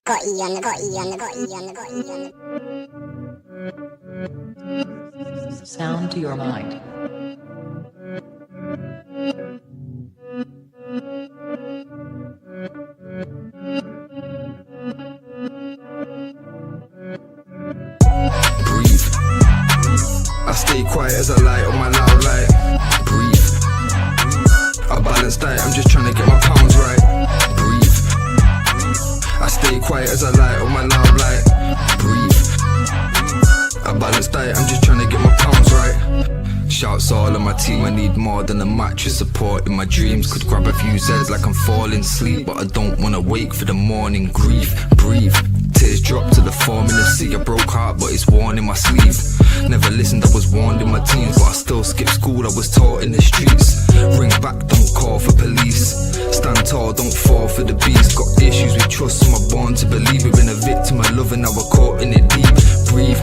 Sound to your mind. Breathe. I stay quiet as I light on my loud light. Breathe. I balance diet, I'm just trying to get my pounds right. Breathe. I stay quiet as I light on my loud light. Breathe. I balance diet, I'm just trying to get my pounds right. Shouts all on my team, I need more than a mattress support in my dreams. Could grab a few Zeds like I'm falling asleep, but I don't wanna wake for the morning. Grief, breathe. Tears drop to the form in the sea. A broke heart, but it's worn in my sleeve. Never listened, I was warned in my teens, but I still skipped school, I was taught in the streets. Ring back, don't call for police. Stand tall, don't fall for the beast. Got issues with trust, so I'm born to believe. We've been a victim of love and now we're caught in it deep. Breathe.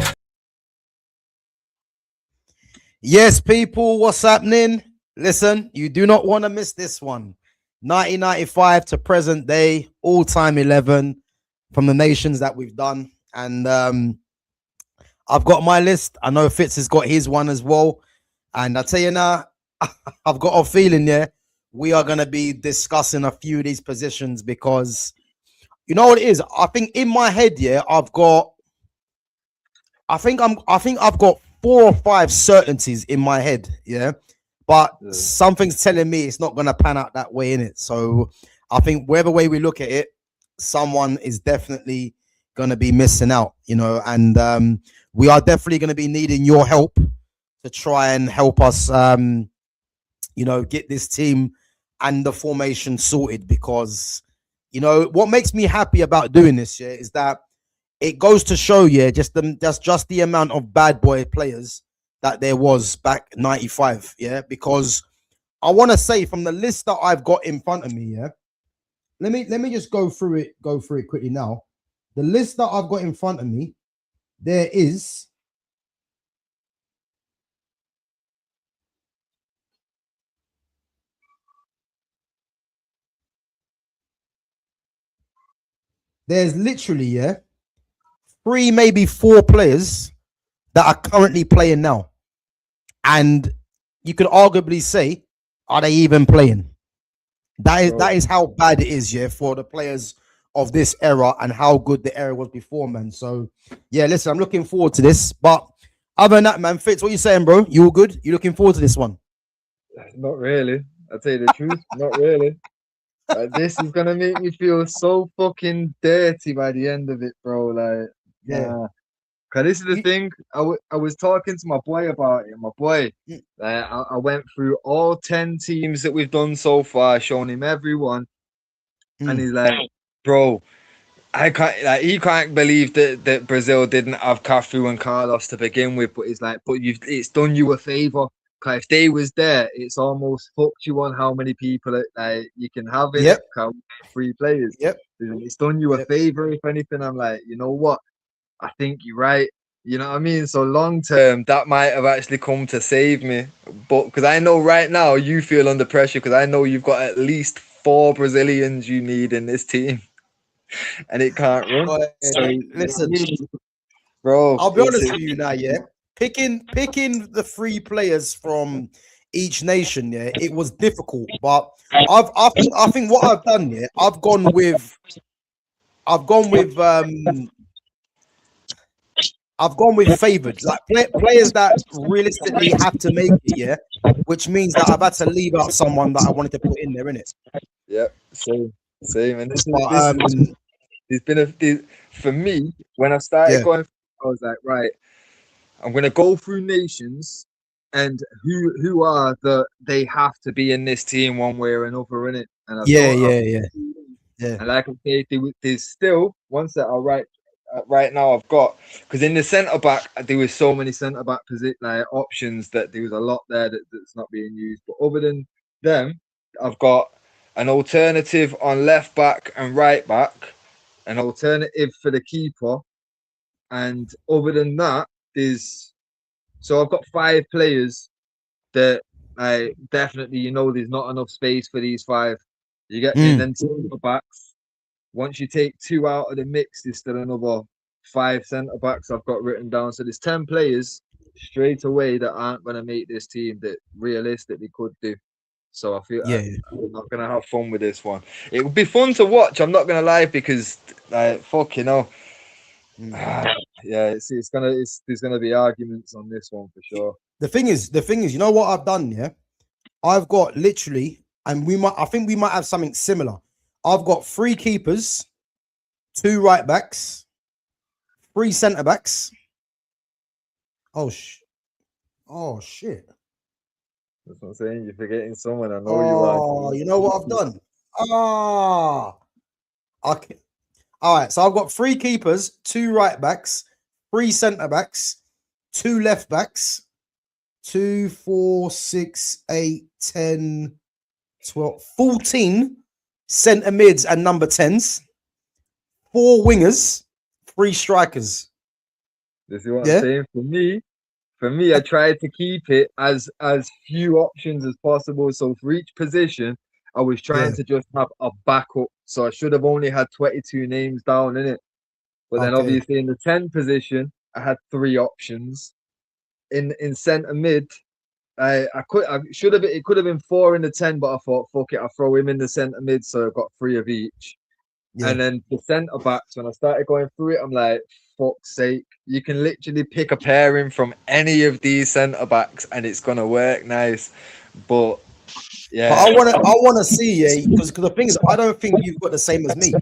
Yes, people, what's happening? Listen, you do not want to miss this one. 1995 to present day, all-time 11 from the nations that we've done. And I've got my list. I know Fitz has got his one as well. And I tell you now, I've got a feeling, we are going to be discussing a few of these positions because you know what it is? I think in my head, I've got 4 or 5 certainties in my head, but something's telling me it's not going to pan out that way, innit? So I think whatever way we look at it, someone is definitely going to be missing out, and we are definitely going to be needing your help to try and help us, get this team and the formation sorted, because, what makes me happy about doing this, is that it goes to show, just the amount of bad boy players that there was back 95, because I want to say from the list that I've got in front of me, let me just go through it quickly now. The list that I've got in front of me, there's literally 3, maybe 4 players that are currently playing now. And you could arguably say, are they even playing? That is how bad it is, for the players of this era and how good the era was before, man. So, listen, I'm looking forward to this. But other than that, man, Fitz, what you saying, bro? You all good? You looking forward to this one? Not really. I'll tell you the truth, not really. This is gonna make me feel so fucking dirty by the end of it, bro. Like, cause this is the thing. I was talking to my boy about it. My boy, I went through all 10 teams that we've done so far, showing him everyone, and he's like, bro, I can't. Like, he can't believe that Brazil didn't have Cafu and Carlos to begin with. But he's like, it's done you a favor. Cause if they was there, it's almost fucked you on how many people you can have in it. 3 players. It's done you a favor. If anything, I'm like, you know what? I think you're right. You know what I mean? So long term, that might have actually come to save me. But because I know right now you feel under pressure, because I know you've got at least 4 Brazilians you need in this team, and it can't run. So, listen, bro, I'll be honest with you now, Picking the 3 players from each nation, it was difficult. But I think what I've done, I've gone with favored, like players that realistically have to make it, which means that I've had to leave out someone that I wanted to put in there, innit? Yep, same. And for me, when I started going, I was like, right, I'm gonna go through nations and who are they have to be in this team one way or another, innit? And And like I say, there's still ones that are right now I've got, because in the centre back there was so many centre back options that there was a lot there that's not being used. But other than them, I've got an alternative on left back and right back, an alternative for the keeper, and other than that, I've got 5 players that I definitely, there's not enough space for these 5. You get me? And then centre backs, once you take 2 out of the mix, there's still another 5 centre backs I've got written down. So there's 10 players straight away that aren't going to make this team that realistically could do. So I feel Yeah. I'm not gonna have fun with this one. It would be fun to watch. I'm not gonna lie because, fuck, Mm. yeah, there's gonna be arguments on this one for sure. The thing is, you know what I've done? Yeah, I've got literally, and I think we might have something similar. I've got 3 keepers, 2 right backs, 3 centre backs. Oh shit. That's what I'm saying. You're forgetting someone. I know you are. Oh, you know what I've done? Ah, okay. All right. So I've got 3 keepers, 2 right backs, 3 centre backs, 2 left backs, 2, 4, 6, 8, 10, 12, 14 centre mids and number 10s, 4 wingers, 3 strikers. This is what Yeah. I'm saying. For me, I tried to keep it as few options as possible. So for each position, I was trying to just have a backup. So I should have only had 22 names down in it. But then Okay. obviously in the 10 position, I had 3 options. In centre mid, I should have it could have been 4 in the 10, but I thought fuck it, I'll throw him in the centre mid, so I've got 3 of each. Yeah. And then the centre backs, when I started going through it, I'm like, fuck's sake, you can literally pick a pairing from any of these centre backs and it's gonna work nice. But yeah, But I wanna see, yeah, because the thing is, I don't think you've got the same as me.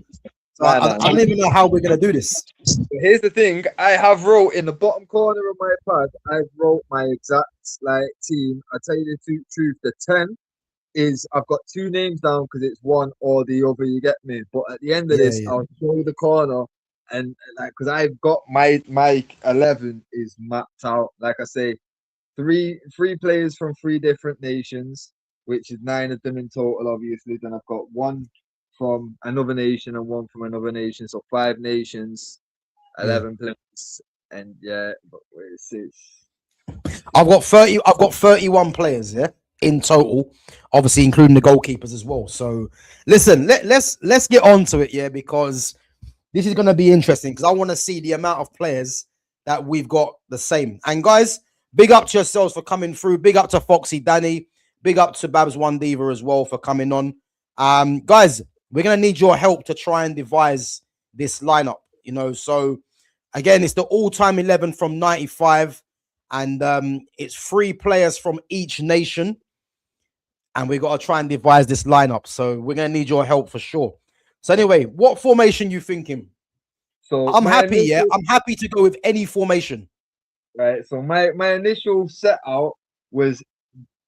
So I don't even know how we're gonna do this. Here's the thing: I have wrote in the bottom corner of my pad. I've wrote my exact team. I tell you the truth: the 10 is I've got 2 names down because it's one or the other. You get me? But at the end of this, Yeah. I'll show the corner and because I've got my 11 is mapped out. Like I say, three players from 3 different nations, which is 9 of them in total. Obviously, then I've got 1 from another nation and 1 from another nation, so 5 nations. 11 players, and yeah, but wait, 6. I've got 31 players, yeah, in total, obviously including the goalkeepers as well. So listen, let's get on to it, yeah, because this is gonna be interesting because I want to see the amount of players that we've got the same. And guys, big up to yourselves for coming through. Big up to Foxy Danny. Big up to Babs One Diva as well for coming on. Guys, we're gonna need your help to try and devise this lineup, you know. So again, it's the all-time 11 from 95, and it's 3 players from each nation, and we got to try and devise this lineup. So we're gonna need your help for sure. So anyway, what formation you thinking? So I'm happy, yeah. I'm happy to go with any formation. Right. So my initial set out was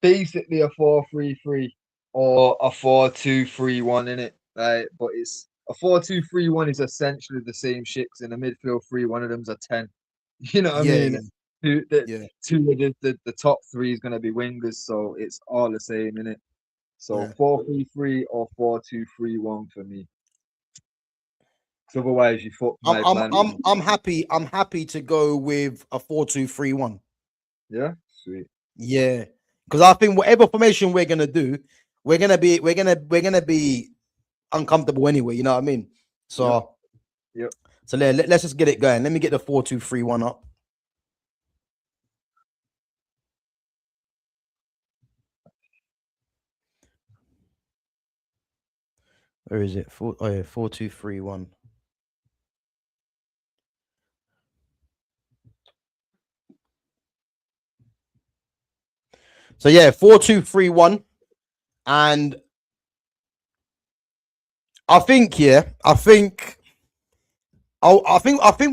basically a 4-3-3 or a 4-2-3-1 in it. Right, but it's a 4-2-3-1 is essentially the same shit. 'Cause in the midfield 3, one of them's a 10. You know what I Yeah, mean? Two, yeah, two of the top 3 is gonna be wingers, so it's all the same in it. So yeah. 4-3-3 or 4-2-3-1 for me. So otherwise, you fuck I'm my I'm plan. I'm happy. I'm happy to go with a 4-2-3-1. Yeah, sweet. Yeah, because I think whatever formation we're gonna do, we're gonna be uncomfortable anyway. You know what I mean? So Yep. so let's just get it going. Let me get the 4-2-3-1 up. Where is it? 4-2-3-1. So yeah, 4-2-3-1, and I think I think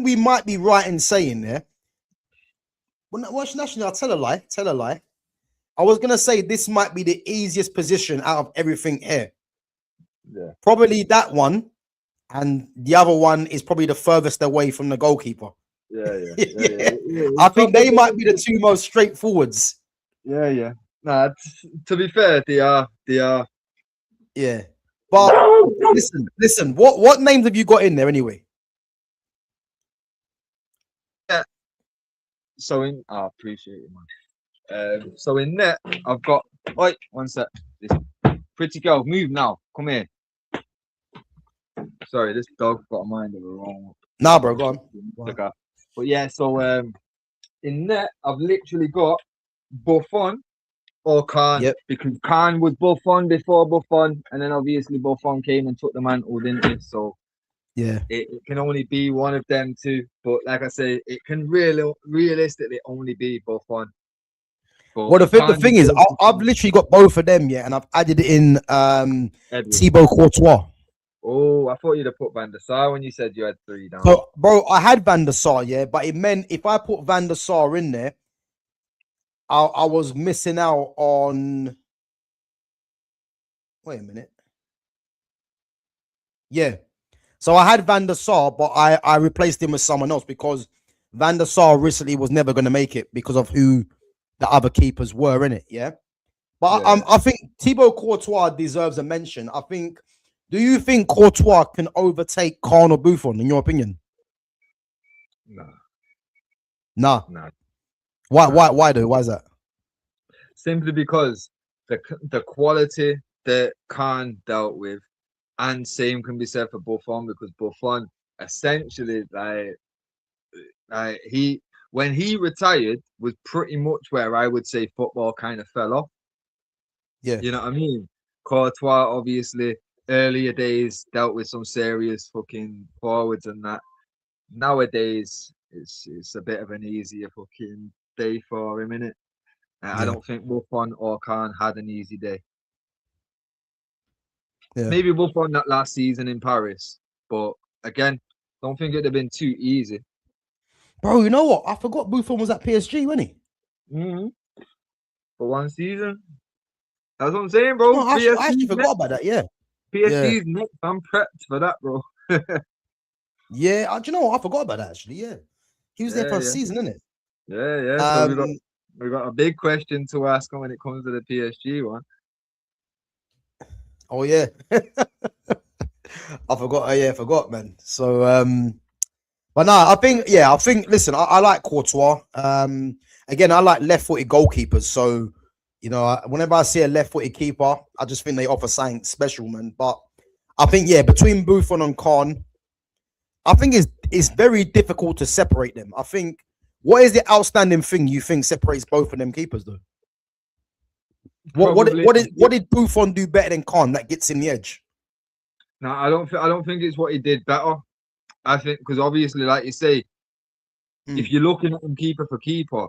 we might be right in saying there. Well, nationally, I'll tell a lie. Tell a lie. I was gonna say this might be the easiest position out of everything here. Yeah. Probably that one, and the other one is probably the furthest away from the goalkeeper. Yeah. I think they might be the 2 most straightforwards. Yeah. Nah, to be fair, they are. Yeah, but listen. What names have you got in there anyway? Yeah. So I appreciate it, man. So in net, I've got. Wait, one sec. Pretty girl, move now. Come here. Sorry, this dog got a mind of her own. Nah, bro, go on. Okay. But yeah, so in net, I've literally got Buffon or Khan, Yep. because Khan was Buffon before Buffon, and then obviously Buffon came and took the mantle, didn't he? So Yeah. it can only be one of them two. But like I say, it can realistically only be Buffon. But Well, the Khan thing is, I've literally got both of them, yeah, and I've added in Edwin. Thibaut Courtois. Oh, I thought you'd have put Van der Sar when you said you had 3 down. So, bro, I had Van der Sar, yeah, but it meant if I put Van der Sar in there, I was missing out on. Wait a minute. Yeah. So I had Van der Sar, but I replaced him with someone else because Van der Sar recently was never going to make it because of who the other keepers were in it. Yeah. But Yeah. I think Thibaut Courtois deserves a mention. I think. Do you think Courtois can overtake Khan or Buffon, in your opinion? Nah. Nah. Why though? Why is that? Simply because the quality that Khan dealt with, and same can be said for Buffon, because Buffon essentially he when he retired was pretty much where I would say football kind of fell off. Yeah. You know what I mean? Courtois obviously earlier days dealt with some serious fucking forwards and that. Nowadays it's a bit of an easier fucking day for him, innit? I don't think Buffon or Khan had an easy day. Yeah. Maybe Buffon that last season in Paris, but again, don't think it'd have been too easy. Bro, you know what? I forgot Buffon was at PSG, wasn't he? Mm-hmm. For one season. That's what I'm saying, bro. No, I actually forgot about that. Yeah. PSG's next. I'm prepped for that, bro. Yeah. Do you know what? I forgot about that actually. Yeah. He was there for a season, isn't it? Yeah. So we got a big question to ask when it comes to the PSG one. Oh yeah. I forgot. I forgot, man. So but no, I think listen, I like Courtois. Again, I like left-footed goalkeepers. So, you know, whenever I see a left-footed keeper, I just think they offer something special, man. But I think, between Buffon and Khan, I think it's very difficult to separate them. I think, what is the outstanding thing you think separates both of them keepers, though? What did Buffon do better than Khan that gets in the edge? No, I don't think it's what he did better. I think because obviously, like you say, if you're looking at them keeper for keeper,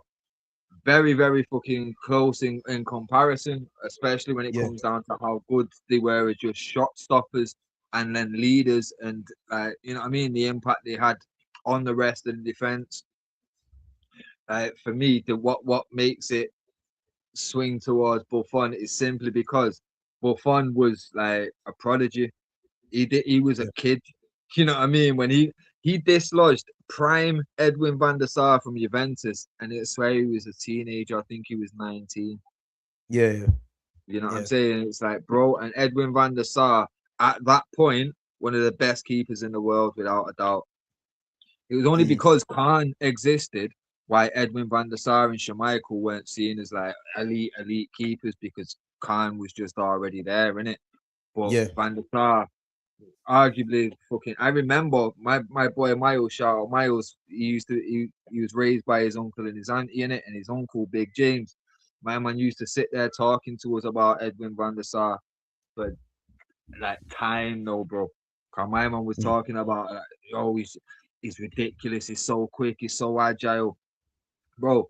very, very fucking close in comparison, especially when it comes down to how good they were as just shot stoppers and then leaders, and you know what I mean, the impact they had on the rest of the defense. For me, what makes it swing towards Buffon is simply because Buffon was like a prodigy. He was a kid. You know what I mean? When he dislodged prime Edwin van der Sar from Juventus, and it's where he was a teenager. I think he was 19. Yeah. You know what I'm saying? It's like, bro, and Edwin van der Sar at that point, one of the best keepers in the world, without a doubt. It was only because Khan existed why Edwin van der Sar and Schmeichel weren't seen as like elite keepers, because Khan was just already there, innit? But Van der Sar, arguably fucking, I remember my boy Miles, shout out Miles, he was raised by his uncle and his auntie, in it, and his uncle Big James. My man used to sit there talking to us about Edwin van der Sar for like time, no, bro. Cause my man was talking about like, oh, he's ridiculous, he's so quick, he's so agile, bro.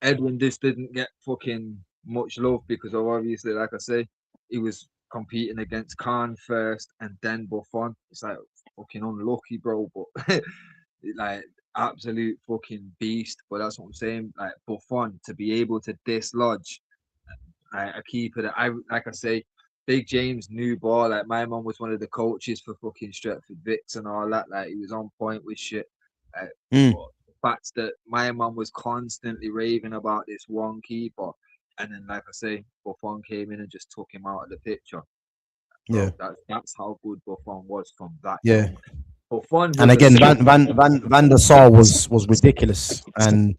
Edwin just didn't get fucking much love because of, obviously, like I say, he was competing against Khan first and then Buffon. It's like fucking unlucky, bro, but like absolute fucking beast. But that's what I'm saying. Like Buffon, to be able to dislodge a keeper that like I say, Big James knew ball. Like my mum was one of the coaches for fucking Stretford Vicks and all that. Like he was on point with shit. But the fact that my mum was constantly raving about this one keeper, and then, like I say, Buffon came in and just took him out of the picture. Bro, that's how good Buffon was from that. Buffon, and again, Van der Sar was ridiculous, and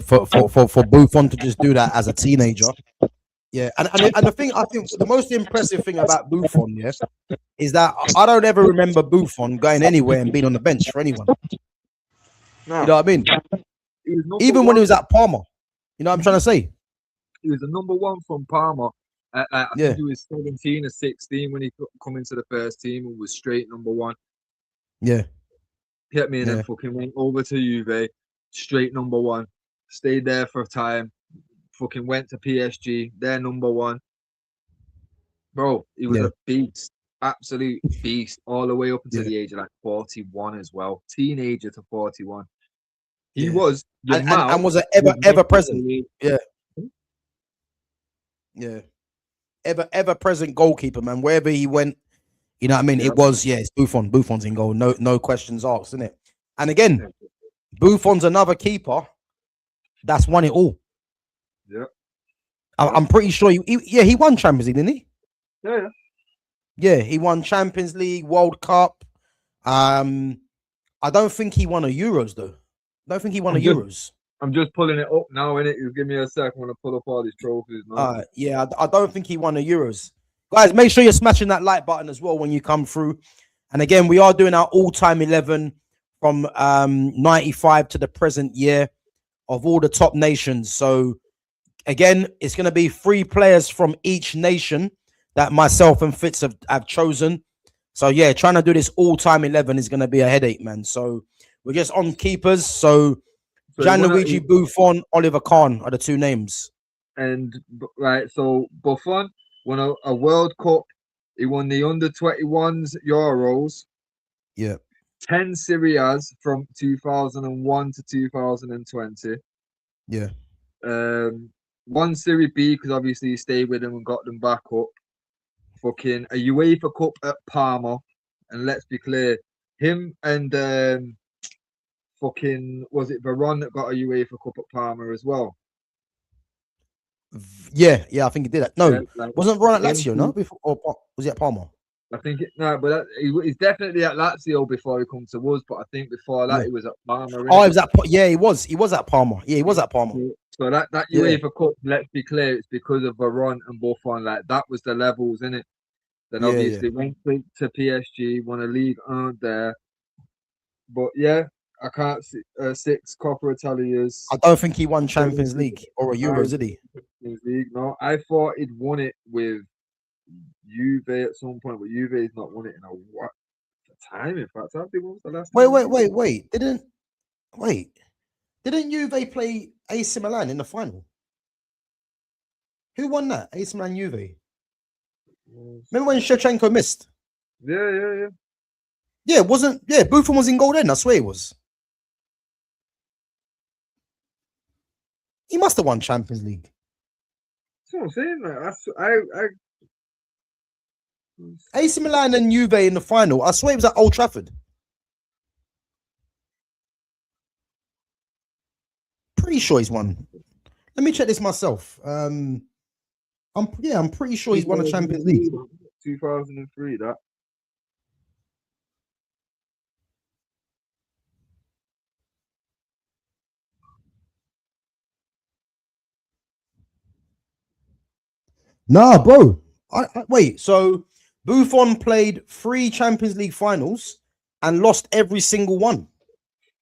for Buffon to just do that as a teenager, Yeah, and the thing I think the most impressive thing about Buffon, yeah, is that I don't ever remember Buffon going anywhere and being on the bench for anyone. You No, know what I mean? he was number Even when he one. was at Parma, you know what I'm trying to say? He was the number one from Parma. I think Yeah, he was 17 or 16 when he come into the first team and was straight number one. yeah, Hit me and then yeah, fucking went over to Juve, straight number one. Stayed there for a time. Fucking went to PSG. They're number one. Bro, he was yeah, a beast. Absolute beast. All the way up until yeah, the age of like 41 as well. Teenager to 41. He yeah. was your And mouth was it was ever next to present? the Yeah, yeah. Ever present goalkeeper, man. Wherever he went, you know what I mean? yeah. It was, yeah, it's Buffon. Buffon's in goal. No questions asked, isn't it? And again, Buffon's another keeper that's won it all. Yeah. I'm pretty sure he won Champions League, didn't he? Yeah. Yeah, he won Champions League, World Cup. I don't think he won a Euros though. I don't think he won a Euros. I'm just pulling it up now, innit? You give me a sec. I'm gonna pull up all these trophies now. Yeah, I don't think he won a Euros. Guys, make sure you're smashing that like button as well when you come through. And again, we are doing our all-time 11 from 95 to the present year of all the top nations. So again, it's going to be 3 players from each nation that myself and Fitz have chosen. So yeah, trying to do this all-time 11 is going to be a headache, man. So we're just on keepers. So Gianluigi Buffon, Oliver Kahn are the 2 names. And right, so Buffon won a World Cup. He won the under-21s Euros. Yeah. 10 Serie A's from 2001 to 2020. Yeah. 1 Serie B because obviously he stayed with them and got them back up. Fucking a UEFA Cup at Parma. And let's be clear, him and fucking was it Varane that got a UEFA Cup at Parma as well? Yeah, I think he did that. No, Yeah, like, wasn't Ron at Lazio, no? Before, or was he at Parma? I think but he's definitely at Lazio before he comes to us. But I think before that Yeah. he was at Parma. Oh, he was at he was. He was at Parma. Yeah, he was at Parma. So that UEFA Cup, let's be clear, it's because of Varane and Buffon. Like that was the levels in it. Then obviously went to PSG, won a league earned there. But yeah, I can't see 6 Coppa Italias. I don't think he won Champions League or a Euros, did he? Champions League, no. I thought he'd won it with Juve at some point, but Juve's not won it in a time. In fact, I think what was the last time? Wait. Didn't Juve play AC Milan in the final? Who won that? AC Milan Juve. Remember when Shevchenko missed? Yeah. Yeah, wasn't Buffon was in goal then. I swear he was. He must have won Champions League. That's what I'm saying. Like, AC Milan and Juve in the final. I swear it was at Old Trafford. Pretty sure he's won. Let me check this myself. I'm pretty sure he's won a Champions League. 2003. That. Nah, bro. Wait. So Buffon played 3 Champions League finals and lost every single one.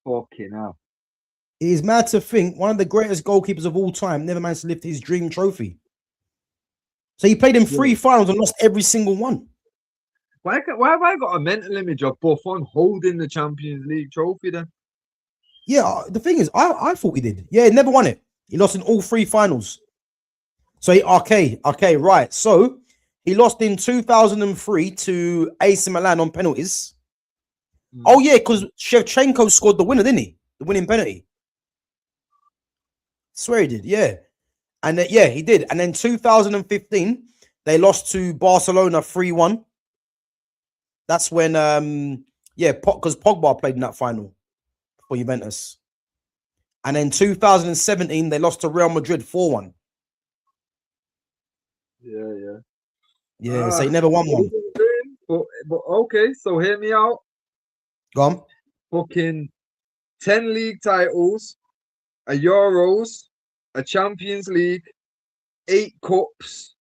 Fucking hell. It is mad to think one of the greatest goalkeepers of all time never managed to lift his dream trophy. So he played in 3 finals and lost every single one. Why have I got a mental image of Buffon holding the Champions League trophy then? Yeah, the thing is, I thought he did. Yeah, he never won it. He lost in all 3 finals. So right. So he lost in 2003 to AC Milan on penalties. Oh yeah, because Shevchenko scored the winner, didn't he? The winning penalty. Swear he did, yeah. And then, he did. And then 2015, they lost to Barcelona 3-1. That's when because Pogba played in that final for Juventus. And then 2017, they lost to Real Madrid 4-1. Yeah, so he never won one. But okay, so hear me out. Go on. Fucking 10 league titles, a Euros, a Champions League, 8 cups.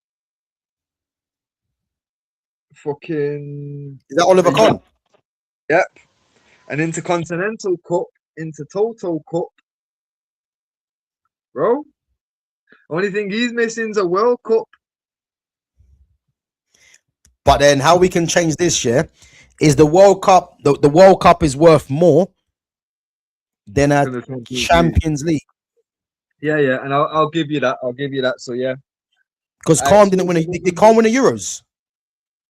Fucking Is that Oliver Kahn? yep. An Intercontinental Cup, Intertoto Cup. Bro. Only thing he's missing is a World Cup. But then how we can change this year is the World Cup. The World Cup is worth more than a Than the Champions League. Champions League. Yeah, yeah, and I'll give you that. I'll give you that. So yeah. Because Kahn didn't win. Did Kahn win the Euros?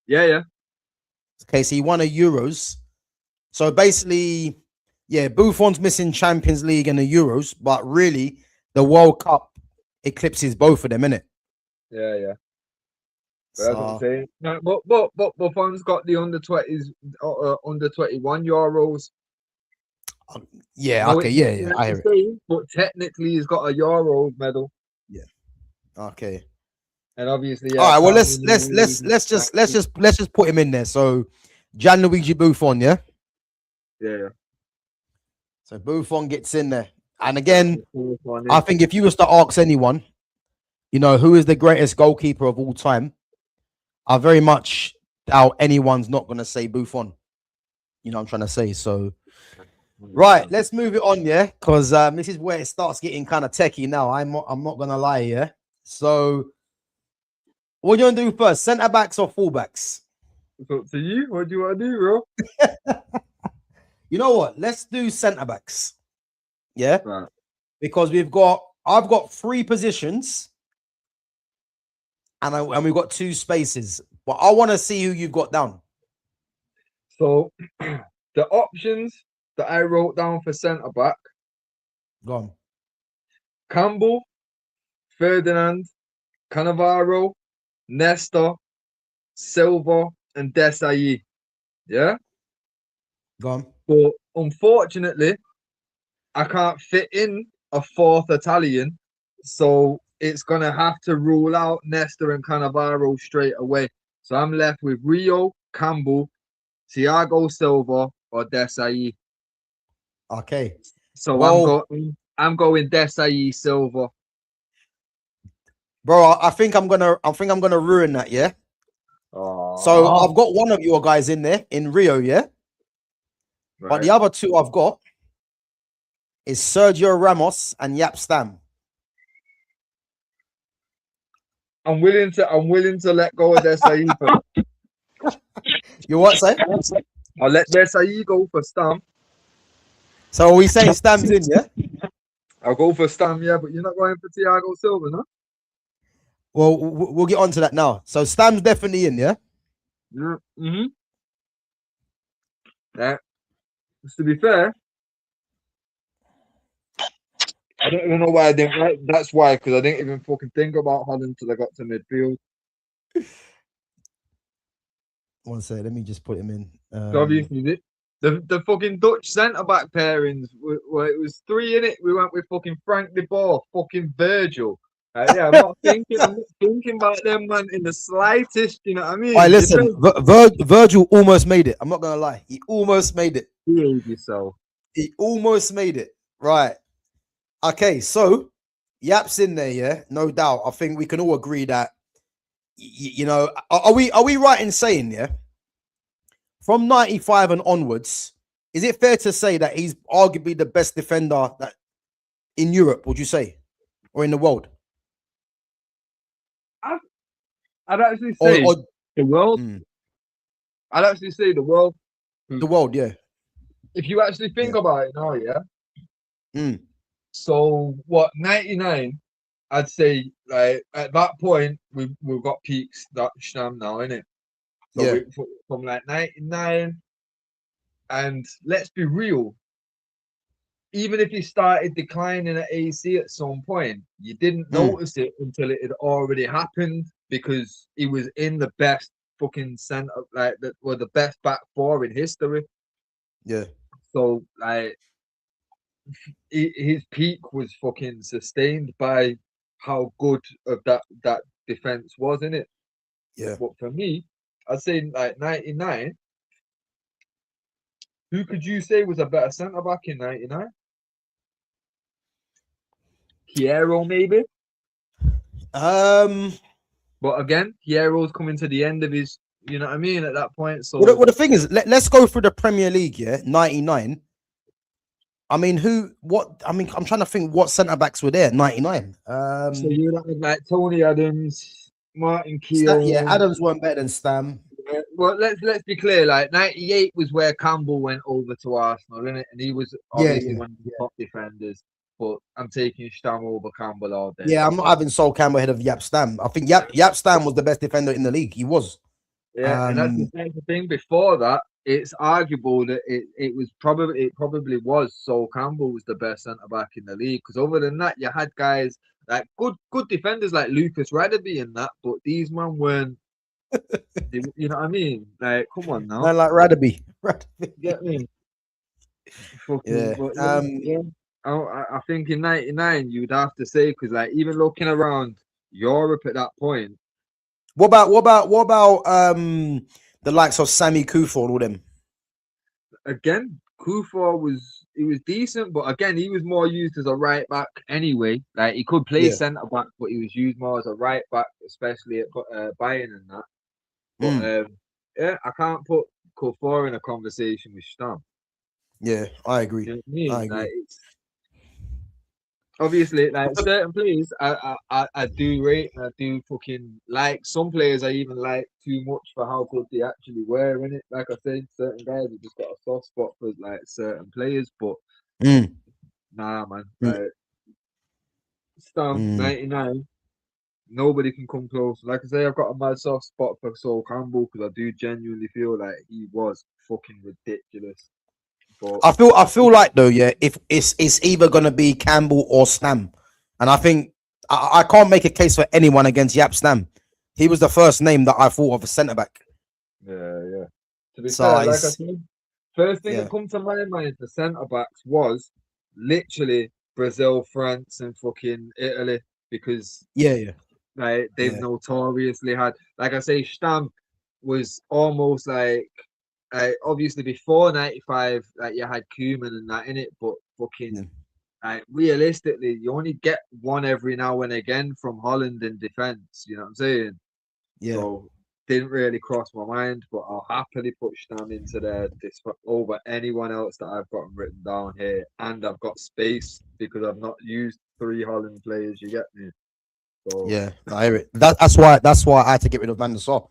Yeah, yeah. Okay, so he won a Euros. So basically, yeah, Buffon's missing Champions League and the Euros, but really the World Cup eclipses both of them, innit? Yeah, yeah. But So, that's what I'm saying. No, but Buffon's got the under-20s, under-21 Euros. yeah, No, okay, it's yeah, not I hear the it. same, but technically he's got a Euro medal. Okay. And obviously, All right, well Carmen let's just put him in there. So Gianluigi Buffon, yeah. yeah. So Buffon gets in there. And again, Yeah. I think if you was to ask anyone, you know, who is the greatest goalkeeper of all time, I very much doubt anyone's not going to say Buffon. You know what I'm trying to say? So, right, let's move it on, yeah? Because this is where it starts getting kind of techie now. I'm not going to lie, yeah? So, what do you want to do first? Centre-backs or full-backs? It's up to you. What do you want to do, bro? You know what? Let's do centre-backs. Yeah? Right. Because I've got 3 positions and we've got 2 spaces. But I want to see who you've got down. So, the options that I wrote down for centre back: Go on. Campbell, Ferdinand, Cannavaro, Nesta, Silva, and Desai. Yeah, Go on. but unfortunately, I can't fit in a 4th Italian, so it's gonna have to rule out Nesta and Cannavaro straight away. So I'm left with Rio, Campbell, Thiago Silva, or Desai. Okay. So Well, I'm going Desai Silva. bro, I think I'm gonna ruin that, yeah. So I've got one of your guys in there in Rio, yeah. Right. But the other 2 I've got is Sergio Ramos and Yap Stam. I'm willing to let go of Desai. You what say? I'll let Desai go for Stam. So are we saying Stam's in, yeah? I'll go for Stam, yeah, but you're not going for Thiago Silva, no? Well, we'll get on to that now. So Stam's definitely in, yeah? Yeah. Mm-hmm. Yeah. To be fair, I don't even know why I didn't write. That's why, because I didn't even fucking think about Holland until I got to midfield. One second, let me just put him in. So obviously, the fucking Dutch centre back pairings were it was 3 in it. We went with fucking Frank de Boer, fucking Virgil. Yeah, I'm not thinking about them, man, in the slightest. You know what I mean? All right, listen, Virgil almost made it. I'm not gonna lie, he almost made it. Behave yourself. He almost made it. Right. Okay, so Yap's in there, yeah, no doubt. I think we can all agree that you know, are we right in saying, yeah, from 95 and onwards, is it fair to say that he's arguably the best defender that in Europe, would you say, or in the world? I'd actually say the world. I'd actually say the world. The world, yeah. If you actually think about it now, yeah. So what, 99? I'd say like at that point we've got peaks that Stam now, innit? So from like 99, and let's be real. Even if he started declining at AC at some point, you didn't notice it until it had already happened because he was in the best fucking center, like that were the best back 4 in history. Yeah. So like his peak was fucking sustained by how good of that defense was, in it. Yeah. But for me, I'd say like 99. Who could you say was a better centre back in 99? Piero, maybe. But again, Hierro's coming to the end of his, you know what I mean, at that point. So well, the thing is, let's go through the Premier League. Yeah, 99. I mean, I'm trying to think what centre backs were there. 99. so you would have like Tony Adams, Martin Yeah, Keown. Adams weren't better than Stam. Well, let's be clear. Like 98 was where Campbell went over to Arsenal, innit? And he was Yeah, obviously yeah, one of the yeah. top defenders. But I'm taking Stam over Campbell all day. Yeah, I'm not having Sol Campbell ahead of Yap Stam. I think Yap Stam was the best defender in the league. He was. Yeah, and that's the thing. Before that, it's arguable that it probably was Sol Campbell was the best centre back in the league. Because other than that, you had guys like good defenders like Lucas Radaby and that, but these men weren't. You know what I mean? Like, come on now. Man, like Radaby. Get me? Yeah. But yeah. I think in '99 you'd have to say, because like even looking around Europe at that point. What about the likes of Sammy Kufor and all them? Again, Kufor was decent, but again he was more used as a right back anyway. Like he could play centre back, but he was used more as a right back, especially at Bayern and that. But yeah, I can't put Kufor in a conversation with Stam. Yeah, I agree. You know what I mean? I agree. Like, obviously, like certain players, I do rate, and I do fucking like. Some players I even like too much for how good they actually were in it. Like I said, certain guys have just got a soft spot for like certain players, but nah, man. Like Stam 99, nobody can come close. Like I say, I've got a mad soft spot for Sol Campbell because I do genuinely feel like he was fucking ridiculous. But I feel like though, yeah, if it's either gonna be Campbell or Stam, and I think I can't make a case for anyone against Yap Stam. He was the first name that I thought of a centre back. Yeah. To be fair, like I said, first thing that come to my mind for centre backs was literally Brazil, France, and fucking Italy, because like they've notoriously had, like I say, Stam was almost like obviously before '95, like you had Koeman and that in it, but fucking like realistically, you only get one every now and again from Holland in defence. You know what I'm saying? Yeah. So didn't really cross my mind, but I'll happily put Stam into there over anyone else that I've got written down here, and I've got space because I've not used 3 Holland players. You get me? So yeah, I hear it. That's why I had to get rid of Van der Sar.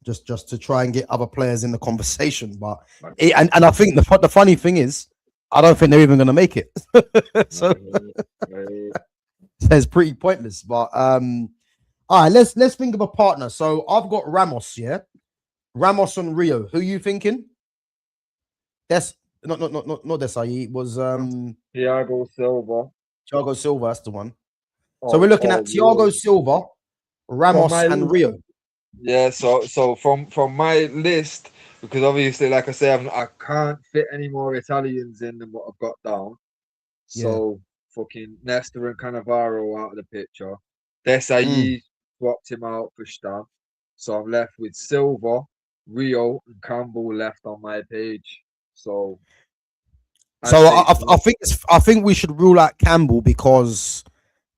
Just to try and get other players in the conversation, but and I think the funny thing is, I don't think they're even going to make it. So it's pretty pointless. But all right, let's think of a partner. So I've got Ramos, yeah, Ramos and Rio. Who you thinking? That's not Desai. It was Thiago Silva. Thiago Silva. That's the one. So we're looking at Thiago Silva, Ramos, and Rio. Yeah, so from my list, because obviously, like I say, I can't fit any more Italians in than what I've got down. So fucking Nestor and Cannavaro out of the picture. Desai swapped him out for Stam. So I'm left with Silva, Rio, and Campbell left on my page. So I think we should rule out Campbell because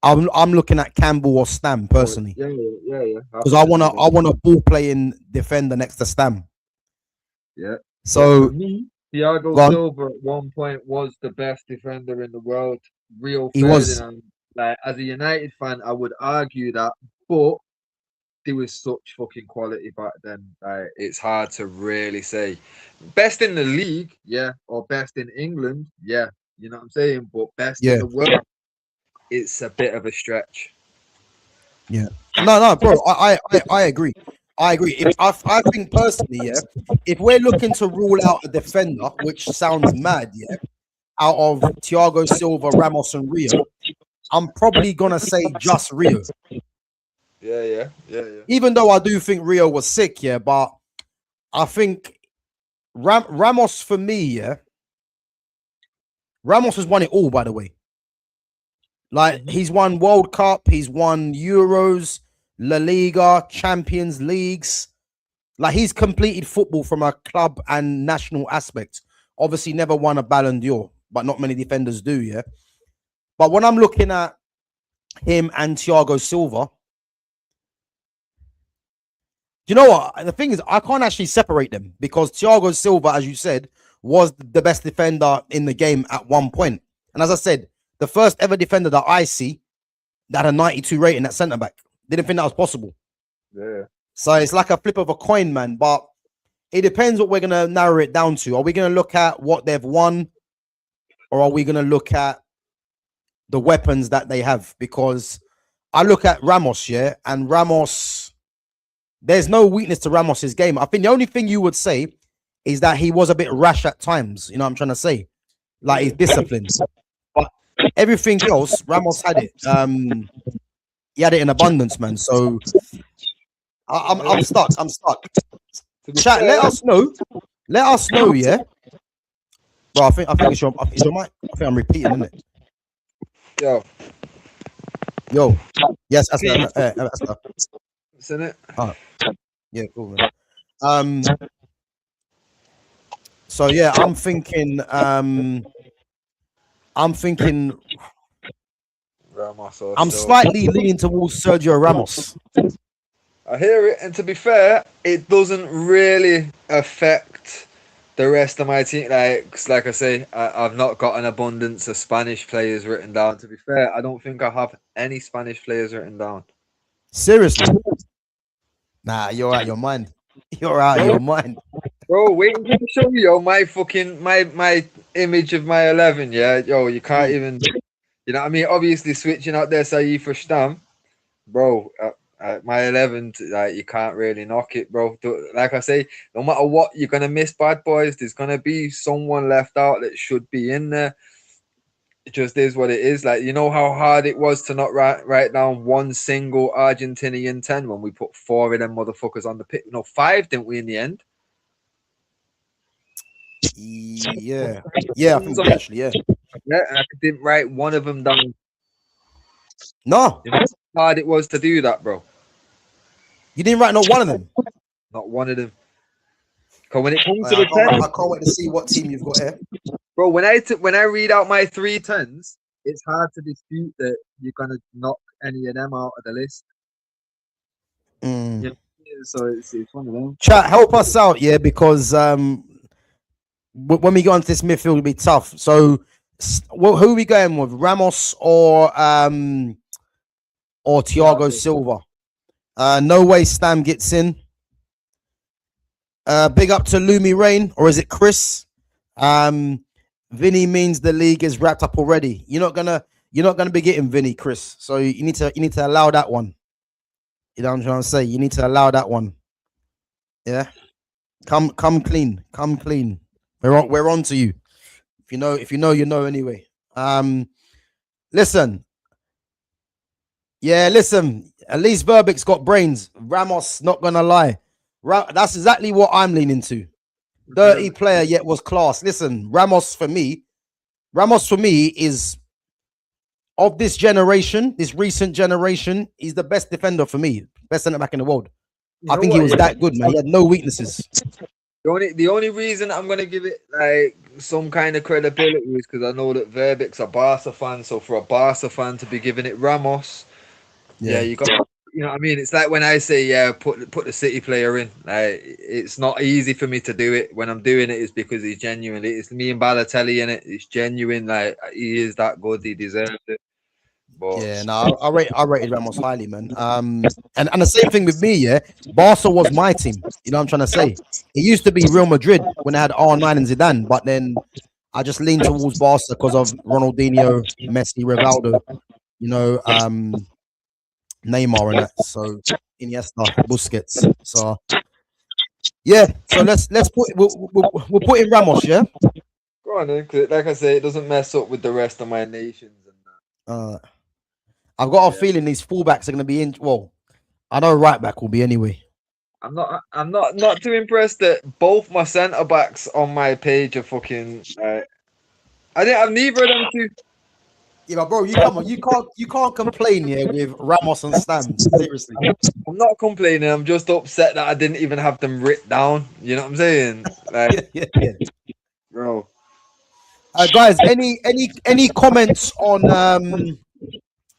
I'm looking at Campbell or Stam personally. Yeah. Because I want a ball playing defender next to Stam. Yeah. So Thiago Silva at one point was the best defender in the world. Rio Ferdinand. Like as a United fan, I would argue that, but there was such fucking quality back then. It's hard to really say. Best in the league, yeah, or best in England, yeah. You know what I'm saying? But best in the world, it's a bit of a stretch. Yeah. No, bro. I agree. I agree. I think personally, yeah, if we're looking to rule out a defender, which sounds mad, yeah, out of Thiago Silva, Ramos, and Rio, I'm probably gonna say just Rio. Yeah. Even though I do think Rio was sick, yeah, but I think Ramos for me, yeah. Ramos has won it all, by the way. Like he's won World Cup, he's won Euros, La Liga, Champions Leagues. Like he's completed football from a club and national aspect. Obviously, never won a Ballon d'Or, but not many defenders do, yeah. But when I'm looking at him and Thiago Silva, You know what? The thing is, I can't actually separate them because Thiago Silva, as you said, was the best defender in the game at one point. And as I said, the first ever defender that I see that had a 92 rating at centre back. Didn't think that was possible. Yeah. So it's like a flip of a coin, man. But it depends what we're going to narrow it down to. Are we going to look at what they've won, or are we going to look at the weapons that they have? Because I look at Ramos, yeah, and Ramos, there's no weakness to Ramos's game. I think the only thing you would say is that he was a bit rash at times. You know what I'm trying to say? Like his discipline. But everything else, Ramos had it. He had it in abundance, man. So I'm stuck. I'm stuck. Chat, let us know. Let us know, yeah. Bro, I think it's your mic. I think I'm repeating, isn't it? Yo. Yes, that's Isn't it? Oh. Yeah, cool, man. So yeah, I'm thinking Ramos. I'm slightly leaning towards Sergio Ramos. I hear it, and to be fair, it doesn't really affect the rest of my team. Like I say, I've not got an abundance of Spanish players written down. To be fair, I don't think I have any Spanish players written down. Seriously? Nah, you're out of your mind. You're out of your mind. Bro, wait until I show you my fucking my image of my 11. Yeah, yo, you can't even. You know what I mean? Obviously, switching out there, say for Stam, bro. My 11, like you can't really knock it, bro. Like I say, no matter what, you're gonna miss bad boys. There's gonna be someone left out that should be in there. It just is what it is. Like, you know how hard it was to not write down one single Argentinian 10 when we put 4 of them motherfuckers on the pit. No, 5, didn't we, in the end? Yeah, I think so, actually, yeah. Yeah, and I didn't write one of them down. No, you know how hard it was to do that, bro. You didn't write not one of them. Not one of them. Because when it comes to the 10, I can't wait to see what team you've got here, bro. When I read out my 3 10s, it's hard to dispute that you're gonna knock any of them out of the list. Yeah, so it's one of them. Chat, help us out, yeah, because when we go into this midfield, it'll be tough. So, who are we going with, Ramos or Thiago Silva? No way Stam gets in. Big up to Lumi Rain, or is it Chris? Vinny means the league is wrapped up already. You're not gonna be getting Vinny, Chris. So you need to allow that one. You know what I'm trying to say? You need to allow that one. Yeah. Come clean. Come clean. We're on to you. If you know, you know anyway. Listen. Yeah, listen. At least Verbic's got brains. Ramos, not gonna lie. That's exactly what I'm leaning to. Dirty player, yet was class. Listen, Ramos for me is of this generation, this recent generation, he's the best defender for me. Best centre back in the world. I think he was that good, man. He had no weaknesses. The only reason I'm gonna give it like some kind of credibility is because I know that Verbic's a Barca fan. So for a Barca fan to be giving it Ramos, yeah, you got. You know what I mean? It's like when I say, yeah, put the City player in. Like, it's not easy for me to do it. When I'm doing it, it's because he's genuine. It's me and Balotelli in it. It's genuine. Like, he is that good. He deserves it. But yeah, no, I rated Ramos highly, man. And the same thing with me, yeah. Barca was my team. You know what I'm trying to say? It used to be Real Madrid when I had R9 and Zidane, but then I just leaned towards Barca because of Ronaldinho, Messi, Ronaldo. You know, Neymar and that, so Iniesta, Busquets. So yeah, so let's put we'll put in Ramos, yeah. Go on then, cause like I say, it doesn't mess up with the rest of my nations and that. I've got a feeling these fullbacks are going to be in. Well, I know right back will be anyway. I'm not too impressed that both my centre backs on my page are fucking. I didn't have neither of them two. Yeah, but bro, you can't complain here with Ramos and Stam. Seriously, I'm not complaining. I'm just upset that I didn't even have them written down. You know what I'm saying? Like, yeah. Bro. Guys, any comments on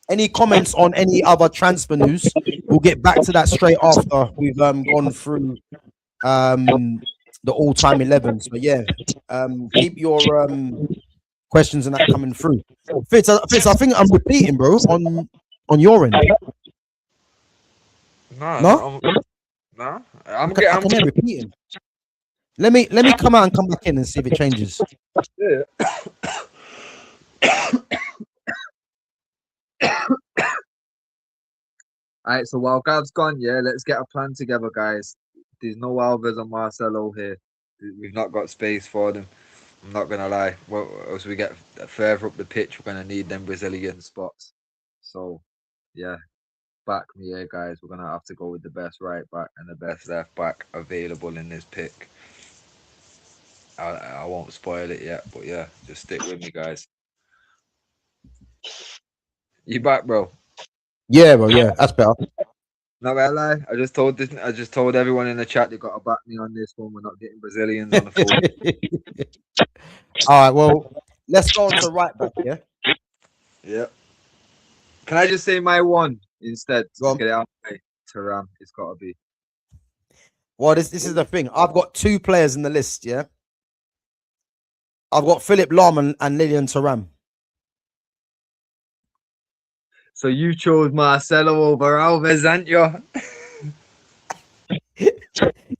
Any comments on any other transfer news? We'll get back to that straight after we've gone through the all-time 11s. But yeah, keep your questions and that coming through. Fitz, I think I'm repeating, bro, on your end. No? I can hear repeating. Let me come out and come back in and see if it changes. Yeah. All right, so while Gav's gone, yeah, let's get a plan together, guys. There's no Alves and Marcelo here. We've not got space for them. I'm not gonna lie. Well, as we get further up the pitch, we're gonna need them Brazilian spots. So, yeah, back me here, guys. We're gonna have to go with the best right back and the best left back available in this pick. I won't spoil it yet, but yeah, just stick with me, guys. You back, bro? Yeah, bro. Yeah, that's better. Not gonna lie. I just told everyone in the chat they got to back me on this one. We're not getting Brazilians on the phone. All right. Well, let's go on to right back. Yeah. Yeah. Can I just say my one instead? Go on. Get it out of the way. Thuram, it's got to be. Well, this is the thing. I've got two players in the list. Yeah. I've got Philip Lahm and Lilian Thuram. So you chose Marcelo over Alves, aren't you?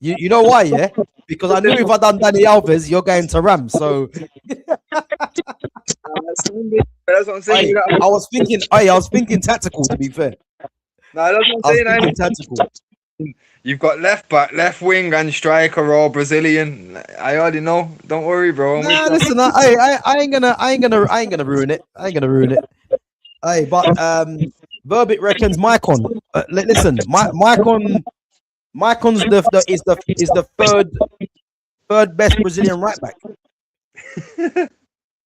You know why, yeah? Because I knew if I done Danny Alves, you're going to Ram. So that's what I'm saying. I was thinking tactical, to be fair. No, that's what I'm saying. I was thinking tactical. You've got left back, left wing, and striker or Brazilian. I already know. Don't worry, bro. Nah, listen, I ain't gonna ruin it. I ain't gonna ruin it. Hey, but Verbic reckons Maicon. Listen, Maicon's is the third best Brazilian right back.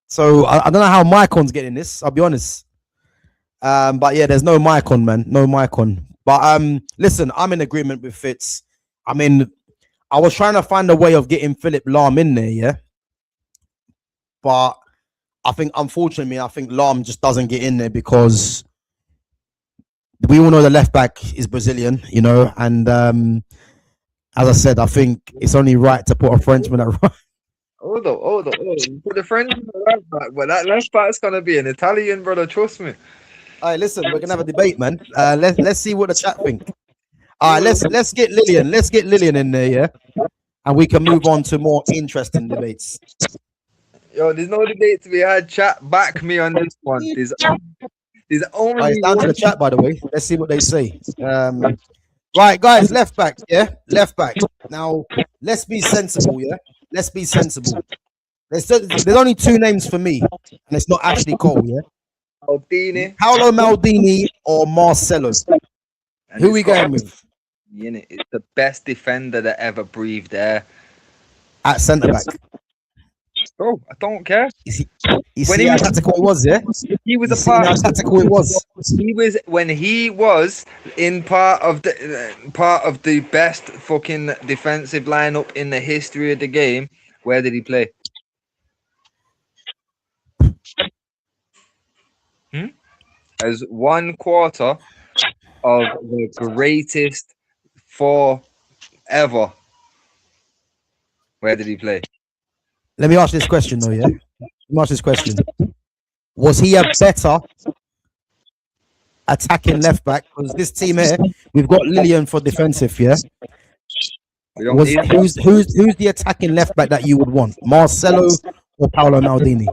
So I don't know how Maicon's getting this. I'll be honest. But yeah, there's no Maicon, man. No Maicon. But listen, I'm in agreement with Fitz. I mean, I was trying to find a way of getting Philip Lahm in there, yeah. But I think, unfortunately, Lahm just doesn't get in there because we all know the left back is Brazilian, you know, and as I said, I think it's only right to put a Frenchman at right. Hold on. Put the Frenchman at left back, but that left back's gonna be an Italian, brother. Trust me. All right, listen, we're gonna have a debate, man. Let's see what the chat think. All right, let's get Lilian. Let's get Lilian in there, yeah, and we can move on to more interesting debates. Yo, there's no debate to be had. Chat, back me on this one. There's only it's down to the chat, by the way. Let's see what they say. Right, guys, left back, yeah, left back. Now, let's be sensible, yeah. Let's be sensible. There's only two names for me, and it's not Ashley Cole, yeah. Paolo Maldini or Marcelo. Who are we going with? It's the best defender that ever breathed air at centre back. Bro, I don't care. You see how tactical it was, yeah? He was a part. How tactical it was. He was in part of the best fucking defensive lineup in the history of the game. Where did he play? As 1/4 of the greatest four ever. Where did he play? Let me ask this question, though, yeah? Let me ask this question. Was he a better attacking left back? Because this team here, we've got Lilian for defensive, yeah? Who's the attacking left back that you would want? Marcelo or Paolo Maldini?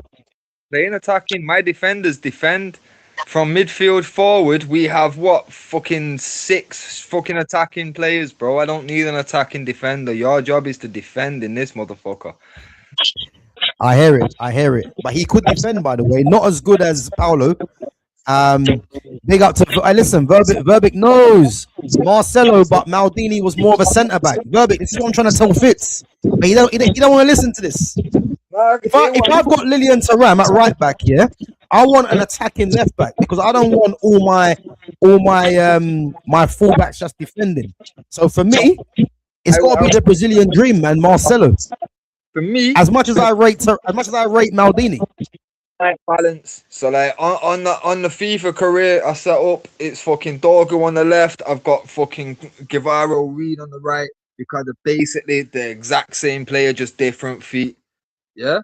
They ain't attacking. My defenders defend. From midfield forward, we have fucking 6 fucking attacking players, bro. I don't need an attacking defender. Your job is to defend in this motherfucker. I hear it. But he could defend, by the way. Not as good as Paolo. Big up to listen, Verbic knows Marcelo, but Maldini was more of a centre back. Verbic, this is what I'm trying to tell Fitz. But he don't want to listen to this. If I've got Lilian Thuram at right back, yeah, I want an attacking left back because I don't want all my fullbacks just defending. So for me, it's got to be the Brazilian dream, man, Marcelo. For me, as much as I rate Maldini. like balance. So like on the FIFA career I set up, it's fucking Dorgo on the left. I've got fucking Guevara Reed on the right because they're basically the exact same player, just different feet. Yeah.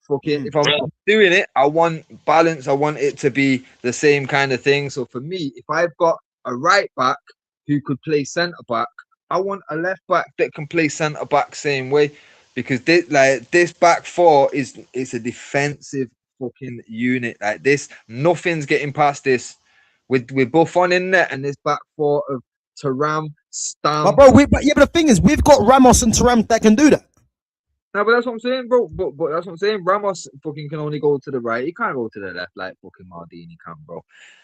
Fucking if I'm doing it, I want balance. I want it to be the same kind of thing. So for me, if I've got a right back who could play centre back, I want a left back that can play centre back same way, because this back four is a defensive fucking unit. Like this, nothing's getting past this. With Buffon in there and this back four of Thuram, Stam. But bro, but the thing is, we've got Ramos and Thuram that can do that. No, but that's what I'm saying, bro. But that's what I'm saying. Ramos fucking can only go to the right. He can't go to the left like fucking Maldini can, bro.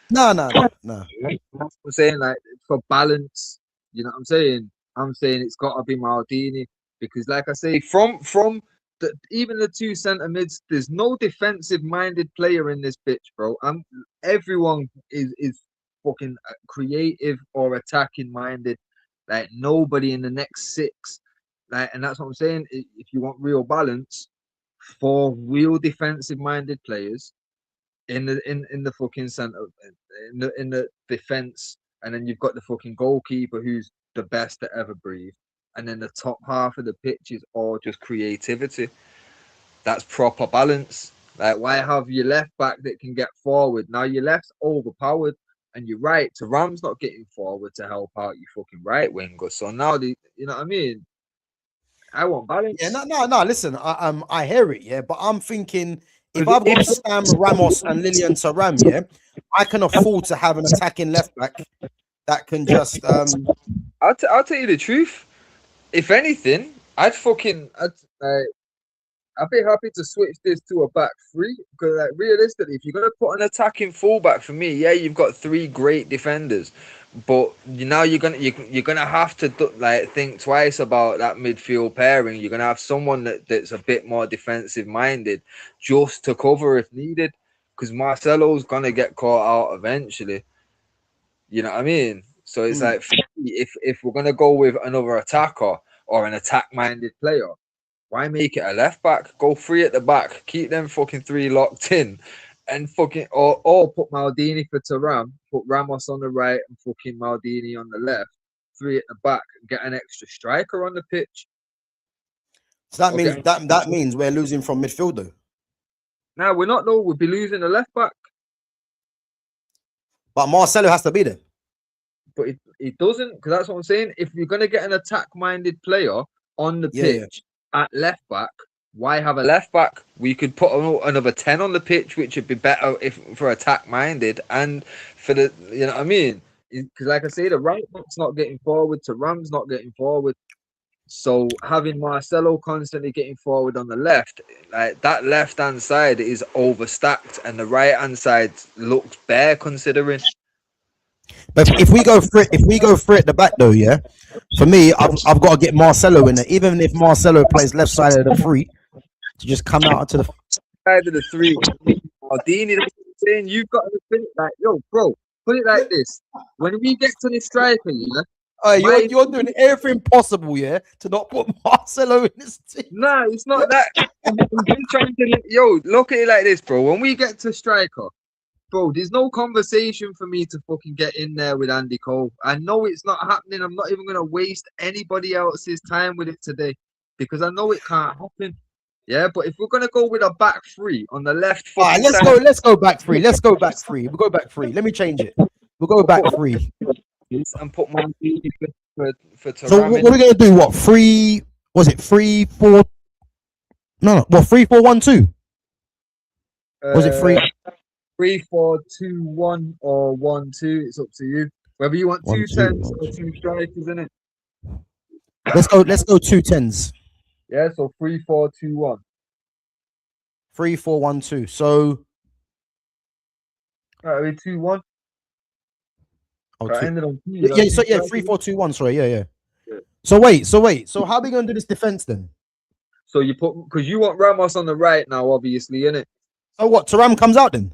No. That's what I'm saying. Like for balance, you know what I'm saying? I'm saying it's got to be Maldini because, like I say, from even the two centre mids, there's no defensive-minded player in this pitch, bro. Everyone is fucking creative or attacking-minded. Like nobody in the next six. Like, and that's what I'm saying. If you want real balance, for real defensive-minded players in the fucking center, in the defense, and then you've got the fucking goalkeeper who's the best to ever breathe, and then the top half of the pitch is all just creativity. That's proper balance. Like, why have your left back that can get forward? Now your left's overpowered, and you're right. Thuram's not getting forward to help out your fucking right winger. So now you know what I mean. I want balance. Yeah, no. Listen, I hear it, yeah, but I'm thinking if I've got Stam, Ramos, and Lilian Thuram, yeah, I can afford to have an attacking left back that can just. I'll tell you the truth. If anything, I'd be happy to switch this to a back three because, like, realistically, if you're gonna put an attacking fullback for me, yeah, you've got three great defenders, but you're gonna have to think twice about that midfield pairing. You're gonna have someone that's a bit more defensive minded, just to cover if needed, because Marcelo's gonna get caught out eventually. You know what I mean? So it's like, if we're gonna go with another attacker or an attack minded player, why make it a left back? Go three at the back. Keep them fucking three locked in. And fucking or put Maldini for Thuram, put Ramos on the right and fucking Maldini on the left. Three at the back and get an extra striker on the pitch. So that means that means we're losing from midfield though. Now we're not though, we'll be losing the left back. But Marcelo has to be there. But it doesn't, because that's what I'm saying. If you're gonna get an attack-minded player on the pitch at left back, why have a left back? We could put another 10 on the pitch, which would be better if for attack minded and for the, you know what I mean? Because like I say, the right back's not getting forward, Thuram's not getting forward. So having Marcelo constantly getting forward on the left, like that left hand side is overstacked, and the right hand side looks bare considering. But if we go for it at the back though, yeah, for me, I've got to get Marcelo in there, even if Marcelo plays left side of the three, to just come out to the side of the three. Maldini, saying you've got to think like, yo, bro, put it like this: when we get to the striker, you're doing everything possible, yeah, to not put Marcelo in this team. No, it's not that. I'm trying to, look at it like this, bro. When we get to striker, bro, there's no conversation for me to fucking get in there with Andy Cole. I know it's not happening. I'm not even gonna waste anybody else's time with it today because I know it can't happen. Yeah, but if we're gonna go with a back three on the left, all right, let's go back three. We'll go back three. Let me change it. We'll go back three. And put Maldini for Thuram. So what are we gonna do? What 3? Was it 3-4? No. What 3-4-1-2? Was it 3-4-2-1 or 1-2? It's up to you. Whether you want 2 10s or 2 strikers, in it. Let's go 2 10s. Yeah, so 3-4-2-1. 3-4-1-2. So 2-1. Oh, I 2. ended on 2. Yeah, so 3-4-2-1. Sorry, yeah. So wait. So how are we gonna do this defense then? So you put, because you want Ramos on the right now, obviously, innit? So what? Thuram comes out then?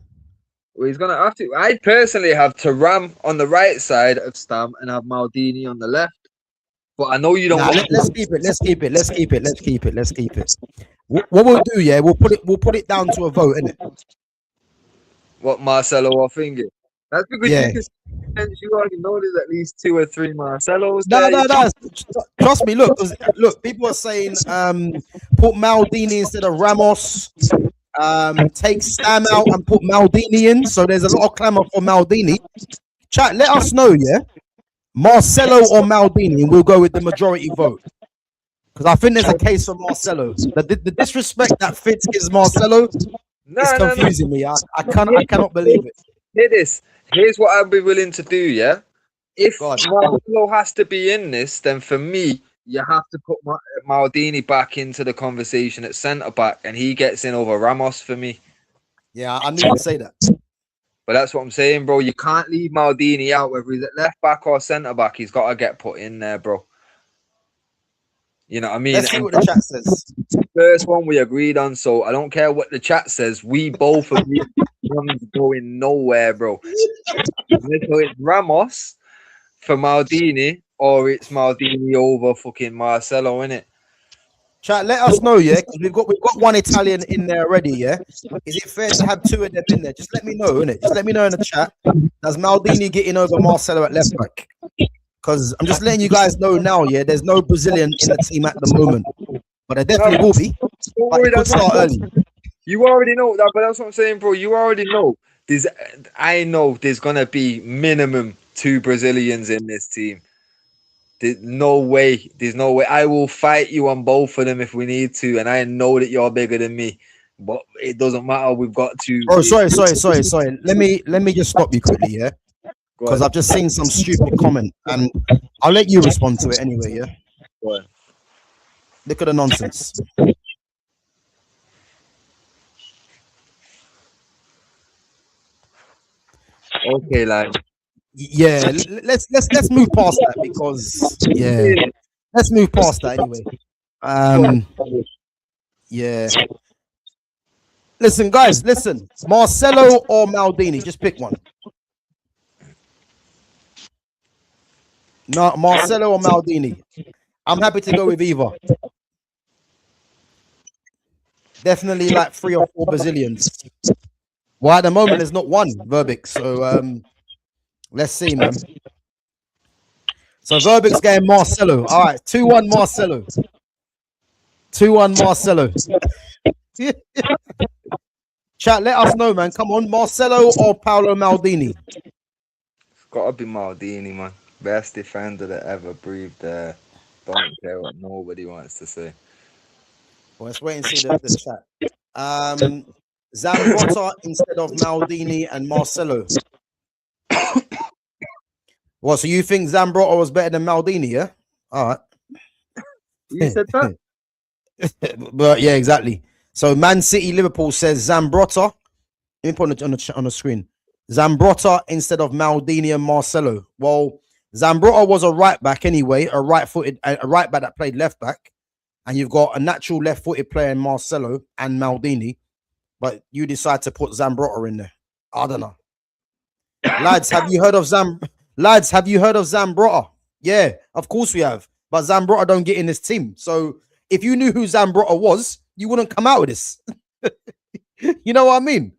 Well, he's gonna have to. I personally have Thuram on the right side of Stam and have Maldini on the left. But I know you don't. Let's keep it. What we'll do, yeah, we'll put it down to a vote, innit? What Marcelo or thingy? That's because Yeah. you already know there's at least 2 or 3 Marcelos No, there. no, no. Trust me. Look, 'cause, look. People are saying put Maldini instead of Ramos. Take Sam out and put Maldini in. So there's a lot of clamour for Maldini. Chat, let us know, yeah. Marcelo or Maldini, and we'll go with the majority vote. Because I think there's a case for Marcelo. The disrespect that Fitz gives Marcelo is No. confusing me. I cannot believe it. Hear this. Here's what I'd be willing to do, yeah? If God. Marcelo has to be in this, then for me, you have to put Maldini back into the conversation at centre back, and he gets in over Ramos for me. Yeah, I knew you'd say that. But that's what I'm saying, bro. You can't leave Maldini out, whether he's at left back or centre back. He's got to get put in there, bro. You know what I mean? Let's see what the chat says. First one we agreed on, so I don't care what the chat says. We both agree one's going nowhere, bro. So it's Ramos for Maldini, or it's Maldini over fucking Marcelo, innit? Chat, let us know, yeah, because we've got one Italian in there already, yeah. Is it fair to have 2 of them in there? Just let me know, innit? Just let me know in the chat. Does Maldini getting over Marcelo at left back? Because I'm just letting you guys know now, yeah. There's no Brazilian in the team at the moment, but there definitely will be. But it could start early. You already know that, but that's what I'm saying, bro. You already know. I know there's gonna be minimum 2 Brazilians in this team. There's no way. There's no way. I will fight you on both of them if we need to, and I know that you're bigger than me. But it doesn't matter. We've got to. Oh, sorry. Let me just stop you quickly, yeah. Because I've just seen some stupid comment, and I'll let you respond to it anyway, yeah. Go on. Look at the nonsense. Okay, like. Yeah, let's move past that because let's move past that anyway. Yeah. Listen, guys, listen. Marcelo or Maldini, just pick one. No, Marcelo or Maldini. I'm happy to go with either. Definitely like 3 or 4 Brazilians. Well, at the moment, there's not one, Verbic. So let's see, man. So Verbic's game Marcelo. All right, 2-1 Marcelo. 2-1 Marcelo. Chat, let us know, man. Come on, Marcelo or Paolo Maldini? It's gotta be Maldini, man. Best defender that ever breathed. Don't care what nobody wants to say. Well, let's wait and see the chat. Zambrotta instead of Maldini and Marcelo. Well, so you think Zambrotta was better than Maldini, yeah? All right. You said that? But yeah, exactly. So Man City Liverpool says Zambrotta. Let me put it on the screen. Zambrotta instead of Maldini and Marcelo. Well, Zambrotta was a right back anyway, a right back that played left back, and you've got a natural left-footed player in Marcelo and Maldini, but you decide to put Zambrotta in there. I don't know. Lads, have you heard of Zambrotta? Yeah, of course we have. But Zambrotta don't get in this team. So if you knew who Zambrotta was, you wouldn't come out with this. You know what I mean?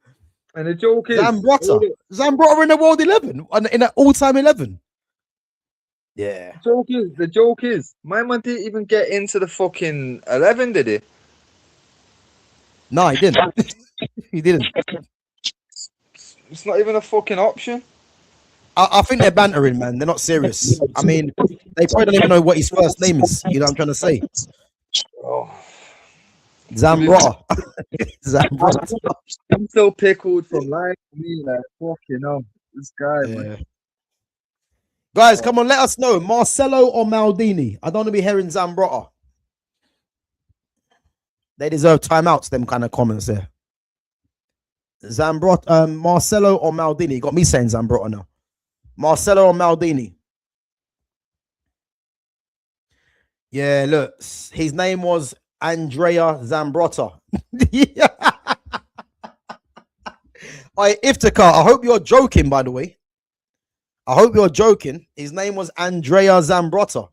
And the joke is Zambrotta in the world 11, in an all-time 11. Yeah. The joke is, my man didn't even get into the fucking 11, did he? No, he didn't. He didn't. It's not even a fucking option. I think they're bantering, man. They're not serious. I mean, they probably don't even know what his first name is. You know what I'm trying to say? Oh. Zambrotta. Zambrotta. I'm so pickled from lying to me, like, fucking hell. This guy, man. Guys, come on, let us know. Marcelo or Maldini? I don't want to be hearing Zambrotta. They deserve timeouts, them kind of comments there. Zambrotta, Marcelo or Maldini? You got me saying Zambrotta now. Marcelo or Maldini? Yeah, look, his name was Andrea Zambrotta. Yeah. Iftikhar, I hope you're joking, by the way. I hope you're joking. His name was Andrea Zambrotta.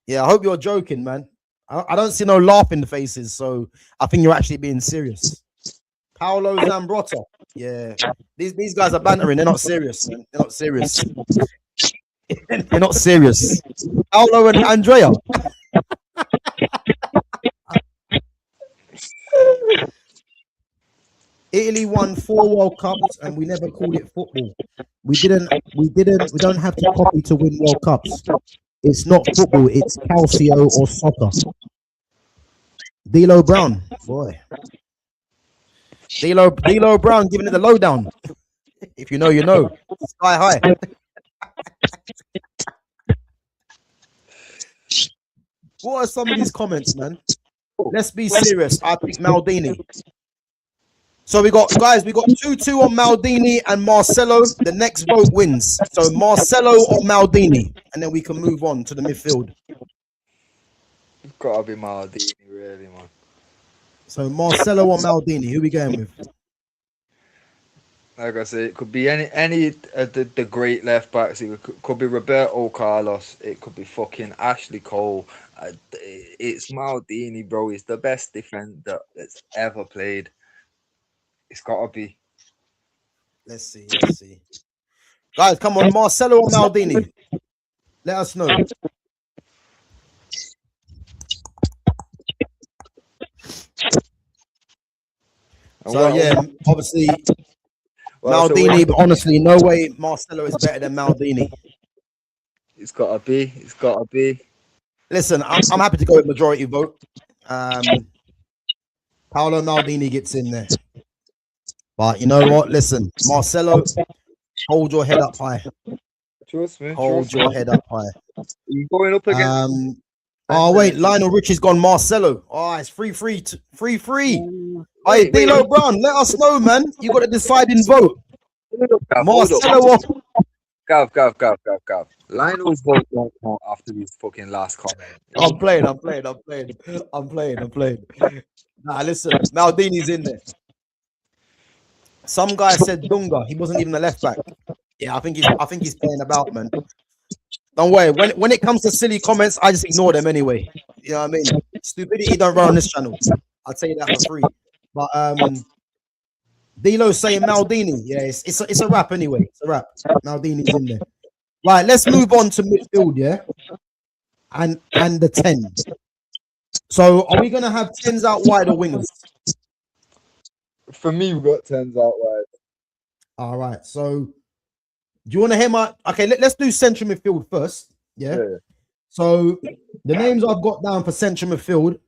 Yeah, I hope you're joking, man. I don't see no laughing faces, so I think you're actually being serious. Paolo Zambrotta. Yeah, these guys are bantering. They're not serious, man. They're not serious. They're not serious. Paolo and Andrea. Italy won 4 World Cups and we never called it football. We don't have to copy to win World Cups. It's not football, it's calcio or soccer. D'Lo Brown, boy. D'Lo Brown giving it the lowdown. If you know, you know. Sky high. What are some of these comments, man? Let's be serious. I pick Maldini. So we got 2-2 on Maldini and Marcelo. The next vote wins. So Marcelo or Maldini, and then we can move on to the midfield. It's gotta be Maldini, really, man. So Marcelo or Maldini, who we going with? Like I said, it could be any of the great left backs. It could be Roberto Carlos. It could be fucking Ashley Cole. It's Maldini, bro. He's the best defender that's ever played. It's gotta be. Let's see. Guys, come on, Marcelo or Maldini? Let us know. So yeah, obviously Maldini, but honestly, no way Marcelo is better than Maldini. It's gotta be. It's gotta be. Listen, I'm happy to go with majority vote. Paolo Maldini gets in there. But you know what? Listen, Marcelo, hold your head up high. Trust me. Hold your head up high. You going up again? Oh wait, Lionel Richie's gone Marcelo. Oh, it's 3-3. Hey, D'Lo Brown, let us know, man. You got a deciding vote. Marcelo. Gav. Lionel's vote won't count after his fucking last comment. I'm playing. Nah, listen, Maldini's in there. Some guy said Dunga. He wasn't even a left back. Yeah, I think he's playing about, man. Don't worry. When it comes to silly comments, I just ignore them anyway. You know what I mean? Stupidity don't run on this channel. I'll tell you that for free. But D'Lo saying Maldini. Yeah, it's a wrap anyway. It's a wrap. Maldini's in there. Right, let's move on to midfield, yeah? And the 10. So are we gonna have 10s out wide or wingers? For me, we've got 10s out wide. All right. So do you want to hear my let's do central midfield first. Yeah. So the names I've got down for central midfield: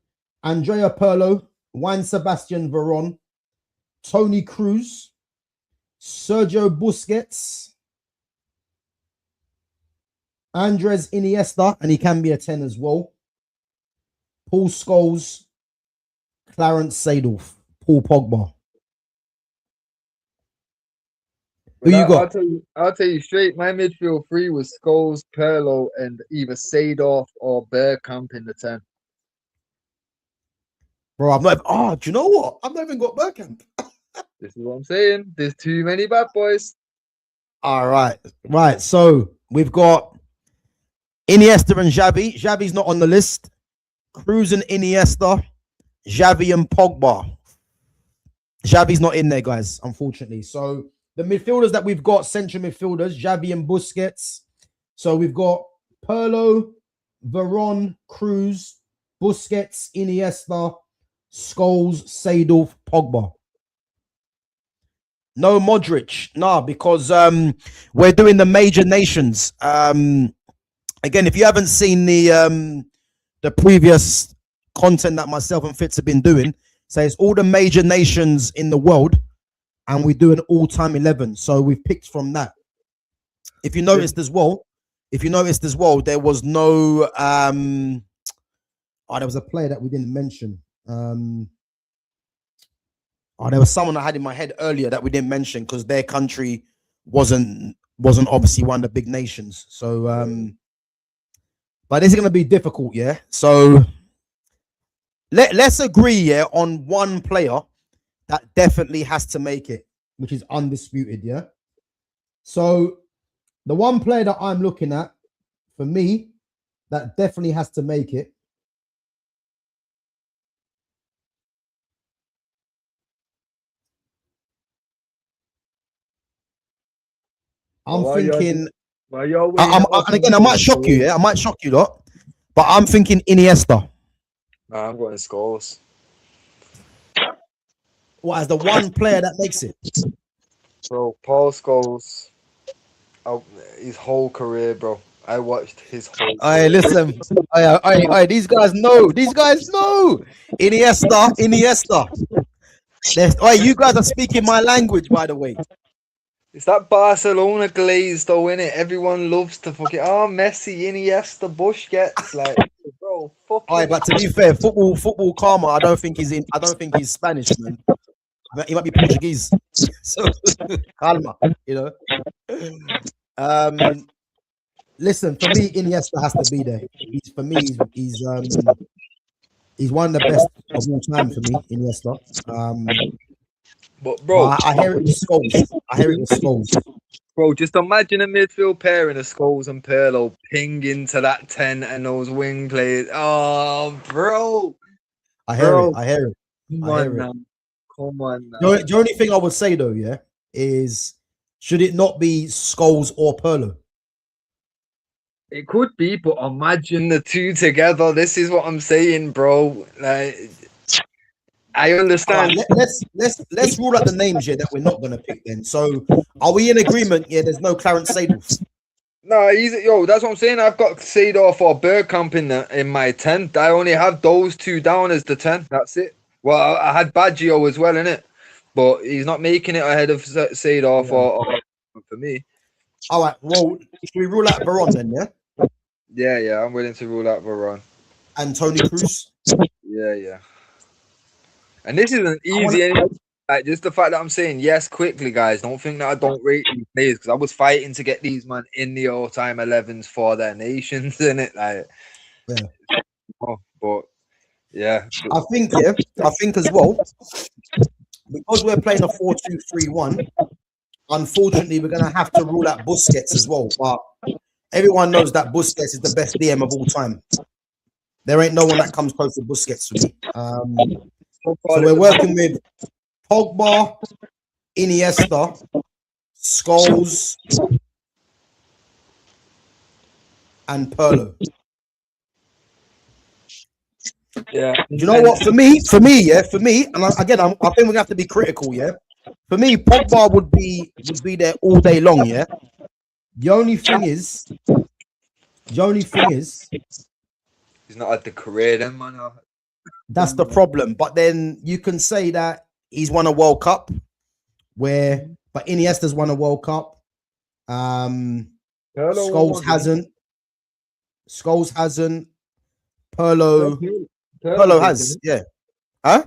Andrea Pirlo, Juan Sebastian Veron, Toni Kroos, Sergio Busquets, Andres Iniesta, and he can be a 10 as well. Paul Scholes, Clarence Seedorf, Paul Pogba. Who you got? I'll tell you straight. My midfield 3 was Scholes, Pirlo, and either Seedorf or Bergkamp in the 10. Bro, I'm not. Oh, do you know what? I've not even got Bergkamp. This is what I'm saying. There's too many bad boys. All right. Right. So we've got Iniesta and Xavi. Xavi's not on the list. Kroos and Iniesta. Xavi and Pogba. Xavi's not in there, guys, unfortunately. So the midfielders that we've got, central midfielders, Xavi and Busquets. So we've got Pirlo, Veron, Kroos, Busquets, Iniesta, Scholes, Seedorf, Pogba. No Modric, because we're doing the major nations. Again, if you haven't seen the previous content that myself and Fitz have been doing, so it's all the major nations in the world, and we do an all-time 11. So we've picked from that. If you noticed as well, there was no there was a player that we didn't mention. There was someone I had in my head earlier that we didn't mention because their country wasn't obviously one of the big nations. So but this is gonna be difficult, yeah. So let's agree, yeah, on one player that definitely has to make it, which is undisputed, yeah. So the one player that I'm looking at, for me, that definitely has to make it. I'm Why y'all thinking. Why y'all And again, I might shock you. Yeah, I might shock you lot. But I'm thinking Iniesta. Nah, I'm going Scholes. What, as the one player that makes it? Bro, Paul Scholes, his whole career, bro. I watched his whole Hey, career. listen. Hey, these guys know. These guys know. Iniesta. Hey, you guys are speaking my language, by the way. It's that Barcelona glaze, though, innit? Everyone loves to fucking Messi, Iniesta, Busquets, like, bro, All right, fucking. but to be fair, football karma. I don't think he's Spanish, man. He might be Portuguese. So calma, you know. Listen, for me, Iniesta has to be there. He's one of the best of all time for me, Iniesta. But bro, I hear it with Scholes. Bro, just imagine a midfield pairing of Scholes and Pirlo pinging to that 10 and those wing players. Oh, bro. I hear it. Come I on hear now. it. Come on now. The only thing I would say though, yeah, is should it not be Scholes or Pirlo? It could be, but imagine the two together. This is what I'm saying, bro. Like, I understand. Right, let's rule out the names here that we're not gonna pick then. So are we in agreement? Yeah, there's no Clarence Seedorf. No, that's what I'm saying. I've got Seedorf or Bergkamp in my 10. I only have those two down as the 10. That's it. Well, I had Baggio as well, innit? But he's not making it ahead of Seedorf or for me. All right, well, should we rule out Veron then, yeah? Yeah, I'm willing to rule out Varane. And Tony Cruz? Yeah. And this isn't easy anymore. Like, just the fact that I'm saying yes quickly, guys. Don't think that I don't rate these players because I was fighting to get these man in the all-time 11s for their nations, innit? Like, yeah. But yeah, I think as well, because we're playing a 4-2-3-1. Unfortunately, we're gonna have to rule out Busquets as well. But everyone knows that Busquets is the best DM of all time. There ain't no one that comes close to Busquets for me. So we're working with Pogba, Iniesta, Scholes, and Pirlo. Yeah. Do you know what? For me, and I think we're gonna have to be critical. Yeah. For me, Pogba would be there all day long. Yeah. The only thing is, he's not had the career then, man. That's the problem. But then you can say that he's won a World Cup, but Iniesta's won a World Cup. Scholes hasn't. Pirlo has. Yeah. Huh?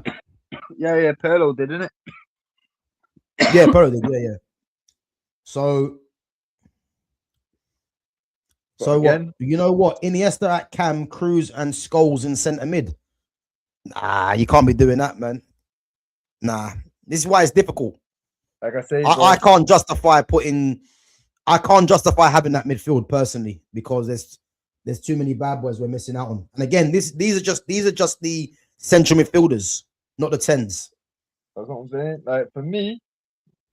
Yeah. Pirlo did, didn't it? Yeah, Pirlo did. Yeah. So again, what? You know what? Iniesta at Cam, Cruz, and Scholes in centre mid. Nah, you can't be doing that, man. Nah, this is why it's difficult. Like I say, I can't justify having that midfield personally because there's too many bad boys we're missing out on. And again, these are just the central midfielders, not the 10s. That's what I'm saying. Like for me,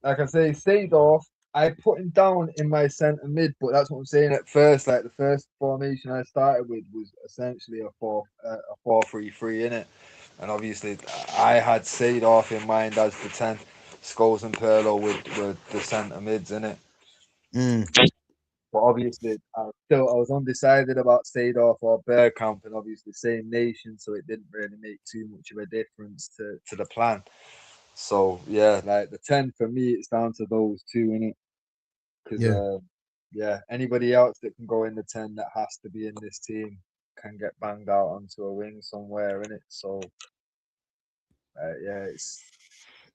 like I say, Seedorf, I put him down in my centre mid, but that's what I'm saying at first. Like the first formation I started with was essentially a 4-3-3, innit? And obviously, I had Seedorf in mind as the 10. Scholes and Pirlo were the centre mids, innit? But obviously, I was undecided about Seedorf or Bergkamp, and obviously same nation, so it didn't really make too much of a difference to the plan. So yeah, like the 10 for me, it's down to those two, innit? Because anybody else that can go in the 10 that has to be in this team can get banged out onto a wing somewhere, innit? So it's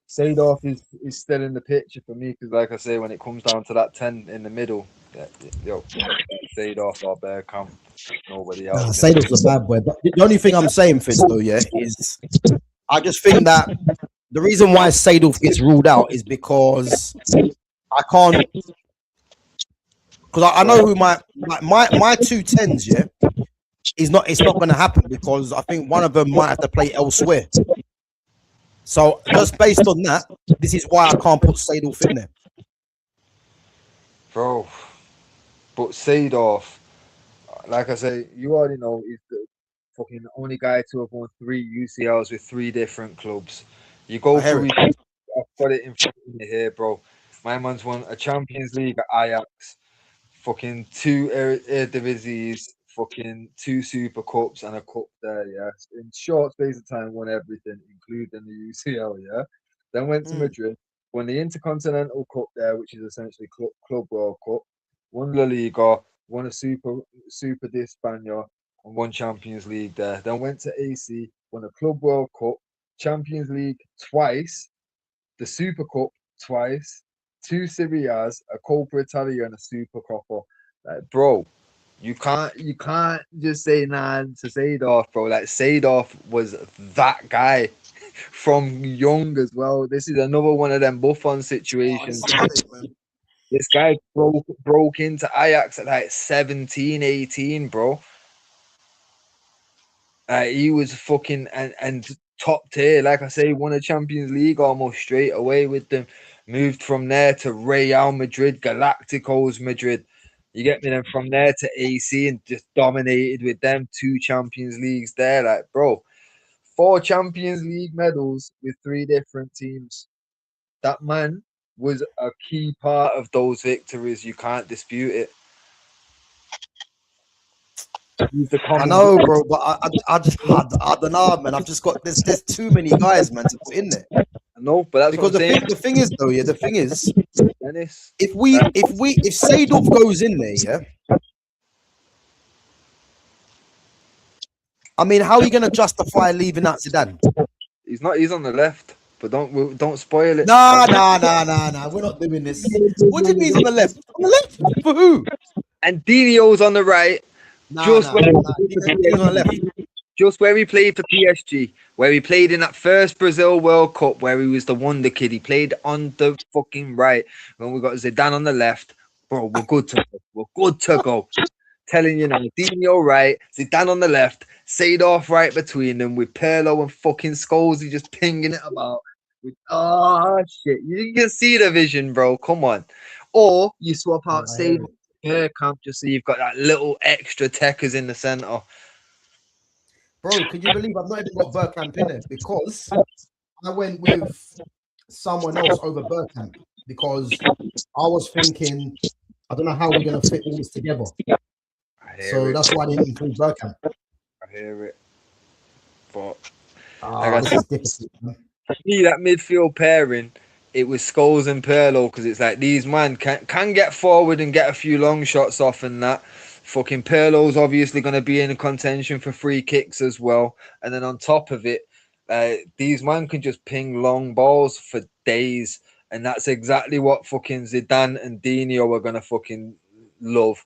Seedorf is still in the picture for me because, like I say, when it comes down to that 10 in the middle, Seedorf or Bergkamp, nobody else. Seedorf's a bad boy. But the only thing I'm saying, Fitz, though, is I just think that the reason why Seedorf gets ruled out is because I can't. Because I know who my 2 10s, it's not going to happen because I think one of them might have to play elsewhere. So just based on that, this is why I can't put Seedorf in there. bro. But Seedorf, like I say, you already know, he's the fucking only guy to have won 3 UCLs with 3 different clubs. You go I hear through it. his, I've got it in front of me here, bro. My man's won a Champions League at Ajax, fucking 2 Eredivisie, fucking 2 Super Cups and a cup there, yeah. In short space of time, won everything, including the UCL, yeah. Then went to Mm, Madrid, won the Intercontinental Cup there, which is essentially Club World Cup, won La Liga, won a Super de España, and won Champions League there. Then went to AC, won a Club World Cup, Champions League twice, the Super Cup twice, 2 Serie A's, a Coppa Italia, and a Super Coppa. Like, bro, you can't just say nah to Seedorf, bro. Like Seedorf was that guy from young as well. This is another one of them Buffon oh, situations. this is sick, man. This guy broke into Ajax at like 17, 18, bro. He was fucking and top tier. Like I say, won a Champions League almost straight away with them. Moved from there to Real Madrid, Galacticos Madrid. You get me? Then from there to AC and just dominated with them 2 Champions Leagues there. Like, bro, 4 Champions League medals with 3 different teams. That man was a key part of those victories. You can't dispute it. He's the I common know, bro, but I don't know, man. I've just got there's too many guys, man, to put in there. no, but that's what Because I'm saying. the thing is though, yeah, the thing is, Dennis. if Seedorf goes in there, yeah, I mean, how are you gonna justify leaving out Zidane? He's not. He's on the left, but don't spoil it. Nah. We're not doing this. What do you mean he's on the left? On the left for who? And Dino's on the right, just where Nah. He's on the left. just where he played for PSG, where he played in that first Brazil World Cup, where he was the wonder kid. He played on the fucking right. When we got Zidane on the left, bro, we're good to go. We're good to go. Telling you now, Dino right, Zidane on the left, Seedorf right between them, with Pirlo and fucking Scholesy just pinging it about. Oh shit, you can see the vision, bro. Come on. Or you swap out I hear Seedorf it. camp just so you've got that little extra techers in the centre. Bro, can you believe I've not even got Bergkamp in there because I went with someone else over Bergkamp because I was thinking I don't know how we're gonna fit all this together. I hear So it. that's why I didn't include Bergkamp. I hear it. But like Ah, I this said, is difficult, man. for me, that midfield pairing, it was Scholes and Pirlo because it's like these man can get forward and get a few long shots off and that. Fucking Pirlo's obviously going to be in contention for free kicks as well. And then on top of it, these man can just ping long balls for days. And that's exactly what fucking Zidane and Dino are going to fucking love.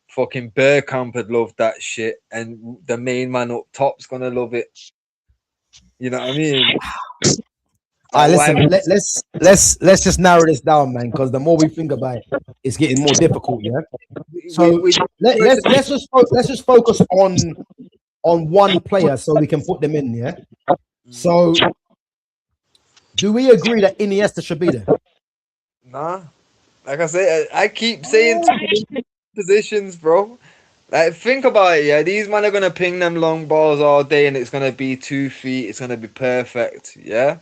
Fucking Bergkamp would love that shit. And the main man up top's going to love it. You know what I mean? All right, Why? listen. Let's just narrow this down, man. Because the more we think about it, it's getting more difficult. Yeah. So let's just focus on one player so we can put them in. Yeah. So do we agree that Iniesta should be there? Nah, like I say, I keep saying positions, bro. Like, think about it, yeah. These men are gonna ping them long balls all day, and it's gonna be 2 feet. It's gonna be perfect, yeah.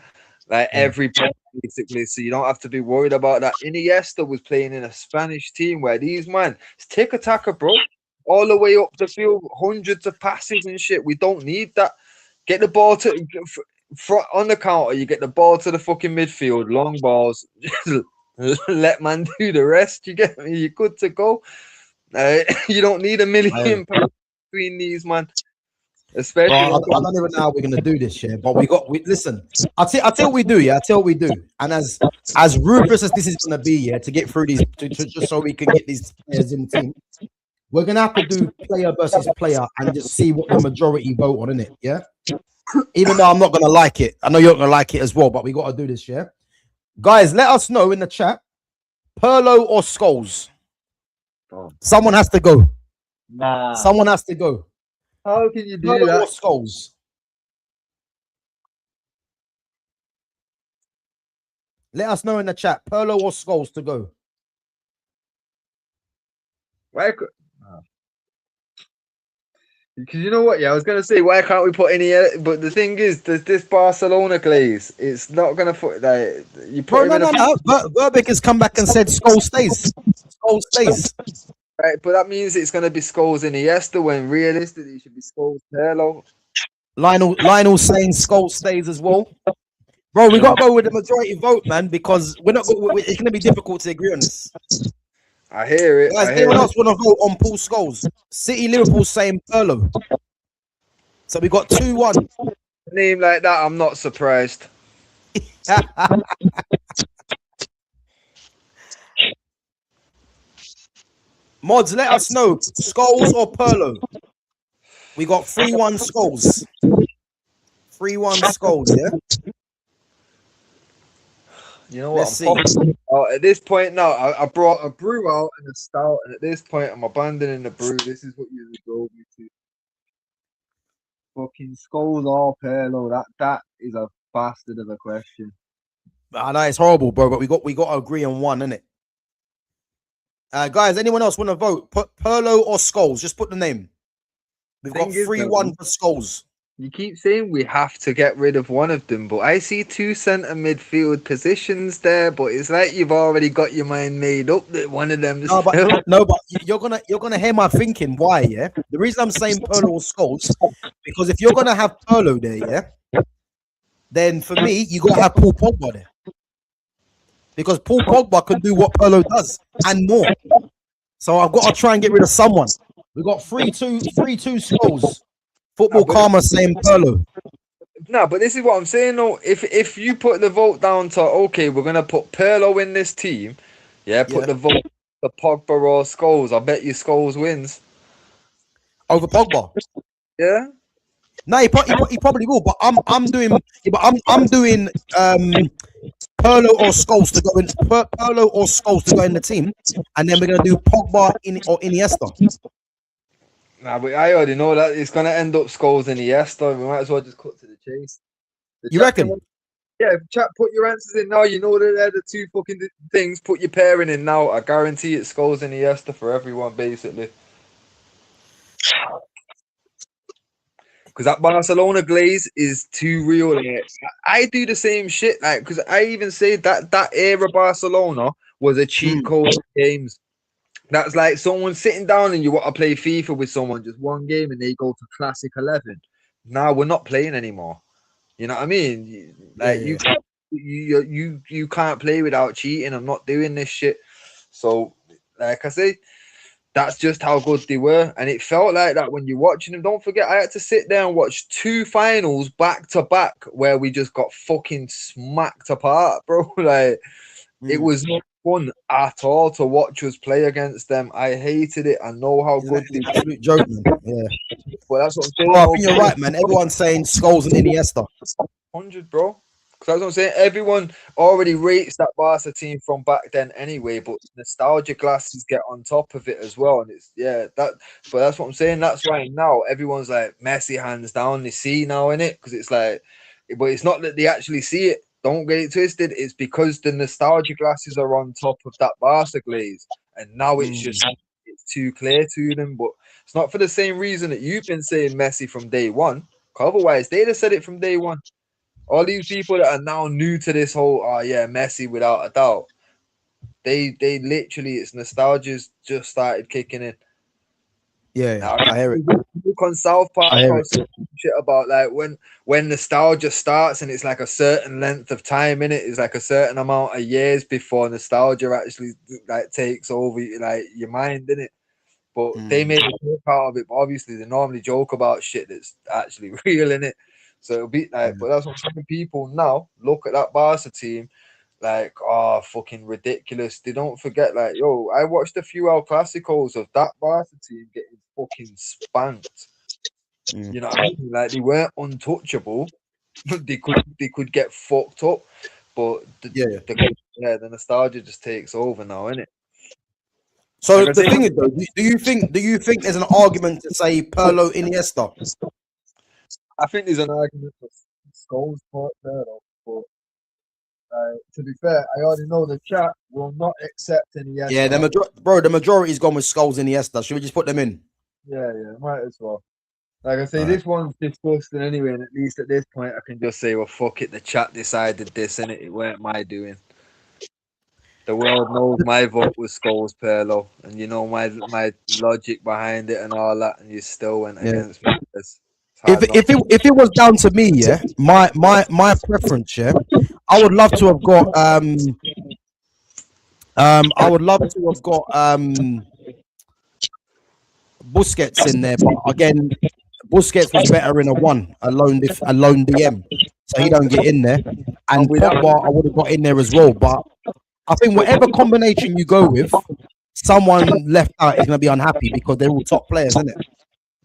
Like Yeah. every play, basically, so you don't have to be worried about that. Iniesta was playing in a Spanish team where these man, it's tick attacker, bro, all the way up the field, hundreds of passes and shit. We don't need that. Get the ball to on the counter. You get the ball to the fucking midfield, long balls. Let man do the rest. You get me? You're good to go. You don't need a million pounds between these, man. Especially, Bro, I don't even know how we're gonna do this, yeah. But we listen. I'll tell what we do, yeah. I'll tell what we do. And as ruthless as this is gonna be, yeah, to get through these, just so we can get these players in the team, we're gonna have to do player versus player and just see what the majority vote on, innit? Yeah. Even though I'm not gonna like it, I know you're not gonna like it as well, but we gotta do this, yeah. Guys, let us know in the chat, Pirlo or Scholes. Someone has to go. nah. Someone has to go. How can you do Pirlo or that? Scholes. Let us know in the chat, Pirlo or Scholes to go. Why? Because you know what? Yeah, I was gonna say, why can't we put any? But the thing is, there's this Barcelona glaze. It's not gonna put like you Bro, put him no, in a no, no. Verbeek has come back and said Scholes stays. Scholes stays. right, but that means it's gonna be Scholes and Iniesta when realistically it should be Scholes Pirlo. Lionel saying Scholes stays as well. Bro, we got to go with the majority vote, man, because we're not. It's going to be difficult to agree on this. I hear it. Guys, I hear anyone it. else want to vote on Paul Scholes? City, Liverpool saying Pirlo. So we got 2-1. Name like that, I'm not surprised. Mods, let us know, Scholes or Pirlo. We got 3-1 Scholes. 3-1 Scholes, yeah? You know what? Let's see. At this point now, I brought a brew out and a stout, and at this point, I'm abandoning the brew. This is what you drove me to. Fucking Scholes or Pirlo. That is a bastard of a question. I know it's horrible, bro, but we got to agree on one, innit? Guys, anyone else want to vote? Put Pirlo or Scholes? Just put the name. We've got 3-1 for Scholes. You keep saying we have to get rid of one of them, but I see two centre midfield positions there. But it's like you've already got your mind made up that one of them. No, but you're gonna hear my thinking. Why? Yeah, the reason I'm saying Pirlo or Scholes because if you're gonna have Pirlo there, yeah, then for me you gotta have Paul Pogba there because Paul Pogba can do what Pirlo does and more. So I've got to try and get rid of someone. We got 3-2 Scholes. Football Karma saying Pirlo. No, but this is what I'm saying though. If you put the vote down to okay, we're gonna put Pirlo in this team, put the vote to Pogba or Scholes. I bet you Scholes wins over Pogba. Yeah. No, he probably will. But I'm doing Pirlo or Scholes to go in. Pirlo or Scholes to go in the team, and then we're gonna do Pogba or Iniesta. Nah, but I already know that it's gonna end up Scholes and Iniesta. We might as well just cut to the chase. You reckon? Yeah, chat. Put your answers in now. You know that they're the two fucking things. Put your pairing in now. I guarantee it's Scholes and Iniesta for everyone, basically. Because that Barcelona glaze is too real. I do the same shit. Like, because I even say that era Barcelona was a cheat code of games. That's like someone sitting down and you want to play FIFA with someone, just one game, and they go to Classic 11. Now we're not playing anymore. You know what I mean? Like you can't play without cheating. I'm not doing this shit. So, like I say, that's just how good they were, and it felt like that when you're watching them. Don't forget, I had to sit there and watch 2 finals back to back where we just got fucking smacked apart, bro. Like it was not fun at all to watch us play against them. I hated it. I know how good they were. Absolute joke, man. Yeah. But that's what I'm saying. Oh, I think you're right, man. Everyone's saying Scholes and Iniesta. 100, bro. Because that's what I'm saying. Everyone already rates that Barca team from back then anyway, but nostalgia glasses get on top of it as well. And it's but that's what I'm saying. That's why now everyone's like Messi hands down. They see now in it because it's like, but it's not that they actually see it. Don't get it twisted. It's because the nostalgia glasses are on top of that Barca glaze, and now it's just it's too clear to them. But it's not for the same reason that you've been saying Messi from day one. Otherwise, they'd have said it from day one. All these people that are now new to this whole, Messi without a doubt. They literally, it's nostalgia's just started kicking in. Yeah, now, I hear it. Look on South Park, shit about like when nostalgia starts and it's like a certain length of time in it. It's like a certain amount of years before nostalgia actually like takes over like your mind, in it. But they make a joke out of it. But obviously, they normally joke about shit that's actually real, in it. So it'll be like, but that's what some people now look at that Barca team like, oh, fucking ridiculous. They don't forget, like, yo, I watched a few El Clasicos of that Barca team getting fucking spanked. You know what I mean? Like, they weren't untouchable. they could get fucked up, but the nostalgia just takes over now, innit? So like the thing is, though, do you think there's an argument to say Pirlo Iniesta? I think there's an argument for Scholes part there, though. To be fair, I already know the chat will not accept any yes. Yeah, the majority's gone with Scholes and Iniesta. Should we just put them in? Yeah, might as well. Like I say, this one's disgusting anyway, and at least at this point, I can just say, well, fuck it. The chat decided this, and it weren't my doing. The world knows my vote was Scholes, Perlo, and you know my logic behind it and all that, and you still went against me. If it was down to me, yeah, my preference, yeah, I would love to have got Busquets in there, but again, Busquets was better in a lone DM, so he don't get in there. And Pogba, I would have got in there as well, but I think whatever combination you go with, someone left out is going to be unhappy because they're all top players, isn't it?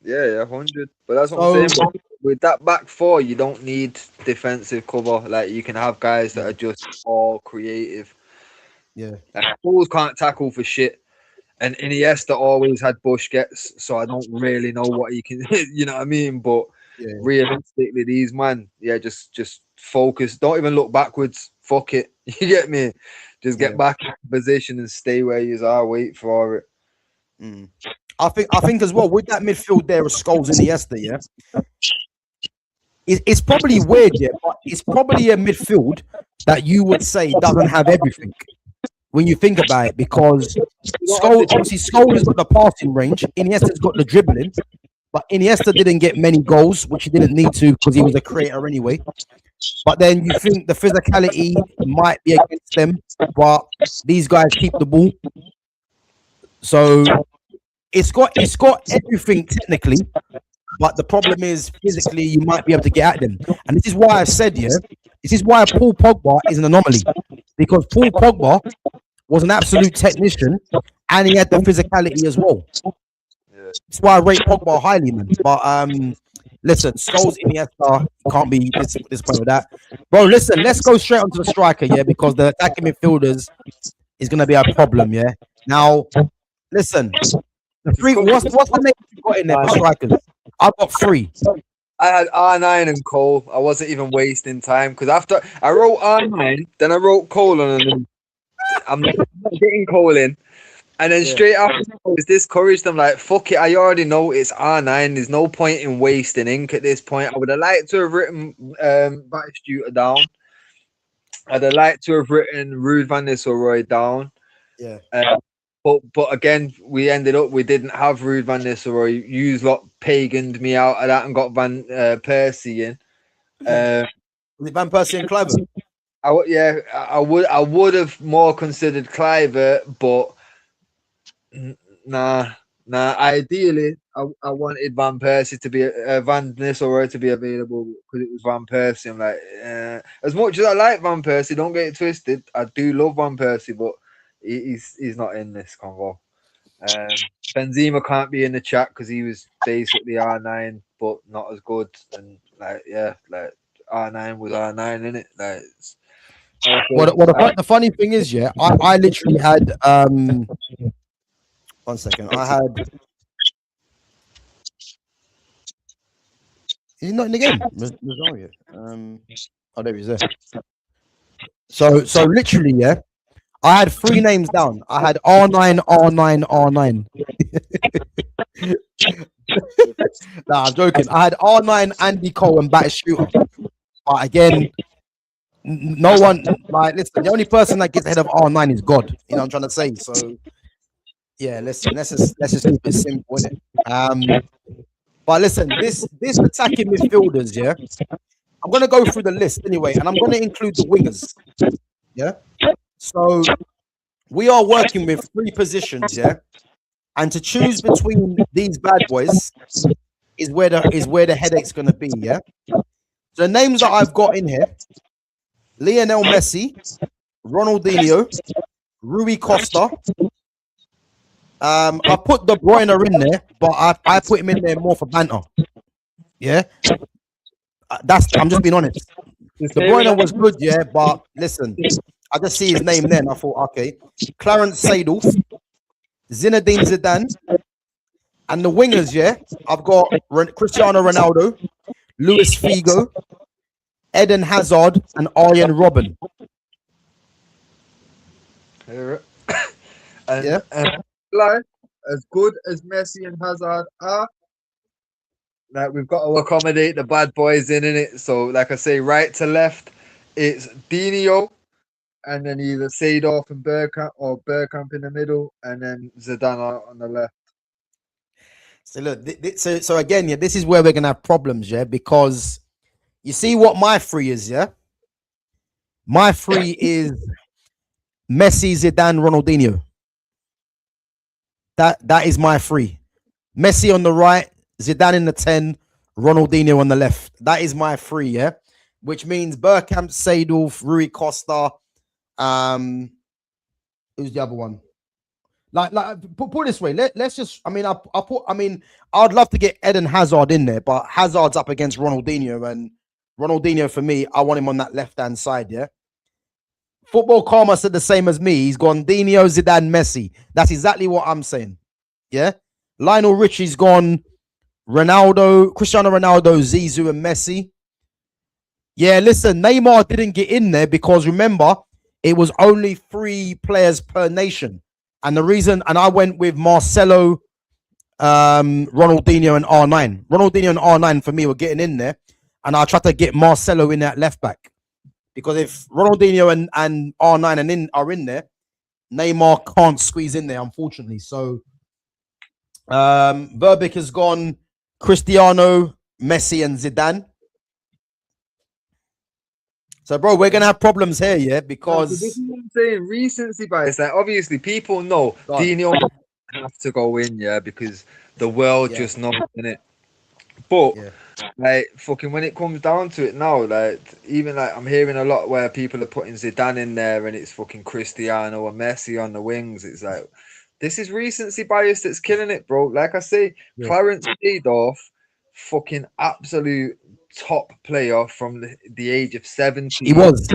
Yeah, 100. But that's what I'm saying. With that back four, you don't need defensive cover. Like, you can have guys that are just all creative. Yeah. Like, Fools can't tackle for shit. And Iniesta always had Busquets, so I don't really know what he can, you know what I mean? But realistically, these man, just focus. Don't even look backwards. Fuck it. You get me? Just get back in position and stay where you are. Wait for it. I think as well with that midfield there of Scholes and Iniesta, it's probably weird, but it's probably a midfield that you would say doesn't have everything when you think about it, because Scholes has got the passing range, Iniesta's got the dribbling, but Iniesta didn't get many goals, which he didn't need to because he was a creator anyway. But then you think the physicality might be against them, but these guys keep the ball. So it's got everything technically, but the problem is physically you might be able to get at them. And this is why I said, this is why Paul Pogba is an anomaly, because Paul Pogba was an absolute technician and he had the physicality as well. That's why I rate Pogba highly, man. But listen, Scholes, Iniesta can't be disappointed with that. Bro, listen, let's go straight onto the striker, because the attacking midfielders is going to be a problem, Now, listen, what's the name you got in there for strikers? I've got 3. I had R9 and Cole. I wasn't even wasting time because after I wrote R9, then I wrote Cole on, and I'm not getting Cole in. And then straight after, I was discouraged. I'm like, fuck it, I already know it's R9. There's no point in wasting ink at this point. I would have liked to have written Batistuta down. I'd have liked to have written Ruud van Nistelrooy down. But again, we didn't have Ruud van Nistelrooy. You lot paganed me out of that and got Van Persie in. Was it Van Persie and Kluivert? I would have more considered Kluivert, but nah. Ideally, I wanted Van Persie to be Van Nistelrooy to be available because it was Van Persie. I'm like, as much as I like Van Persie, don't get it twisted. I do love Van Persie, but he's not in this convo. Benzema can't be in the chat because he was basically R9, but not as good. And R9 was R9, innit? The funny thing is, I literally had 1 second. I had. He's not in the game. Oh, there he is. There. So literally, I had 3 names down. I had R9, R9, R9. Nah, I'm joking. I had R9, Andy Cole, and Batistuta. But again, no one, listen, the only person that gets ahead of R9 is God. You know what I'm trying to say? So, listen, let's just keep it simple, innit? But listen, this attacking midfielders, I'm going to go through the list anyway, and I'm going to include the wingers. So we are working with 3 positions, and to choose between these bad boys is where the headache's going to be, So the names that I've got in here: Lionel Messi, Ronaldinho, Rui Costa. I put De Bruyne in there, but I put him in there more for banter. I'm just being honest. De Bruyne was good, but listen, I just see his name there and I thought, okay. Clarence Seedorf, Zinedine Zidane, and the wingers, I've got Cristiano Ronaldo, Luis Figo, Eden Hazard, and Arjen Robben. Hear it. and Yeah. and like as good as Messi and Hazard are, like we've got to accommodate the bad boys in it. So, like I say, right to left, it's Dino, and then either Seedorf and Bergkamp, or Bergkamp in the middle, and then Zidane on the left. So look, so again, yeah, this is where we're gonna have problems, yeah, because you see what my three is, yeah. My three is Messi, Zidane, Ronaldinho. That is my three. Messi on the right, Zidane in the 10, Ronaldinho on the left. That is my three, yeah. Which means Bergkamp, Seedorf, Rui Costa. Who's the other one? Put it this way. Let's just. I'd love to get Eden Hazard in there, but Hazard's up against Ronaldinho, and Ronaldinho for me, I want him on that left hand side. Yeah. Football Karma said the same as me. He's gone Dino, Zidane, Messi. That's exactly what I'm saying. Yeah. Lionel Richie's gone Ronaldo, Cristiano Ronaldo, Zizou, and Messi. Yeah, listen, Neymar didn't get in there because remember, it was only 3 players per nation. And the reason, and I went with Marcelo, Ronaldinho, and R9. Ronaldinho and R9 for me were getting in there. And I tried to get Marcelo in at left back. Because if Ronaldinho and R9 are in there, Neymar can't squeeze in there, unfortunately. So Verbeek has gone Cristiano, Messi, and Zidane. So, bro, we're gonna have problems here, yeah, because this is what I'm saying. Recency bias. Like, obviously, people know Dino have to go in, yeah, because the world just knows in it. But like, fucking, when it comes down to it now, like, even like I'm hearing a lot where people are putting Zidane in there, and it's fucking Cristiano or Messi on the wings. It's like this is recency bias that's killing it, bro. Like I say, Clarence Seedorf, fucking absolute top player from the age of 70. He was.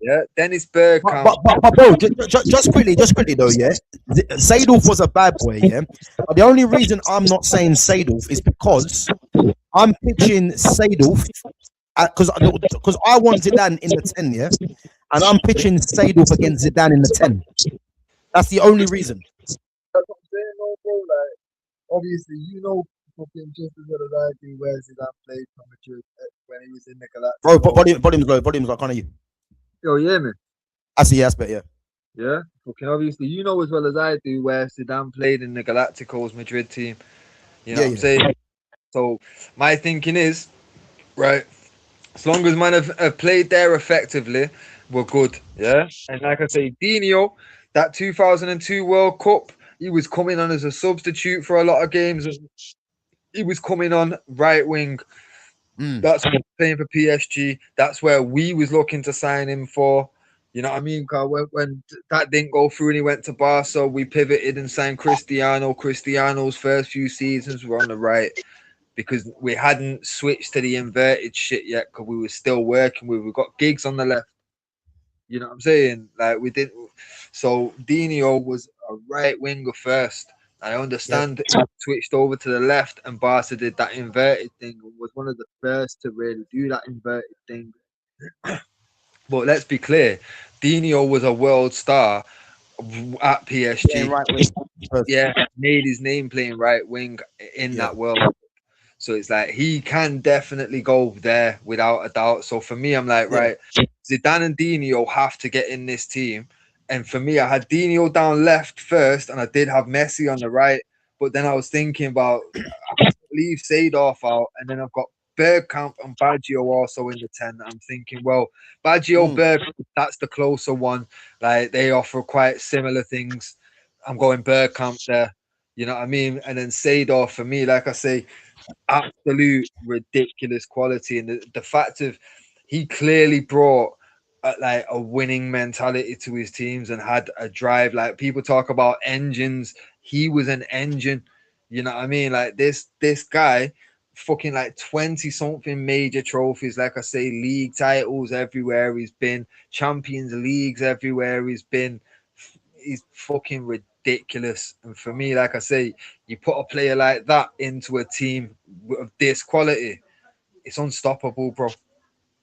Yeah, Dennis Bergkamp. But bro, just quickly though, yeah. Seedorf was a bad boy, yeah. But the only reason I'm not saying Seedorf is because I'm pitching Seedorf because I want Zidane in the 10, yeah, and I'm pitching Seedorf against Zidane in the 10. That's the only reason. That's what I'm saying, no, bro. Like, obviously, you know, fucking just as well as I do, where Zidane played for Madrid when he was in the Galacticos. Bro, volume's low, can't you? Yo, yeah, man. I see, yes, but yeah. Yeah, fucking obviously, you know as well as I do where Zidane played in the Galacticos Madrid team. You know what I'm saying? So my thinking is, right, as long as man have played there effectively, we're good. Yeah. And like I say, Dino, that 2002 World Cup, he was coming on as a substitute for a lot of games. He was coming on right wing. That's what playing for PSG. That's where we was looking to sign him for. You know what I mean? Cause when that didn't go through and he went to Barca, we pivoted and signed Cristiano. Cristiano's first few seasons were on the right because we hadn't switched to the inverted shit yet because we were still working with. We got gigs on the left. You know what I'm saying? Like we didn't. So Dino was a right winger first. I understand it switched over to the left and Barca did that inverted thing and was one of the first to really do that inverted thing. But let's be clear, Dino was a world star at PSG. Made his name playing right wing in that world. So it's like he can definitely go there without a doubt. So for me, I'm like, right, Zidane and Dino have to get in this team. And for me, I had Dino down left first, and I did have Messi on the right. But then I was thinking about leave Seedorf out, and then I've got Bergkamp and Baggio also in the 10. I'm thinking, well, Baggio, Bergkamp, that's the closer one. Like they offer quite similar things. I'm going Bergkamp there. You know what I mean? And then Seedorf for me, like I say, absolute ridiculous quality, and the fact of he clearly brought like a winning mentality to his teams and had a drive. Like people talk about engines, he was an engine. You know what I mean? Like this guy, fucking like 20 something major trophies. Like I say, league titles everywhere he's been, Champions Leagues everywhere he's been. He's fucking ridiculous. And for me, like I say, you put a player like that into a team of this quality, it's unstoppable, bro.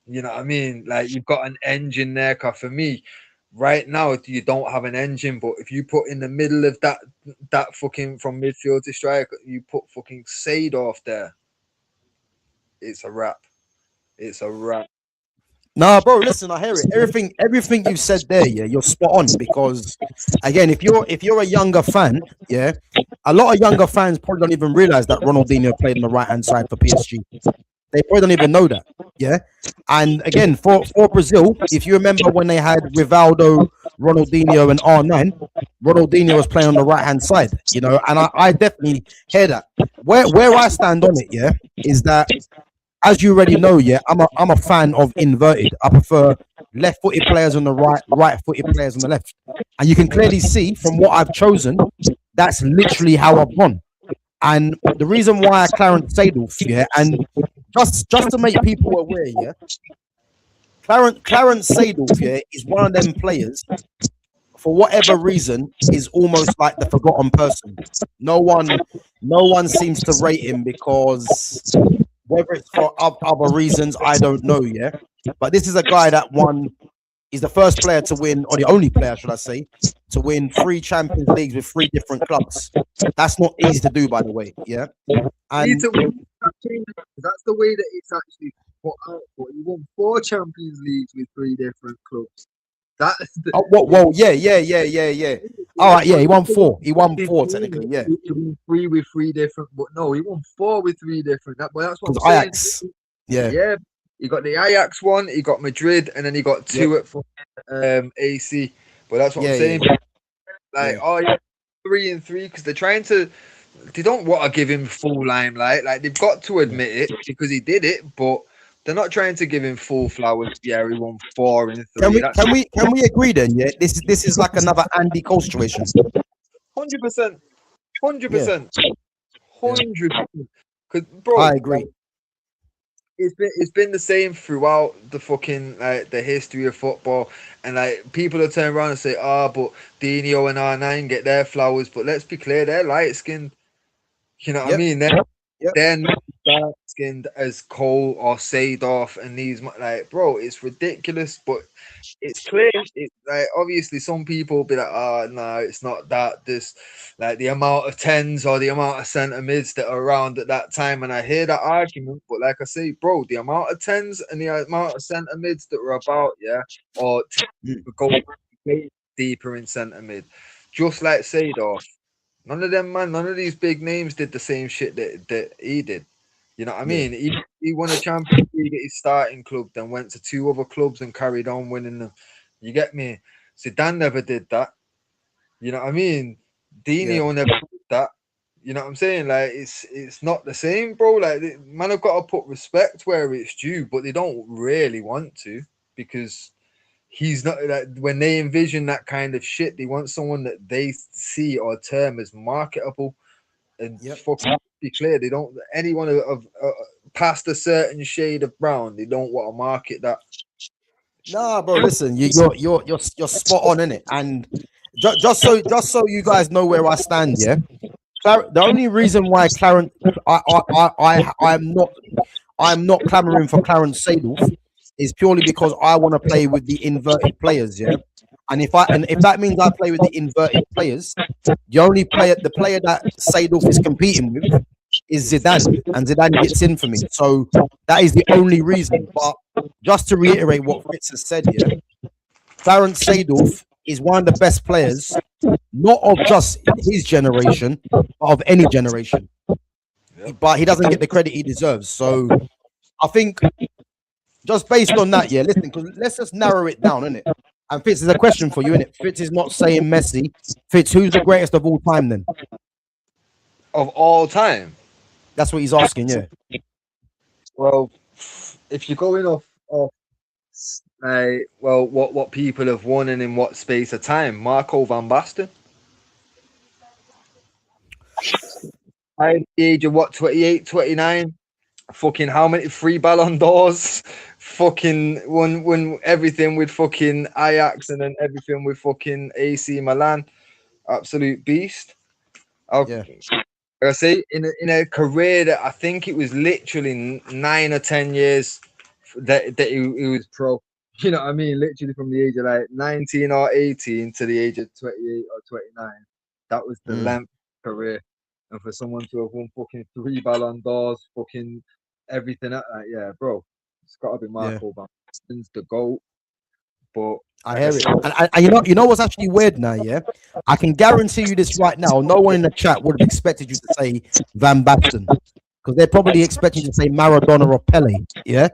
You know what I mean? Like you've got an engine there. Cause for me, Right now, you don't have an engine, but if you put in the middle of that fucking from midfield to striker, you put fucking Seedorf there, it's a wrap. It's a wrap. Nah, bro, listen, I hear it. Everything you said there, yeah, you're spot on. Because again, if you're a younger fan, yeah, a lot of younger fans probably don't even realize that Ronaldinho played on the right hand side for PSG. They probably don't even know that. Yeah. And again, for Brazil, if you remember when they had Rivaldo, Ronaldinho, and R9, Ronaldinho was playing on the right hand side, and I definitely hear that. Where I stand on it, yeah, is that as you already know, yeah, I'm a fan of inverted. I prefer left-footed players on the right, right-footed players on the left. And you can clearly see from what I've chosen, that's literally how I've gone. And the reason why I Clarence Seedorf, yeah, and just to make people aware, yeah, Clarence Seedorf, yeah, is one of them players, for whatever reason, is almost like the forgotten person. No one seems to rate him because whether it's for other reasons, I don't know, yeah. But this is a guy that won. He's the first player to win, or the only player, should I say, to win 3 Champions Leagues with 3 different clubs. That's not easy to do, by the way. Yeah, and That's the way that it's actually put out. But he won 4 Champions Leagues with 3 different clubs. That's the, whoa, yeah. All right, yeah, he won 4. He won 4 technically, yeah. He won 3 with 3 different, but no, he won 4 with 3 different. But that's what I'm saying. Ajax, yeah. Yeah, he got the Ajax one, he got Madrid, and then he got 2 at AC. But that's what I'm saying. Like, oh yeah, 3 and 3 because they're trying to. They don't want to give him full limelight. Like they've got to admit it because he did it, but they're not trying to give him full flowers. Yeah, he won 4 and 3. Can we agree then? Yeah, this is like another Andy Cole situation. 100%, 100%, 100%. Because bro, I agree. Like, it's been the same throughout the fucking the history of football, and like people will turn around and say, but Dino and R9 get their flowers, but let's be clear, they're light skinned. You know what I mean? They're not dark skinned as Cole or Seedorf and these. Like, bro, it's ridiculous, but it's clear. It's like obviously some people will be like, oh no, it's not that. This like the amount of 10s or the amount of centre mids that are around at that time, and I hear that argument. But like I say, bro, the amount of 10s and the amount of centre mids that were about, or go deeper in centre mid, just like Seedorf. None of them, man, none of these big names did the same shit that he did. You know what I mean? He won a Champions League at his starting club, then went to 2 other clubs and carried on winning them. You get me? Zidane never did that. You know what I mean? Dino never did that. You know what I'm saying? Like it's not the same, bro. Like man have got to put respect where it's due, but they don't really want to because he's not like when they envision that kind of shit, they want someone that they see or term as marketable. And fucking be clear, they don't anyone of past a certain shade of brown, they don't want to market that. Nah, bro, listen, you're spot on in it, and just so you guys know where I stand, yeah. The only reason why Clarence, I'm not clamoring for Clarence Seedorf is purely because I want to play with the inverted players, yeah. And if that means I play with the inverted players, the player that Seedorf is competing with is Zidane, and Zidane gets in for me. So that is the only reason. But just to reiterate what Fritz has said here, Clarence Seedorf is one of the best players, not of just his generation, but of any generation. But he doesn't get the credit he deserves. So I think just based on that, yeah, listen, because let's just narrow it down, innit? And Fitz, there's a question for you, innit? Fitz is not saying Messi. Fitz, who's the greatest of all time then? Of all time? That's what he's asking, yeah. Well, if you're going off what people have won and in what space of time, Marco van Basten. At the age of 28, 29, fucking how many 3 Ballon d'Ors? Fucking won everything with fucking Ajax and then everything with fucking AC Milan. Absolute beast. I say in a career that I think it was literally 9 or 10 years that he was pro. You know what I mean? Literally from the age of like 19 or 18 to the age of 28 or 29. That was the Mm, length career. And for someone to have won fucking 3 Ballon d'Ors, fucking everything like that, yeah, bro, it's got to be yeah. Marco Van Basten's the GOAT. But I like I hear it. said, And you know what's actually weird now, yeah? I can guarantee you this right now. No one in the chat would have expected you to say Van Basten. Because they're probably expecting you to say Maradona or Pele, yeah?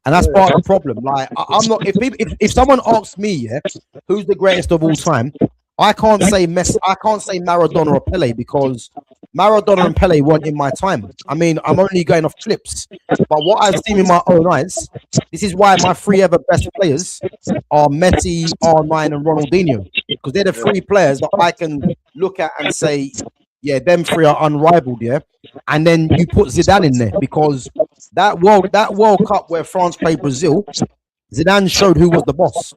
And that's part of the problem. Like, I'm not, if someone asks me, yeah, who's the greatest of all time, I can't say Messi, I can't say Maradona or Pele because Maradona and Pele weren't in my time. I mean, I'm only going off clips. But what I've seen with my own eyes, this is why my three ever best players are Messi, R9, and Ronaldinho. Because they're the three players that I can look at and say, yeah, them three are unrivaled, yeah. And then you put Zidane in there because that World Cup where France played Brazil, Zidane showed who was the boss.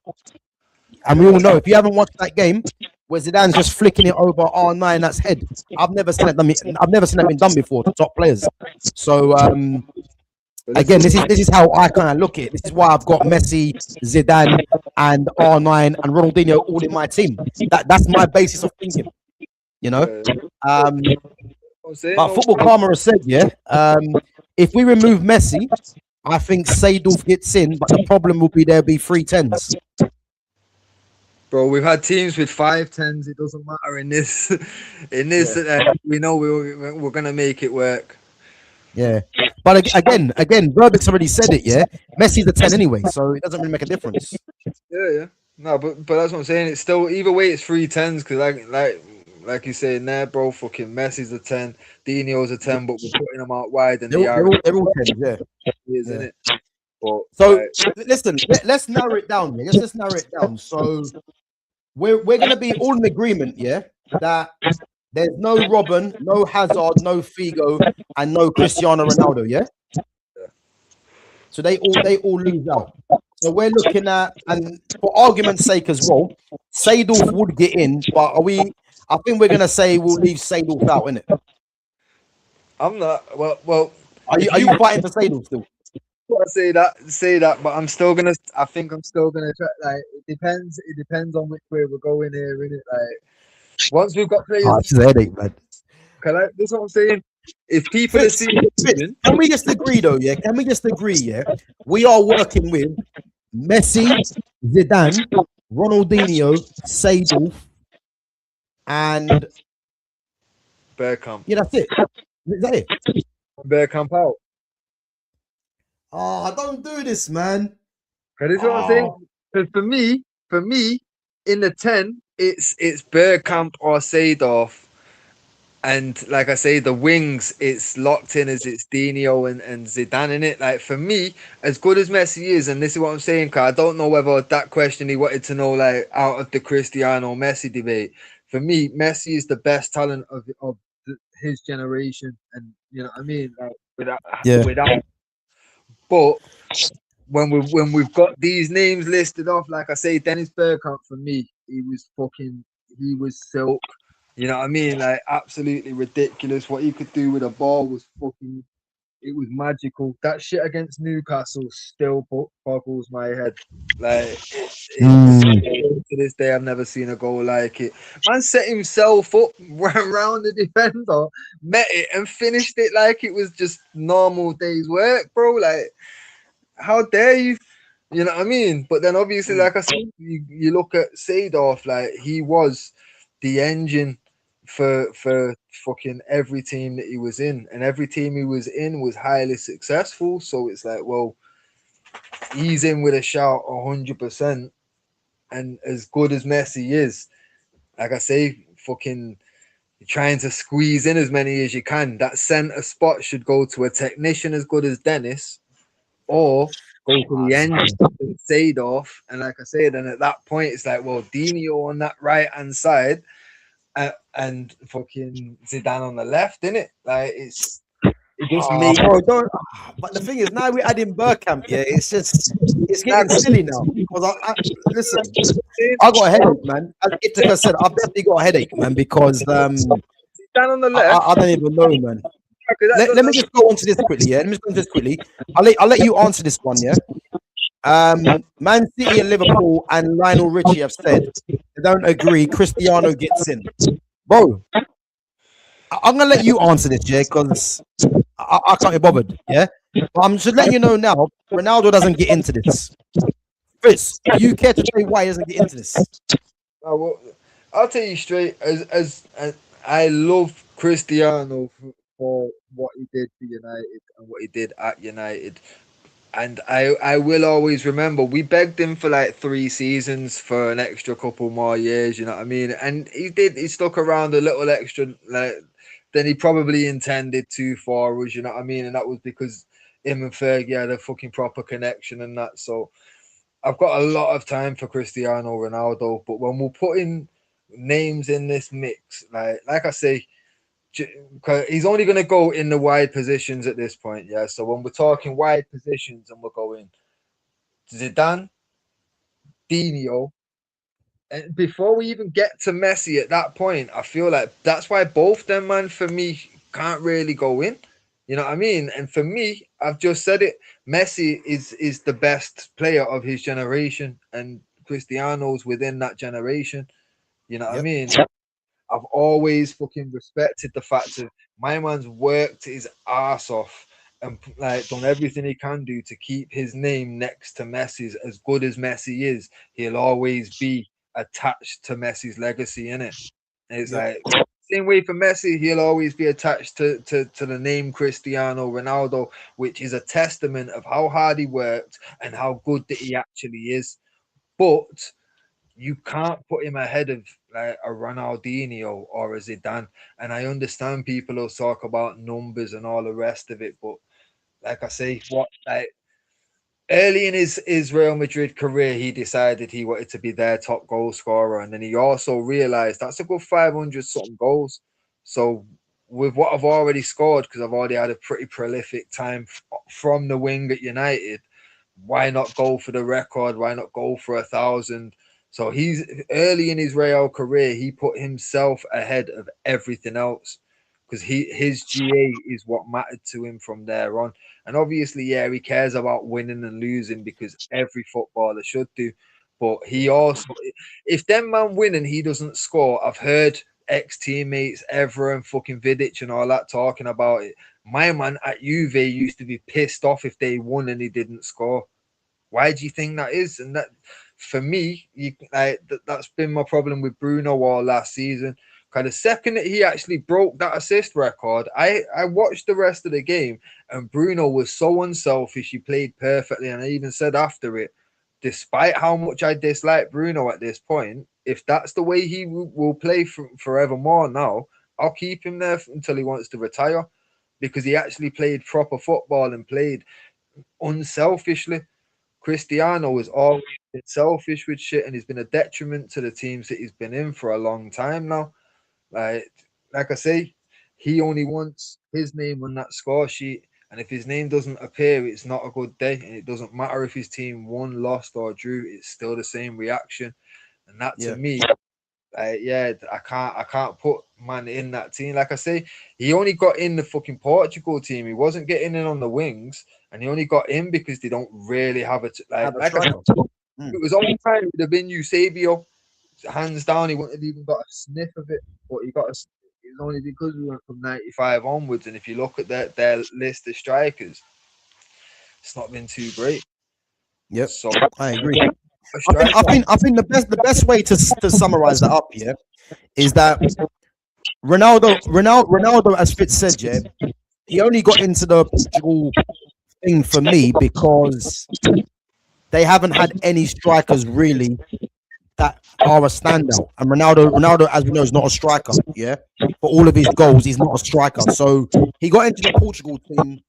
And we all know if you haven't watched that game where Zidane's just flicking it over R9, that's head. I've never seen that been done before to top players. So again, this is how I kind of look at it. This is why I've got Messi, Zidane, and R9 and Ronaldinho all in my team. That's my basis of thinking. You know. But Football Karma has said, yeah, if we remove Messi, I think Seydorf gets in, but the problem will be there'll be 3 10s. bro, we've had teams with 5 10s. It doesn't matter in this. We know we're gonna make it work. Yeah, but again, Verbic's already said it. Yeah, Messi's a 10 anyway, so it doesn't really make a difference. Yeah. No, but that's what I'm saying. It's still either way. It's 3 10s because like you saying there, bro. Fucking Messi's a 10, Dino's a 10, but we're putting them out wide and They're all 10s, yeah. isn't it? But, so listen, let's narrow it down. Yeah? Let's narrow it down. So we're gonna be all in agreement, yeah, that there's no Robben, no Hazard, no Figo, and no Cristiano Ronaldo, yeah. So they all lose out. So we're looking at, and for argument's sake as well, Seydorf would get in, but I think we're gonna say we'll leave Seydorf out, innit? I'm not. Well. Are you fighting for Seydorf still? I say that, but I think I'm still gonna try. Like it depends on which way we're going here, innit? Like once we've got players, it's a headache, man. This is what I'm saying. If people are seeing, can we just agree though? Yeah, can we just agree? Yeah, we are working with Messi, Zidane, Ronaldinho, Seydorf, and Bergkamp. Yeah, that's it. Is that it? Bergkamp out. Oh, don't do this, man. This is what I'm saying. Because for me, in the 10, it's Bergkamp or Seydorf. And like I say, the wings, it's locked in as it's Dino and Zidane in it. Like for me, as good as Messi is, and this is what I'm saying, because I don't know whether that question he wanted to know, like out of the Cristiano Messi debate. For me, Messi is the best talent of his generation, and you know what I mean. Like without. But when we've got these names listed off, like I say, Dennis Bergkamp for me, he was silk. You know what I mean? Like absolutely ridiculous. What he could do with a ball was it was magical. That shit against Newcastle still boggles my head. Like to this day, I've never seen a goal like it. Man set himself up around the defender, met it, and finished it like it was just normal day's work, bro. Like, how dare you? You know what I mean? But then obviously, like I said, you look at Seydorf, like he was the engine for fucking every team that he was in, and every team he was in was highly successful. So it's like, well, he's in with a shout 100%. And as good as Messi is, like I say, fucking trying to squeeze in as many as you can. That center spot should go to a technician as good as Dennis, or go to the engine, Seydorf. And like I said, and at that point, it's like, well, Dino on that right hand side. And fucking Zidane on the left, innit? Like it just But the thing is, now we're adding Bergkamp. Yeah, it's getting silly now. Because listen, I got a headache, man. As Ithaca said, I've definitely got a headache, man. Because Zidane on the left. I don't even know, man. Let me just go on to this quickly. Yeah, let me just go on to this quickly. I'll let you answer this one. Yeah. Man City and Liverpool and Lionel Richie have said they don't agree. Cristiano gets in, bro. I'm gonna let you answer this, yeah, because I can't be bothered, yeah. But I'm just letting you know now. Ronaldo doesn't get into this. Fritz, do you care to say why he doesn't get into this? Well, I'll tell you straight. As I love Cristiano for what he did for United and what he did at United. And I will always remember we begged him for like 3 seasons for an extra couple more years, you know what I mean? And he stuck around a little extra like than he probably intended to for us, you know what I mean? And that was because him and Fergie had a fucking proper connection and that. So I've got a lot of time for Cristiano Ronaldo, but when we're putting names in this mix, like I say, he's only going to go in the wide positions at this point, yeah. So when we're talking wide positions and we're going Zidane, Dino, and before we even get to Messi at that point, I feel like that's why both them, man, for me, can't really go in. You know what I mean? And for me, I've just said it. Messi is the best player of his generation, and Cristiano's within that generation. You know what I Yep. mean? I've always fucking respected the fact that my man's worked his ass off and like done everything he can do to keep his name next to Messi's. As good as Messi is, he'll always be attached to Messi's legacy in it. It's Yep. like same way for Messi, he'll always be attached to the name Cristiano Ronaldo, which is a testament of how hard he worked and how good that he actually is. But you can't put him ahead of like a Ronaldinho or a Zidane. And I understand people will talk about numbers and all the rest of it, but like I say, what like early in his Real Madrid career, he decided he wanted to be their top goal scorer, and then he also realized that's a good 500 something goals. So with what I've already scored, because I've already had a pretty prolific time from the wing at United, why not go for the record? Why not go for 1,000? So he's early in his Real career, he put himself ahead of everything else because his GA is what mattered to him from there on. And obviously, yeah, he cares about winning and losing because every footballer should do. But he also, if them man win and he doesn't score, I've heard ex teammates, Evra and fucking Vidic and all that talking about it. My man at Juve used to be pissed off if they won and he didn't score. Why do you think that is? And that, for me, that's been my problem with Bruno all last season. Because the second that he actually broke that assist record, I watched the rest of the game, and Bruno was so unselfish. He played perfectly, and I even said after it, despite how much I dislike Bruno at this point, if that's the way he will play forevermore now, I'll keep him there until he wants to retire, because he actually played proper football and played unselfishly. Cristiano has always been selfish with shit, and he's been a detriment to the teams that he's been in for a long time now. Like I say, he only wants his name on that score sheet, and if his name doesn't appear, it's not a good day, and it doesn't matter if his team won, lost, or drew. It's still the same reaction, and that to me, yeah, I can't put man in that team. Like I say, he only got in the fucking Portugal team. He wasn't getting in on the wings, and he only got in because they don't really have it. Like I said, it was only time it would have been Eusebio, hands down. He wouldn't have even got a sniff of it, but he got a. It was only because we went from 95 onwards, and if you look at their list of strikers, it's not been too great. Yep, so I agree. I think the best way to summarize that up here is that Ronaldo, as Fitz said, yeah, he only got into the Portugal thing for me because they haven't had any strikers really that are a standout. And Ronaldo, as we know, is not a striker. Yeah, for all of his goals, he's not a striker. So he got into the Portugal team,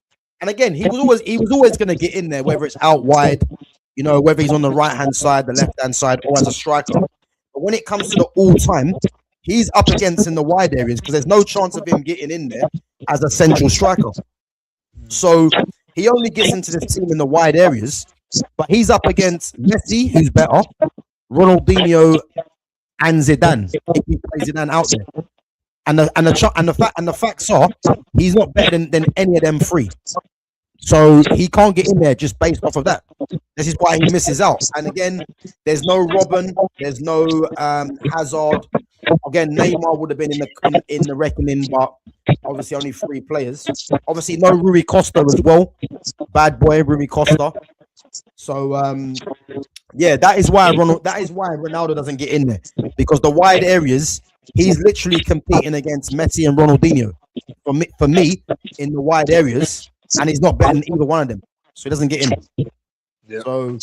and again, he was always going to get in there, whether it's out wide, you know, whether he's on the right hand side, the left hand side, or as a striker. But when it comes to the all time, he's up against in the wide areas because there's no chance of him getting in there as a central striker. So he only gets into this team in the wide areas, but he's up against Messi, who's better, Ronaldinho, and Zidane. If he plays Zidane out there, and the facts are he's not better than any of them three. So he can't get in there just based off of that. This is why he misses out. And again, there's no Robin, there's no Hazard. Again, Neymar would have been in the reckoning, but obviously only 3 players. Obviously, no Rui Costa as well. Bad boy Rui Costa. So yeah, that is why Ronaldo doesn't get in there, because the wide areas he's literally competing against Messi and Ronaldinho. For me, in the wide areas, and he's not better than either one of them, so he doesn't get in. Yeah. So,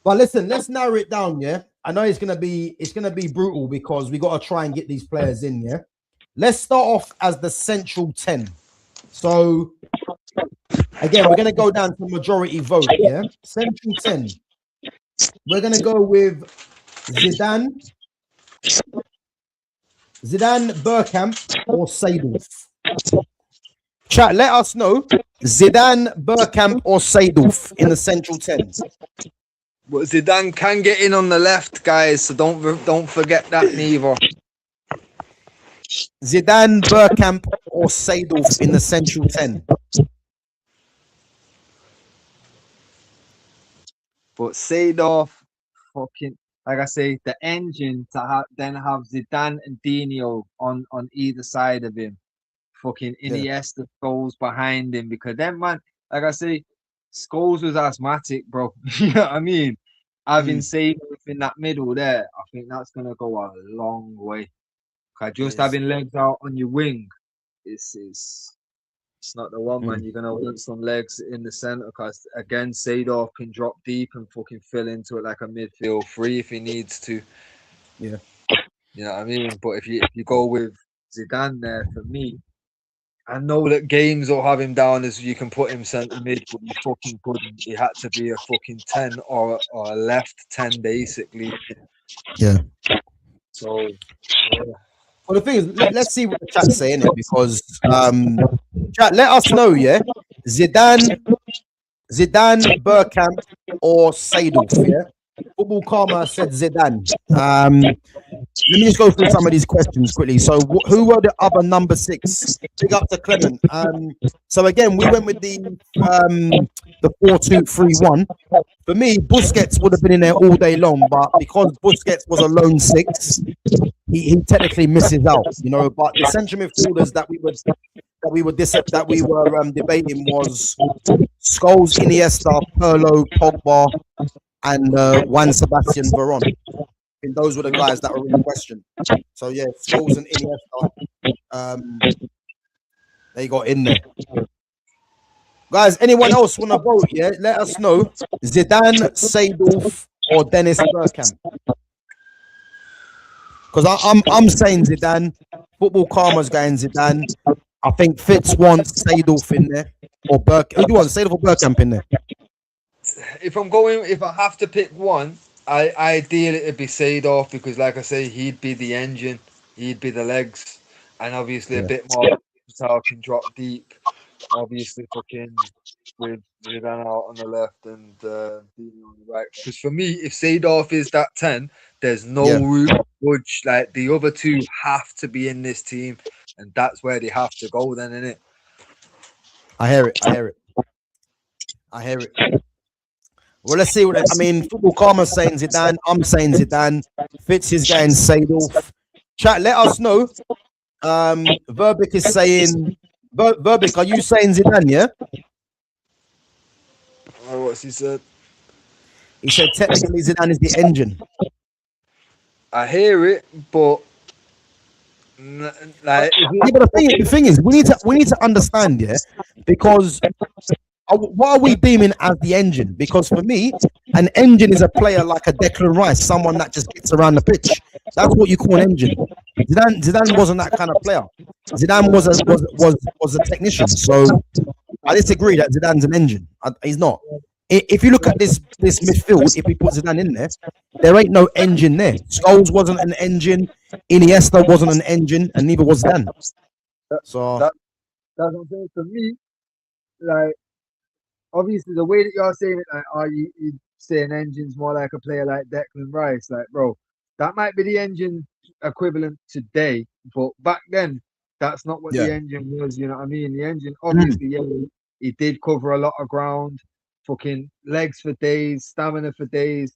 but listen, let's narrow it down. Yeah, I know it's gonna be brutal because we got to try and get these players in. Yeah, let's start off as the central 10. So again, we're gonna go down to majority vote. Yeah, central 10. We're gonna go with Zidane, Bergkamp, or Seydorf. Chat, let us know. Zidane, Bergkamp, or Seydorf in the central 10. But Zidane can get in on the left, guys, so don't forget that neither. Zidane, Bergkamp, or Seydorf in the central 10. But Seydorf, fucking, like I say, the engine to then have Zidane and Dino on either side of him. Fucking Iniesta goes behind him, because then, man, like I say, Scholes was asthmatic, bro. You know what I mean? Having Seydorf in that middle there, I think that's gonna go a long way. Cause just having legs out on your wing, it's not the one, man. You're gonna want some legs in the center, because again, Seydorf can drop deep and fucking fill into it like a midfield 3 if he needs to. Yeah, you know what I mean. But if you go with Zidane there, for me, I know that games will have him down as you can put him centre mid, but he fucking couldn't. He had to be a fucking 10 or a left 10 basically. yeah. So. Well, the thing is, let's see what the chat's saying it, because chat, let us know, yeah. Zidane, Bergkamp, or Seydorf, yeah. Football Karma said Zidane. Let me just go through some of these questions quickly. So, who were the other number 6? Big up to Clement. So again, we went with the 4-2-3-1. For me, Busquets would have been in there all day long, but because Busquets was a lone 6, he technically misses out, you know. But the central midfielders that we were debating was Scholes, Iniesta, Pirlo, Pogba, and Juan Sebastian Veron. And those were the guys that were in question. So yeah, Scholes and Iniesta, they got in there. Guys, anyone else want to vote? Yeah, let us know. Zidane, Seydorf, or Dennis Bergkamp. Because I'm saying Zidane. Football Karma's going Zidane. I think Fitz wants Seydorf in there, or Bergkamp. Who do you want, Seydorf or Bergkamp in there? If I have to pick one, ideally it'd be Seydorf, because like I say, he'd be the engine, he'd be the legs, and obviously a bit more versatile, can drop deep. Obviously, fucking with Zidane out on the left and Dino on the right. Because for me, if Seydorf is that 10, there's no room to budge. Like, the other 2 have to be in this team, and that's where they have to go then, innit? I hear it. Well, let's see what I mean. Football Karma's saying Zidane. I'm saying Zidane. Fitz is going Seydorf. Chat, let us know. Verbic is saying. Verbic, are you saying Zidane? Yeah. Oh, what's he said? He said technically Zidane is the engine. I hear it, but like, but the thing is, we need to understand, yeah, because what are we deeming as the engine? Because for me, an engine is a player like a Declan Rice, someone that just gets around the pitch. That's what you call an engine. Zidane wasn't that kind of player. Zidane was a technician. So I disagree that Zidane's an engine. He's not. If you look at this midfield, if we put Zidane in there ain't no engine there. Scholes wasn't an engine. Iniesta wasn't an engine, and neither was Zidane. So that's what I'm saying. For me, like, obviously the way that you're saying it, like, are you saying engine's more like a player like Declan Rice? Like, bro, that might be the engine equivalent today, but back then, that's not what the engine was. You know what I mean? The engine, obviously, he did cover a lot of ground, fucking legs for days, stamina for days.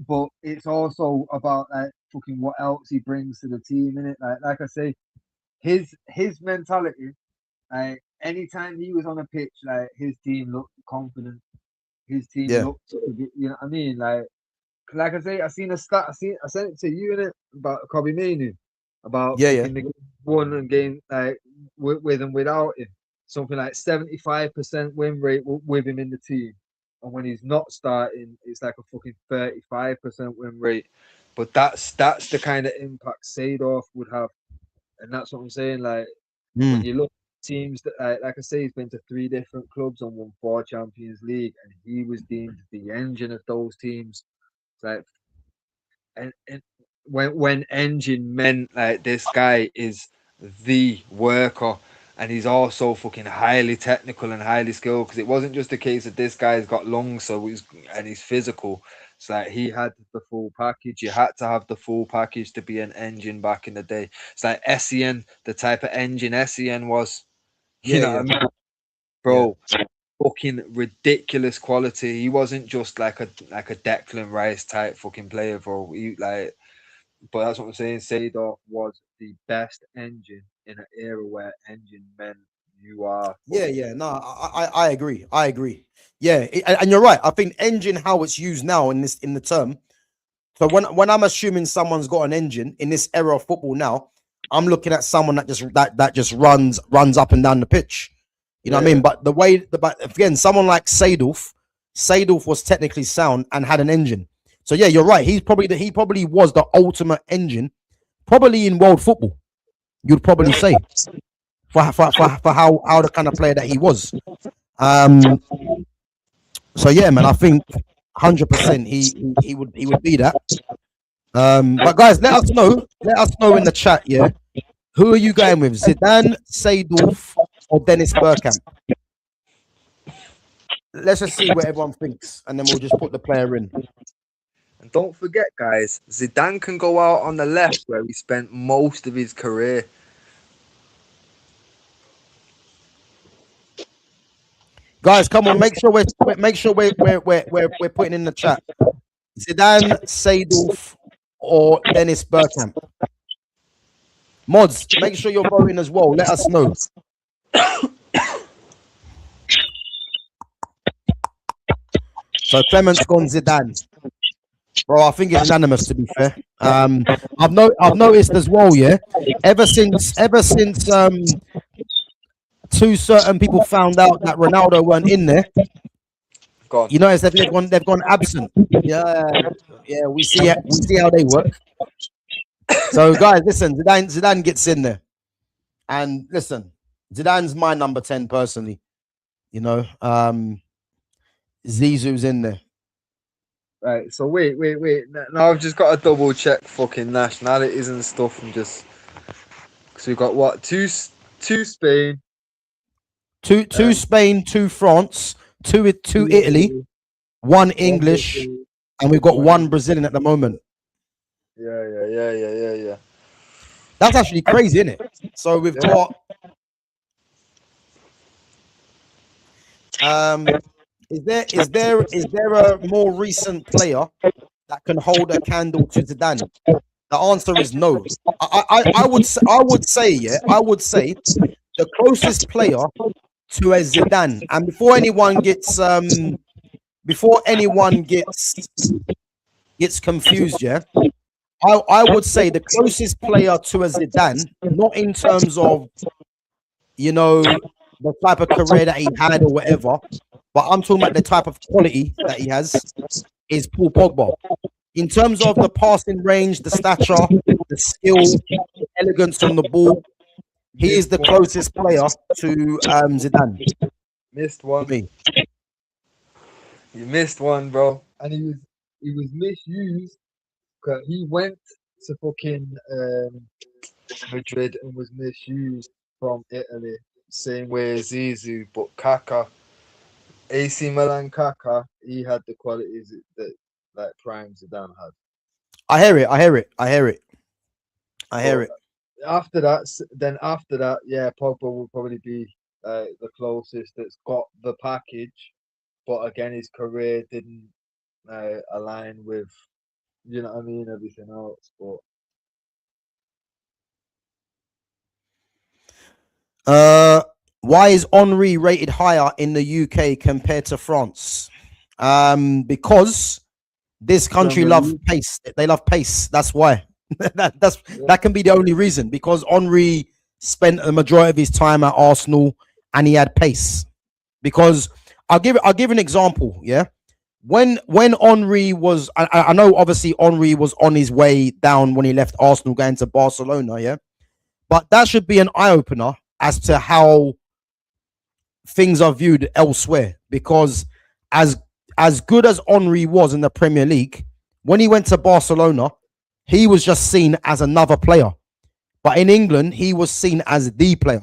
But it's also about like fucking what else he brings to the team, innit? Like I say, his mentality, like anytime he was on a pitch, like his team looked confident. His team Yeah, looked, you know what I mean? Like I say, I seen a stat. I sent it to you in it about Kobe Manu, about yeah, yeah. fucking the one and game like with and without him. Something like 75% win rate with him in the team, and when he's not starting, it's like a fucking 35% win rate. But that's the kind of impact Sadorf would have, and that's what I'm saying. Like when Mm. you look at teams that, like I say, he's been to 3 different clubs and won 4 Champions League, and he was deemed the engine of those teams. It's like, and when engine meant like this guy is the worker, and he's also fucking highly technical and highly skilled, because it wasn't just a case of this guy's got lungs, so he's physical. It's like he had the full package. You had to have the full package to be an engine back in the day. It's like Sen, the type of engine Sen was. You Yeah, know yeah, what I mean, yeah. bro? Fucking ridiculous quality. He wasn't just like a Declan Rice type fucking player, bro. But that's what I'm saying. Seedorf was the best engine in an era where engine meant you are Yeah, fucking. yeah. No, I agree. I agree. Yeah, and you're right. I think engine, how it's used now in the term. So when I'm assuming someone's got an engine in this era of football now, I'm looking at someone that just runs up and down the pitch. You know what I Yeah, mean? But but again, someone like Seydorf was technically sound and had an engine. So yeah, you're right. He probably was the ultimate engine, probably in world football. You'd probably yeah. say for how the kind of player that he was. Um. So yeah, man, I think 100% he would be that. But guys, let us know. Let us know in the chat. Yeah, who are you going with? Zidane, Seydorf, or Dennis Bergkamp? Let's just see what everyone thinks, and then we'll just put the player in. And don't forget, guys, Zidane can go out on the left where he spent most of his career. Guys, come on, make sure we're putting in the chat. Zidane, Seydorf, or Dennis Bergkamp. Mods, make sure you're voting as well. Let us know. So Clement's gone Zidane. Bro, I think it's unanimous to be fair. I've noticed as well, yeah. Ever since two certain people found out that Ronaldo weren't in there, Gone. you notice that they've gone absent. Yeah, yeah, we see how they work. So guys, listen, Zidane gets in there. And listen, Zidane's my number 10 personally. You know, Zizou's in there. Right. So wait. Now I've just got to double check fucking nationalities and stuff, and just because we've got what two Spain, Two um, Spain, two France, two two Italy, Italy, one one English, Brazil, and we've got one one English. Brazilian at the moment. Yeah. That's actually crazy, isn't it? So we've Yeah. got um is there a more recent player that can hold a candle to Zidane? The answer is no. I would say yeah, I would say the closest player to a Zidane. And before anyone gets confused, yeah, I would say the closest player to a Zidane, not in terms of the type of career that he had or whatever, but I'm talking about the type of quality that he has is Paul Pogba. In terms of the passing range, the stature, the skill, the elegance on the ball, he is Missed the one. closest player to Zidane Missed for one. me. You missed one, bro. And he was misused. 'Cause he went to fucking Madrid and was misused from Italy, same way as Zizou. But Kaká, AC Milan Kaká, he had the qualities that like Prime Zidane had. I hear it. I hear it. I hear it. I hear But it. after that, yeah, Pogba will probably be the closest that's got the package, but again, his career didn't align with, you know what I mean, everything else. But Why is Henri rated higher in the UK compared to France? Because this country Premier love League, pace. They love pace. That's why. That can be the only reason. Because Henri spent the majority of his time at Arsenal and he had pace. Because I'll give an example. Yeah, when Henri was, I know obviously Henri was on his way down when he left Arsenal going to Barcelona. Yeah, but that should be an eye opener as to how things are viewed elsewhere. Because as as good as Henri was in the Premier League, when he went to Barcelona, he was just seen as another player. But in England, he was seen as the player.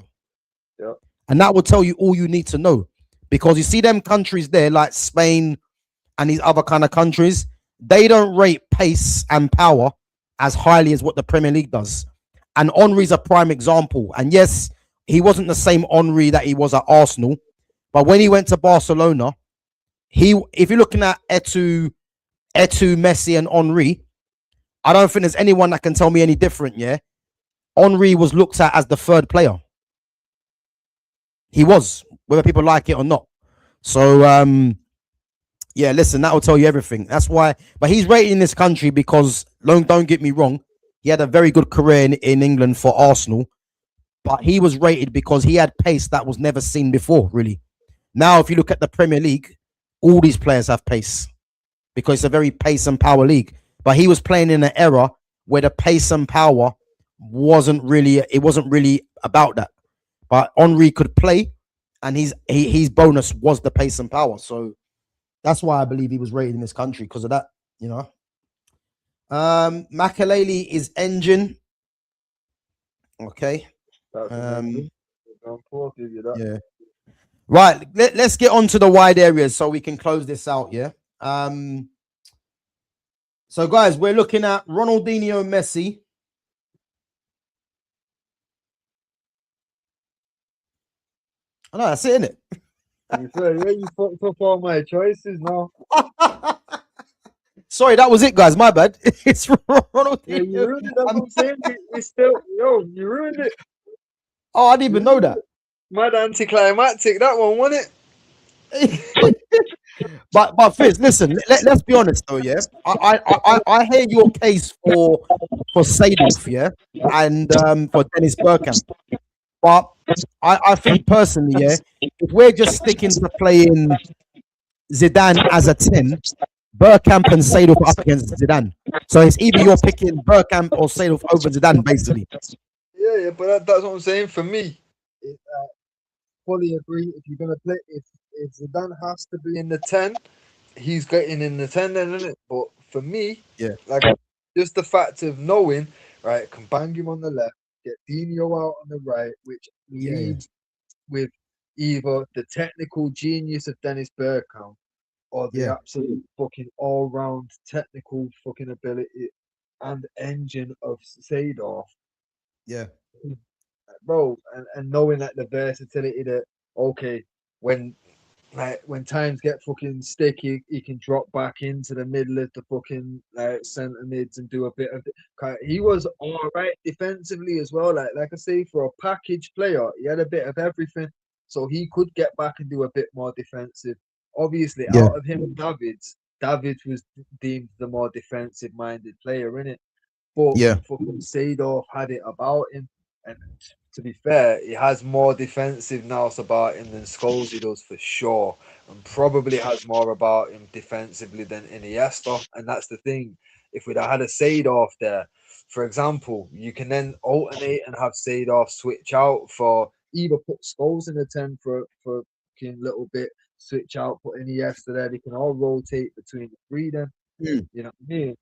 yeah, And that will tell you all you need to know. Because you see them countries there, like Spain and these other kind of countries, they don't rate pace and power as highly as what the Premier League does. And Henri's a prime example. And yes, he wasn't the same Henri that he was at Arsenal. But when he went to Barcelona, if you're looking at Messi, and Henri, I don't think there's anyone that can tell me any different. Yeah, Henri was looked at as the third player. He was, whether people like it or not. So yeah, listen, that will tell you everything. That's why. But he's rated in this country because, don't get me wrong, he had a very good career in England for Arsenal. But he was rated because he had pace that was never seen before, really. Now, if you look at the Premier League, all these players have pace because it's a very pace and power league. But he was playing in an era where the pace and power wasn't really about that. But Henri could play, and his bonus was the pace and power. So that's why I believe he was rated in this country, because of that, you know. Makaleli is engine. Okay. that's amazing. I'll give you that. Yeah. Right. Let's get on to the wide areas so we can close this out. Yeah. So guys, we're looking at Ronaldinho, Messi. I know that's it, isn't You said, yeah, you fucked up all my choices now. it? Sorry, that was it, guys. My bad. It's Ronaldinho. Yeah, you ruined it. That's what I'm saying. We still, you ruined it. Oh, I didn't even know that. Mad anticlimactic, that one, wasn't it? But Fizz, listen. Let's be honest, though. Yeah, I hear your case for Seedorf, yeah, and for Dennis Bergkamp. But I think personally, yeah, if we're just sticking to playing Zidane as a 10, Bergkamp and Seedorf are up against Zidane. So it's either you're picking Bergkamp or Seedorf over Zidane, basically. Yeah, but that's what I'm saying. For me, fully agree. If you're gonna play, if Zidane has to be in the 10, he's getting in the 10, then, isn't it? But for me, Yeah. like just the fact of knowing, right, can bang him on the left, get Dino out on the right, which leads with either the technical genius of Dennis Bergkamp or the Yeah. absolute fucking all-round technical fucking ability and engine of Seedorf, Yeah. bro, and knowing that the versatility that, okay, when times get fucking sticky, he can drop back into the middle of the fucking centre mids and do a bit of. He was all right defensively as well. Like I say, for a package player, he had a bit of everything, so he could get back and do a bit more defensive. Obviously, Yeah. out of him and Davids was deemed the more defensive-minded player in it. But Yeah. fucking Seedorf had it about him, and to be fair, he has more defensive nous about him than Scholes does for sure, and probably has more about him defensively than Iniesta. And that's the thing. If we'd have had a Seedorf there, for example, you can then alternate and have Seedorf switch out for either put Scholes in the 10 for a little bit, switch out, put Iniesta there. They can all rotate between the three then. Mm. You know what I mean?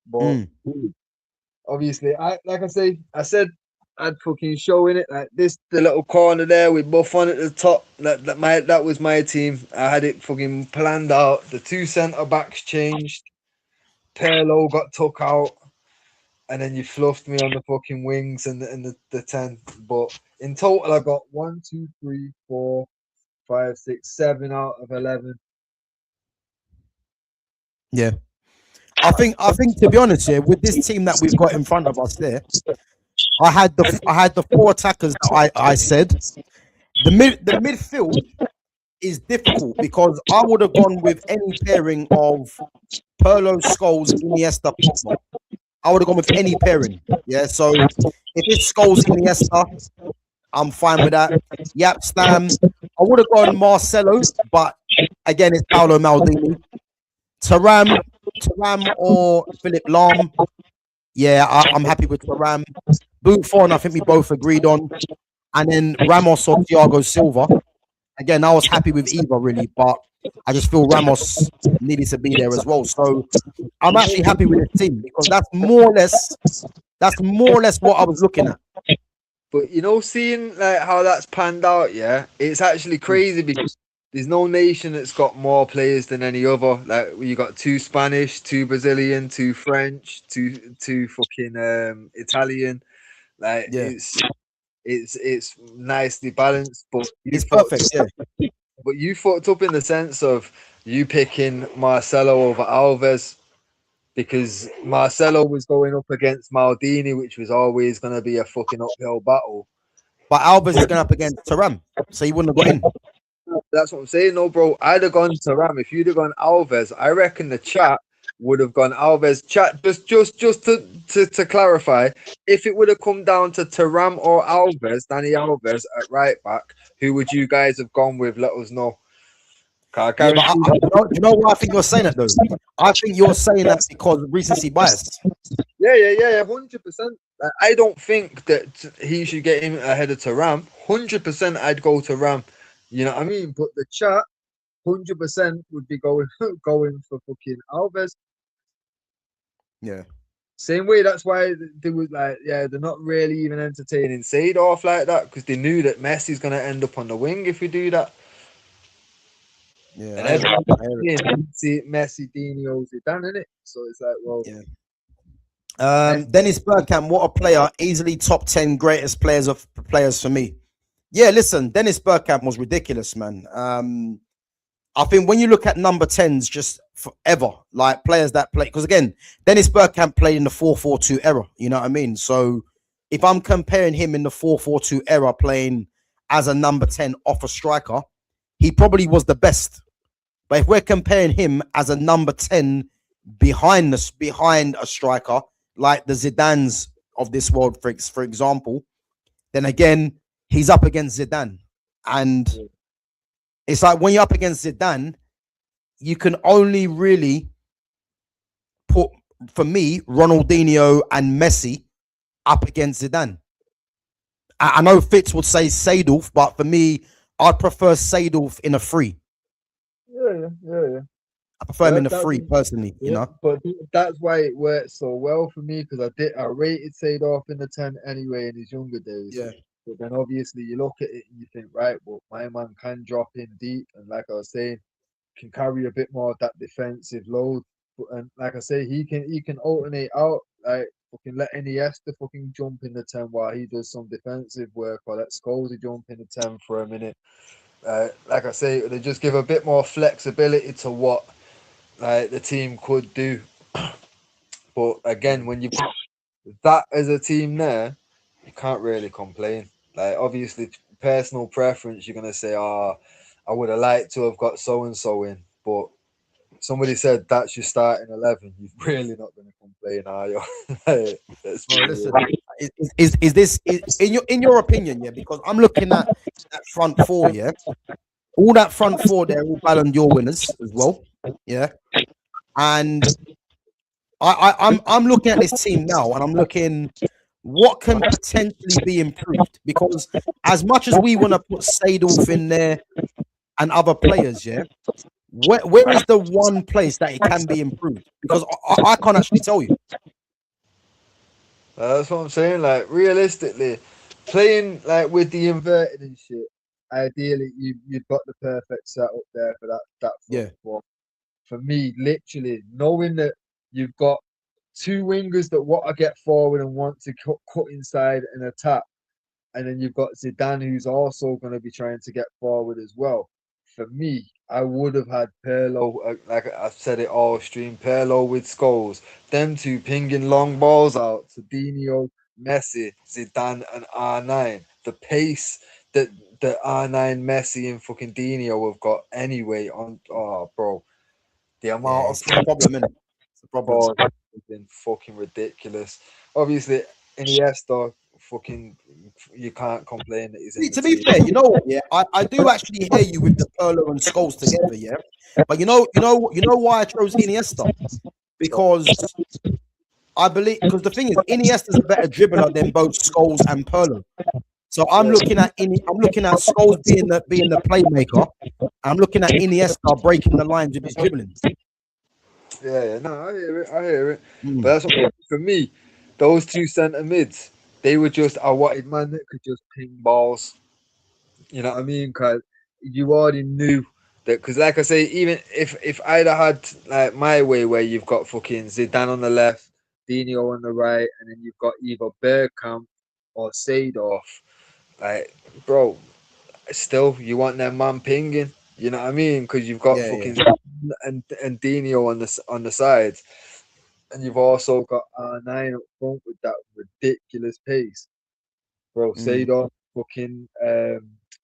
But obviously, I said I'd fucking show in it like this, the little corner there with Buffon at the top. That was my team. I had it fucking planned out. The two centre backs changed. Pirlo got took out. and then you fluffed me on the fucking wings and the 10. But in total, I got 1, 2, 3, 4, 5, 6, 7 out of 11. Yeah. I think to be honest, yeah, with this team that we've got in front of us there, I had the four attackers that I said. The midfield is difficult because I would have gone with any pairing of Pirlo, Scholes, Iniesta, Pogba. I would have gone with any pairing. Yeah. So if it's Scholes, Iniesta, I'm fine with that. Yap, Stam. I would have gone Marcelo, but again, it's Paolo Maldini. Taram or Philip Lahm. Yeah, I'm happy with Taram. Buffon, I think we both agreed on. And then Ramos or Thiago Silva. Again, I was happy with either really, but I just feel Ramos needed to be there as well. So I'm actually happy with the team because that's more or less what I was looking at. But you know, seeing like how that's panned out, yeah, it's actually crazy because there's no nation that's got more players than any other. Like you got 2 Spanish, 2 Brazilian, 2 French, two fucking Italian. Like Yeah, it's nicely balanced, but it's perfect. Yeah, you fucked up in the sense of you picking Marcelo over Alves because Marcelo was going up against Maldini, which was always going to be a fucking uphill battle. but Alves is going up against Taram, so he wouldn't have got in. That's what I'm saying, no, bro. I'd have gone to Ram. If you'd have gone Alves, I reckon the chat would have gone Alves. Chat, just to clarify, if it would have come down to Taram or Alves, Danny Alves at right back, who would you guys have gone with? Let us know. Yeah, but you know why I think you're saying that though? I think you're saying that because recency bias. Yeah, 100%. I don't think that he should get him ahead of Taram. 100%, I'd go to Ram. You know what I mean? But the chat 100% would be going for fucking Alves. Yeah. Same way. That's why they was like, yeah, they're not really even entertaining Seedorf like that because they knew that Messi's gonna end up on the wing if we do that. Yeah, And I hear it. everyone's Messi, Dino, Zidane in it. So it's like, well, yeah. Dennis Bergkamp, what a player! Easily top 10 greatest players for me. Yeah, listen, Dennis Bergkamp was ridiculous, man. I think when you look at number 10s just forever, like players that play, because again, Dennis Bergkamp played in the 4-4-2 era, you know what I mean? So if I'm comparing him in the 4-4-2 era playing as a number 10 off a striker, he probably was the best. But if we're comparing him as a number 10 behind a striker, like the Zidanes of this world, for example, then again, he's up against Zidane. And it's like when you're up against Zidane, you can only really put, for me, Ronaldinho and Messi up against Zidane. I know Fitz would say Seedorf, but for me, I'd prefer Seedorf in a 3. Yeah. I prefer him in a 3 personally, you know. But that's why it worked so well for me because I rated Seedorf in the 10 anyway in his younger days. Yeah. But then obviously you look at it and you think, right, well, my man can drop in deep and like I was saying, can carry a bit more of that defensive load. And like I say, he can alternate out, like fucking let Iniesta fucking jump in the 10 while he does some defensive work, or let Scholes jump in the 10 for a minute. Like I say, they just give a bit more flexibility to what like the team could do. But again, when you've got that as a team there, you can't really complain. Like obviously, personal preference, you're gonna say, "Oh, I would have liked to have got so and so in," but somebody said that's your starting 11. You're really not going to complain, are you? Well, listen, is this in your opinion? Yeah, because I'm looking at that front 4. Yeah, all that front 4 there, all Ballon d'Or winners as well. Yeah, and I'm looking at this team now, and I'm looking what can potentially be improved because as much as we want to put Seedorf in there and other players, yeah. Where is the one place that it can be improved? Because I can't actually tell you. That's what I'm saying. Like realistically, playing like with the inverted and shit. Ideally, you've got the perfect setup there for that front Yeah. four. For me, literally knowing that you've got two wingers that want to get forward and want to cut inside and attack. And then you've got Zidane, who's also going to be trying to get forward as well. For me, I would have had Pirlo, like I've said it all stream, Pirlo with Scholes, them two pinging long balls out to Dino, Messi, Zidane, and R9. The pace that the R9, Messi, and fucking Dino have got anyway on, oh, bro, the Yeah, amount it's a problem, innit? It's a problem. of balls has been fucking ridiculous. Obviously, Iniesta, fucking, you can't complain that he's in the To be team. fair, you know what? Yeah, I do actually hear you with the Pirlo and Scholes together. Yeah, but you know why I chose Iniesta, because I believe, because the thing is, Iniesta's a better dribbler than both Scholes and Pirlo. So I'm looking at Scholes being the playmaker. I'm looking at Iniesta breaking the lines with his dribbling. Yeah, no, I hear it. Mm. But that's what, for me, those two centre mids, they were just, I wanted man that could just ping balls. You know what I mean? Because you already knew that. Because, like I say, even if I'd have had like my way, where you've got fucking Zidane on the left, Dino on the right, and then you've got either Bergkamp or Seedorf, like, bro, still you want them man pinging. You know what I mean? Because you've got Yeah, fucking yeah. and Dino on the sides, and you've also got R9 up front with that ridiculous pace, bro. Mm. Seedorf, fucking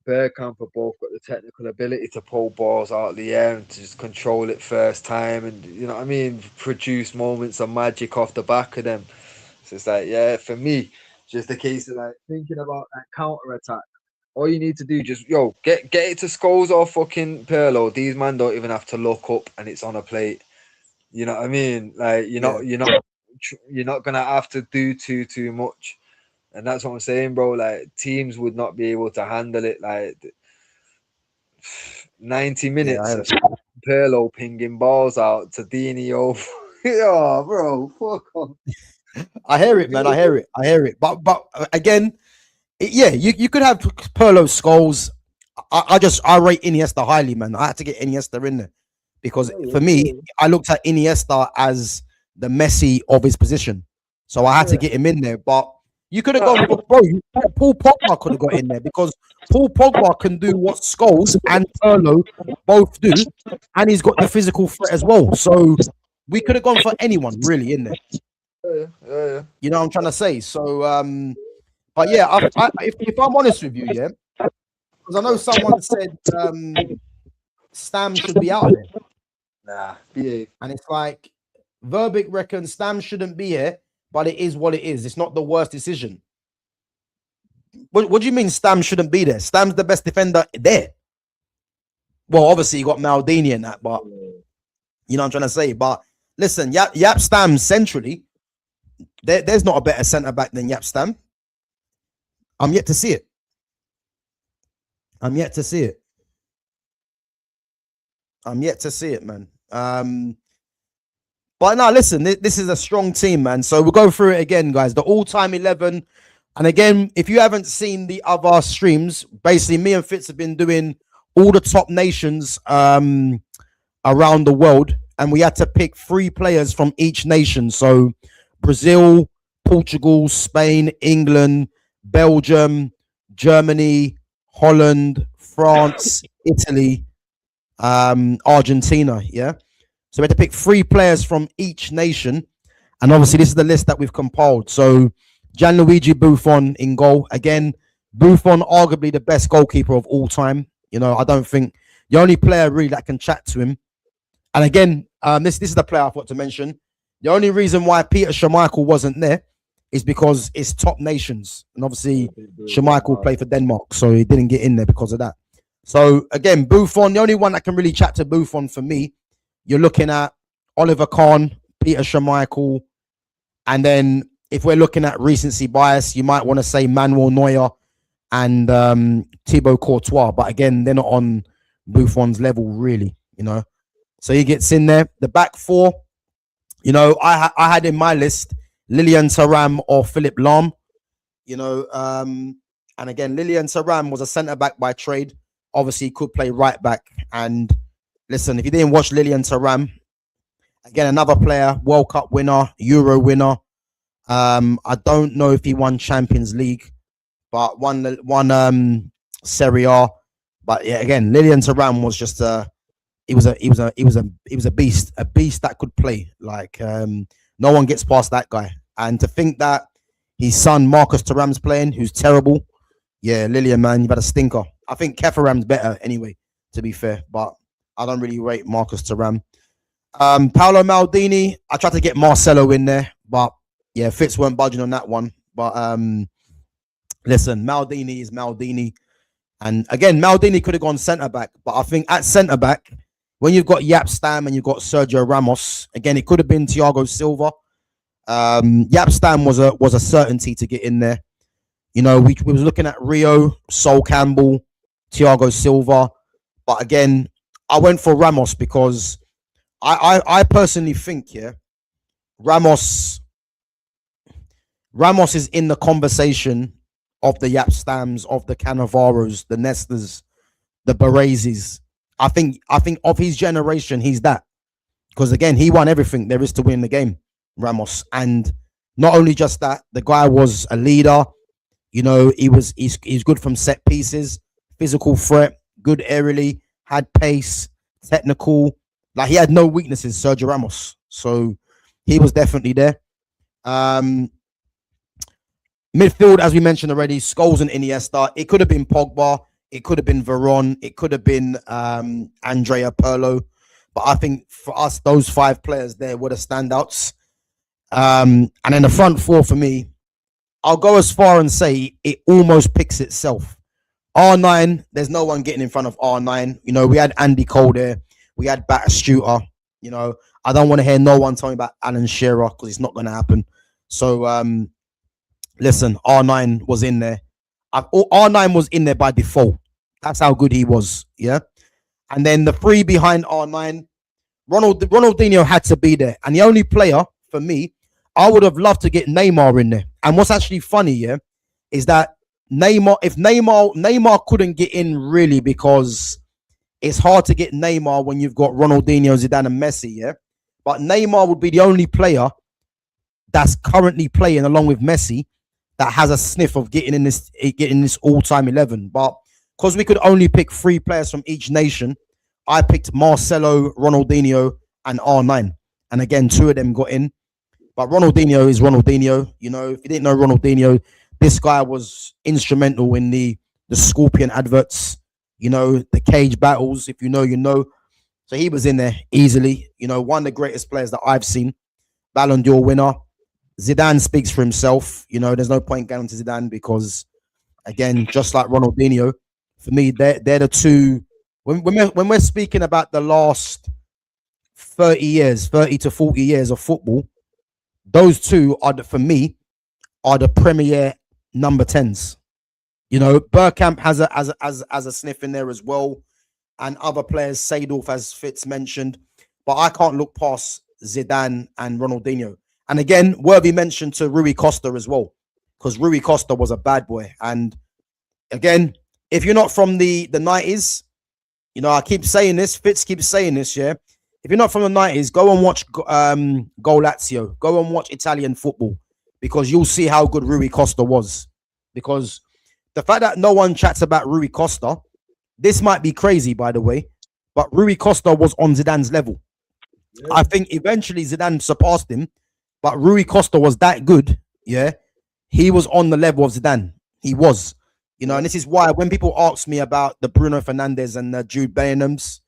Bergkamp have both got the technical ability to pull balls out of the air and to just control it first time, and you know what I mean, produce moments of magic off the back of them. So it's like, yeah, for me, just a case of like thinking about that counter attack. All you need to do, just get it to Scholes or fucking Pirlo. These man don't even have to look up, and it's on a plate. You know what I mean? Like Yeah. you're not gonna have to do too much, and that's what I'm saying, bro. Like teams would not be able to handle it. Like 90 Yeah, minutes of Pirlo pinging balls out to Dino. Yeah, bro, fuck off. I hear it, man. I hear it. But again, you could have Pirlo, Scholes. I rate Iniesta highly, man. I had to get Iniesta in there because for me, I looked at Iniesta as the Messi of his position, so I had to get him in there. But you could have gone for, bro. Paul Pogba could have got in there because Paul Pogba can do what Scholes and Pirlo both do, and he's got the physical threat as well. So we could have gone for anyone really in there. Yeah. You know what I'm trying to say? So, but yeah, if I'm honest with you, yeah, because I know someone said Stam should be out there. Nah, behave. And it's like, Verbic reckons Stam shouldn't be here, but it is what it is. It's not the worst decision. What do you mean Stam shouldn't be there? Stam's the best defender there. Well, obviously you got Maldini and that, but you know what I'm trying to say. But listen, Yap Stam centrally, there's not a better centre back than Yap Stam. I'm yet to see it. I'm yet to see it, man. But now listen, this is a strong team, man. So we'll go through it again, guys. The all-time 11. And again, if you haven't seen the other streams, basically me and Fitz have been doing all the top nations around the world. And we had to pick 3 players from each nation. So Brazil, Portugal, Spain, England, Belgium, Germany, Holland, France, Italy, Argentina. Yeah. So we had to pick 3 players from each nation. And obviously this is the list that we've compiled. So Gianluigi Buffon in goal. Again, Buffon, arguably the best goalkeeper of all time. You know, I don't think the only player really that can chat to him. And again, this is the player I thought to mention. The only reason why Peter Schmeichel wasn't there is because it's top nations. And obviously Schmeichel played for Denmark, so he didn't get in there because of that. So again, Buffon, the only one that can really chat to Buffon for me, you're looking at Oliver Kahn, Peter Schmeichel, and then if we're looking at recency bias, you might want to say Manuel Neuer and Thibaut Courtois. But again, they're not on Buffon's level, really, you know. So he gets in there. The back 4, you know, I had in my list Lilian Thuram or Philip Lahm, you know. And again, Lilian Thuram was a centre-back by trade. Obviously, he could play right-back. And listen, if you didn't watch Lilian Thuram, Again, another player, World Cup winner, Euro winner. I don't know if he won Champions League, but won Serie A. But yeah, again, Lilian Thuram was just he was a beast, that could play. Like no one gets past that guy. And to think that his son Marcus Thuram's playing, who's terrible. Yeah, Lilian, man, you've had a stinker. I think Kefaram's better anyway, to be fair, but I don't really rate Marcus Thuram. Paolo Maldini, I tried to get Marcelo in there, but yeah, Fitz weren't budging on that one. But listen, Maldini is Maldini. And again, Maldini could have gone centre back, but I think at centre back, when you've got Yap Stam and you've got Sergio Ramos, again, it could have been Thiago Silva. Yap Stam was a certainty to get in there. You know, we was looking at Rio, Sol Campbell, Thiago Silva, but again, I went for Ramos because I personally think, yeah, Ramos is in the conversation of the Yap Stams, of the Cannavaros, the Nestas, the Barazis. I think of his generation, he's that. Because again, he won everything there is to win the game, Ramos. And not only just that, the guy was a leader. You know, he's good from set pieces, physical threat, good aerially, had pace, technical. Like, he had no weaknesses, Sergio Ramos. So he was definitely there. Midfield, as we mentioned already, Scholes and Iniesta. It could have been Pogba. It could have been Veron. It could have been Andrea Pirlo. But I think for us, those 5 players there were the standouts. And then the front 4 for me, I'll go as far and say it almost picks itself. R9, there's no one getting in front of R9. You know, we had Andy Cole there. We had Batistuta. You know, I don't want to hear no one tell me about Alan Shearer because it's not going to happen. So, listen, R9 was in there. R9 was in there by default. That's how good he was. Yeah. And then the 3 behind R9, Ronaldinho had to be there. And the only player for me, I would have loved to get Neymar in there. And what's actually funny, yeah, is that Neymar couldn't get in really because it's hard to get Neymar when you've got Ronaldinho, Zidane, and Messi, yeah. But Neymar would be the only player that's currently playing along with Messi that has a sniff of getting in this all-time 11. But because we could only pick 3 players from each nation, I picked Marcelo, Ronaldinho, and R9. And again, 2 of them got in. But Ronaldinho is Ronaldinho. You know, if you didn't know Ronaldinho, this guy was instrumental in the Scorpion adverts, you know, the cage battles. If you know, you know. So he was in there easily. You know, one of the greatest players that I've seen. Ballon d'Or winner. Zidane speaks for himself. You know, there's no point going to Zidane because, again, just like Ronaldinho, for me, they're the 2. When we're speaking about the last 30 to 40 years of football, those 2 for me, are the premier number 10s. You know, Bergkamp has a sniff in there as well, and other players, Seedorf, as Fitz mentioned. But I can't look past Zidane and Ronaldinho. And again, worthy mention to Rui Costa as well, because Rui Costa was a bad boy. And again, if you're not from the 90s, you know, I keep saying this, Fitz keeps saying this, yeah. If you're not from the 90s, go and watch Go Lazio. Go and watch Italian football because you'll see how good Rui Costa was. Because the fact that no one chats about Rui Costa, this might be crazy, by the way, but Rui Costa was on Zidane's level. Yeah. I think eventually Zidane surpassed him, but Rui Costa was that good, yeah. He was on the level of Zidane. He was, you know, and this is why when people ask me about the Bruno Fernandes and the Jude Bellinghams,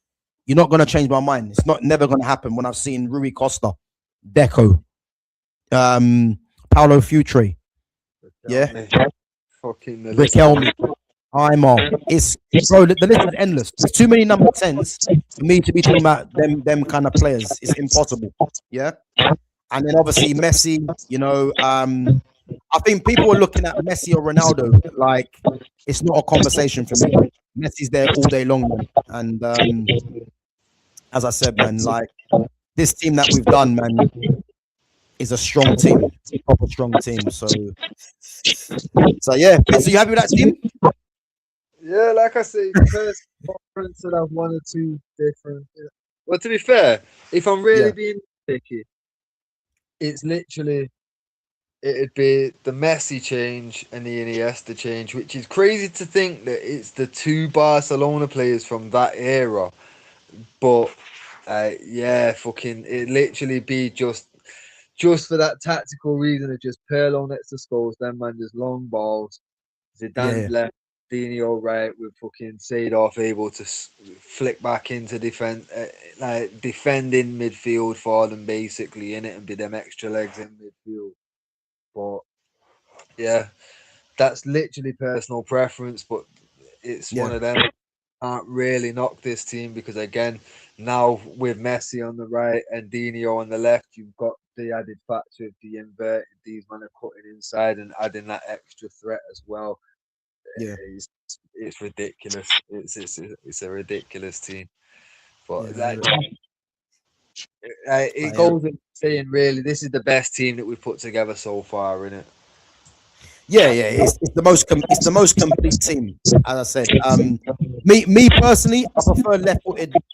you're not going to change my mind. It's never going to happen when I've seen Rui Costa, Deco, Paulo Futre, yeah, fucking Riquelme, Aymar. It's bro, the list is endless. There's too many number 10s for me to be talking about them kind of players. It's impossible, yeah. And then obviously Messi, you know, I think people are looking at Messi or Ronaldo like it's not a conversation for me. Messi's there all day long, man. And as I said, man, like this team that we've done, man, is a strong team, a proper strong team. So yeah. So you happy with that team? Yeah, like I say, first conference that I've 1 or 2 different. Well, to be fair, if I'm really being picky. It's literally it'd be the Messi change and the Iniesta change, which is crazy to think that it's the two Barcelona players from that era. But yeah, fucking it literally be just for that tactical reason of just Pirlo next to Scholes, then man just long balls. Zidane Yeah, left, Dino right with fucking Seedorf able to flick back into like defending midfield for them basically in it and be them extra legs in midfield. But yeah, that's literally personal preference, but it's one yeah, of them. Can't really knock this team because again, now with Messi on the right and Dino on the left, you've got the added factor of the inverted. These men are cutting inside and adding that extra threat as well. yeah, It's ridiculous. It's a ridiculous team. yeah. But I hear like, it. it I hear it. goes in saying really, this is the best team that we've put together so far, isn't it? Yeah, yeah. It's the most it's the most complete team. As I said, me personally, I prefer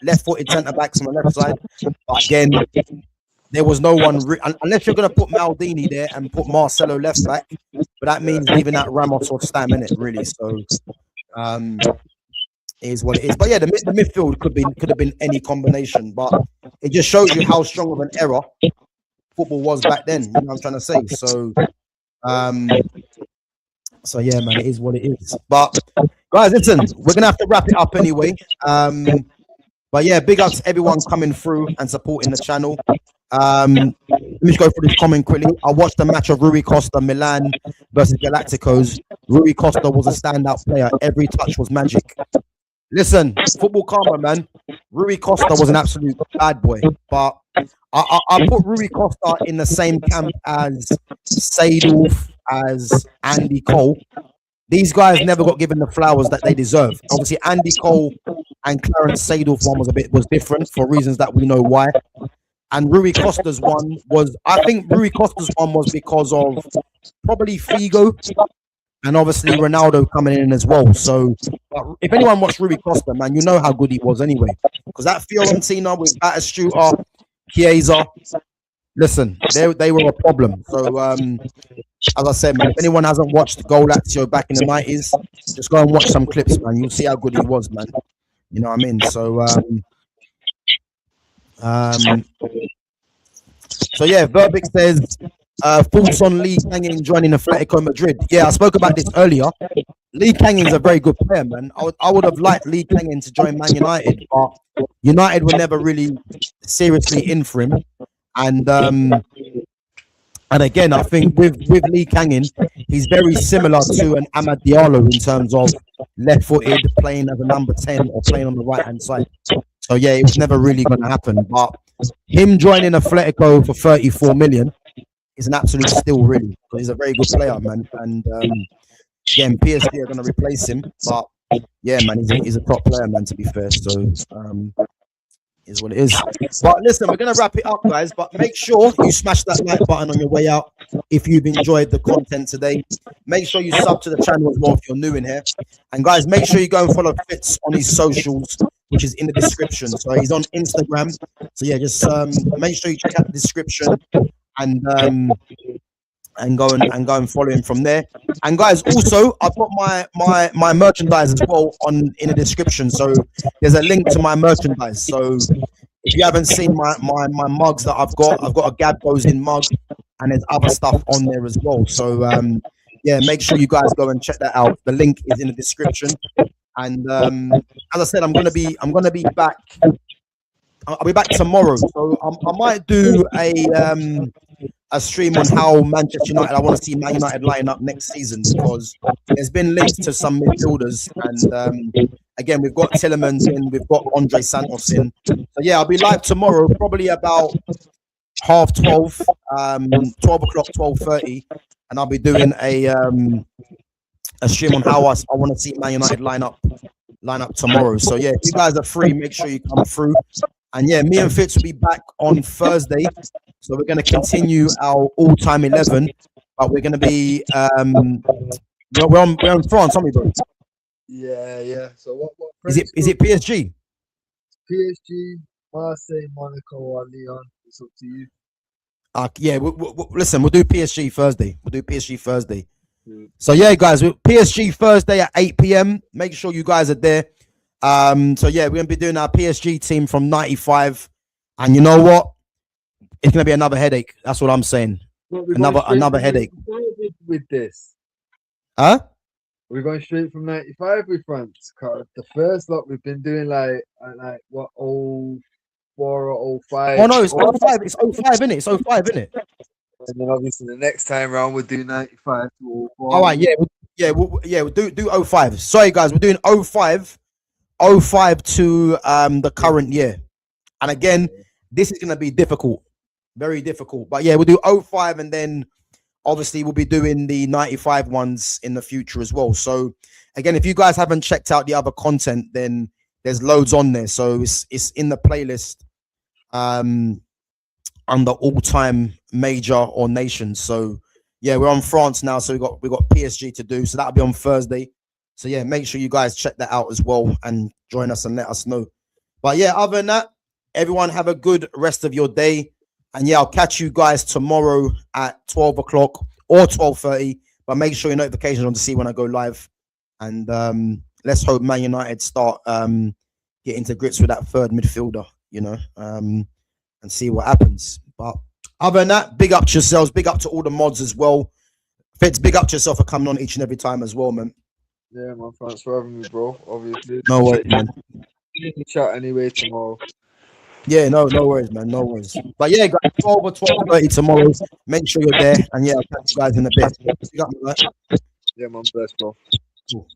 left-footed centre backs on the left side. But again, there was no one unless you're going to put Maldini there and put Marcelo left back. But that means leaving out Ramos or Stam in it, really. So um, it is what it is. But yeah, the midfield could have been any combination. But it just shows you how strong of an era football was back then. You know what I'm trying to say? Um, so yeah, man, it is what it is. But guys, listen, we're gonna have to wrap it up anyway. But yeah, big ups to everyone coming through and supporting the channel. Let me just go through this comment quickly. I watched the match of Rui Costa, Milan versus Galacticos. Rui Costa was a standout player. Every touch was magic. Listen, football karma, man. Rui Costa was an absolute bad boy. But I put Rui Costa in the same camp as Seedorf, as Andy Cole. These guys never got given the flowers that they deserve. Obviously, Andy Cole and Clarence Seedorf one was different for reasons that we know why. And Rui Costa's one was, I think Rui Costa's one was because of probably Figo and obviously Ronaldo coming in as well. So if anyone watched Rui Costa, man, you know how good he was anyway. Because that Fiorentina with Batistuta, Chiesa, listen, they were a problem. So as I said, man, if anyone hasn't watched Goal Lazio back in the 90s, just go and watch some clips, man. You'll see how good he was, man. You know what I mean? So so yeah, Verbic says thoughts on Lee Kangin joining Atletico Madrid. Yeah, I spoke about this earlier. Lee Kangin's a very good player, man. I would have liked Lee Kangin to join Man United, but United were never really seriously in for him. And again, I think with Lee Kangin, he's very similar to an Amad Diallo in terms of left-footed, playing as a number 10 or playing on the right-hand side. So yeah, it was never really going to happen. But him joining Atletico for 34 million is an absolute steal, really. Because he's a very good player, man. And again, PSG are going to replace him. But yeah, man, he's a top player, man, to be fair. So is what it is. But listen, we're going to wrap it up, guys. But make sure you smash that like button on your way out if you've enjoyed the content today. Make sure you sub to the channel as well if you're new in here. And guys, make sure you go and follow Fitz on his socials, which is in the description. So he's on Instagram. So yeah, just make sure you check out the description and go and follow him from there. And guys, also I've got my merchandise as well in the description. So there's a link to my merchandise. So if you haven't seen my mugs that I've got a GavGoesIn mug, and there's other stuff on there as well. So yeah, make sure you guys go and check that out. The link is in the description. And as I said, I'm gonna be back. I'll be back tomorrow. So I might do a stream on how Manchester United. I want to see Man United line up next season because there's been links to some midfielders, and again we've got Tillemans in, we've got Andre Santos in. So yeah, I'll be live tomorrow, probably about 12:30, 12 o'clock, 12:30, and I'll be doing a stream on how I want to see Man United line up tomorrow. So yeah, if you guys are free, make sure you come through. And yeah, me and Fitz will be back on Thursday. So we're going to continue our all-time 11, but we're going to be we're on France, aren't we, bro? Yeah. So what is it PSG? PSG, Marseille, Monaco, or Lyon? It's up to you. Yeah, listen, we'll do PSG Thursday. We'll do PSG Thursday. Mm. So yeah, guys, PSG Thursday at 8 p.m. Make sure you guys are there. So yeah, we're gonna be doing our PSG team from 95, and you know what? It's gonna be another headache. That's what I'm saying. Another headache. With this. Huh? We're going straight from 95 with France. Cause the first lot we've been doing like what 04 or 05. Oh no, it's 05. It's 05, isn't it? It's 05, isn't it? And then obviously the next time round we'll do 95 to 04. All right, we'll do 05. Sorry guys, we're doing 05 to the current year. And again, this is gonna be difficult, very difficult. But yeah, we'll do 05, and then obviously we'll be doing the 95 ones in the future as well. So again, if you guys haven't checked out the other content, then there's loads on there. So it's in the playlist under all-time major or nations. So yeah, we're on France now, so we got PSG to do, so that'll be on Thursday. So yeah, make sure you guys check that out as well and join us and let us know. But yeah, other than that, everyone have a good rest of your day, and yeah, I'll catch you guys tomorrow at 12 o'clock or 12:30, but make sure your notifications on to see when I go live. And let's hope Man United start getting to grips with that third midfielder, you know, and see what happens. But other than that, big up to yourselves, big up to all the mods as well. Fitz, big up to yourself for coming on each and every time as well, man. Yeah, man, thanks for having me, bro. Obviously. No worries, man. Chat anyway tomorrow. Yeah, no worries, man. No worries. But yeah, guys, 12 or 12:30 tomorrow. Make sure you're there. And yeah, I'll catch you guys in a bit. Yeah, man, bless, bro. Cool.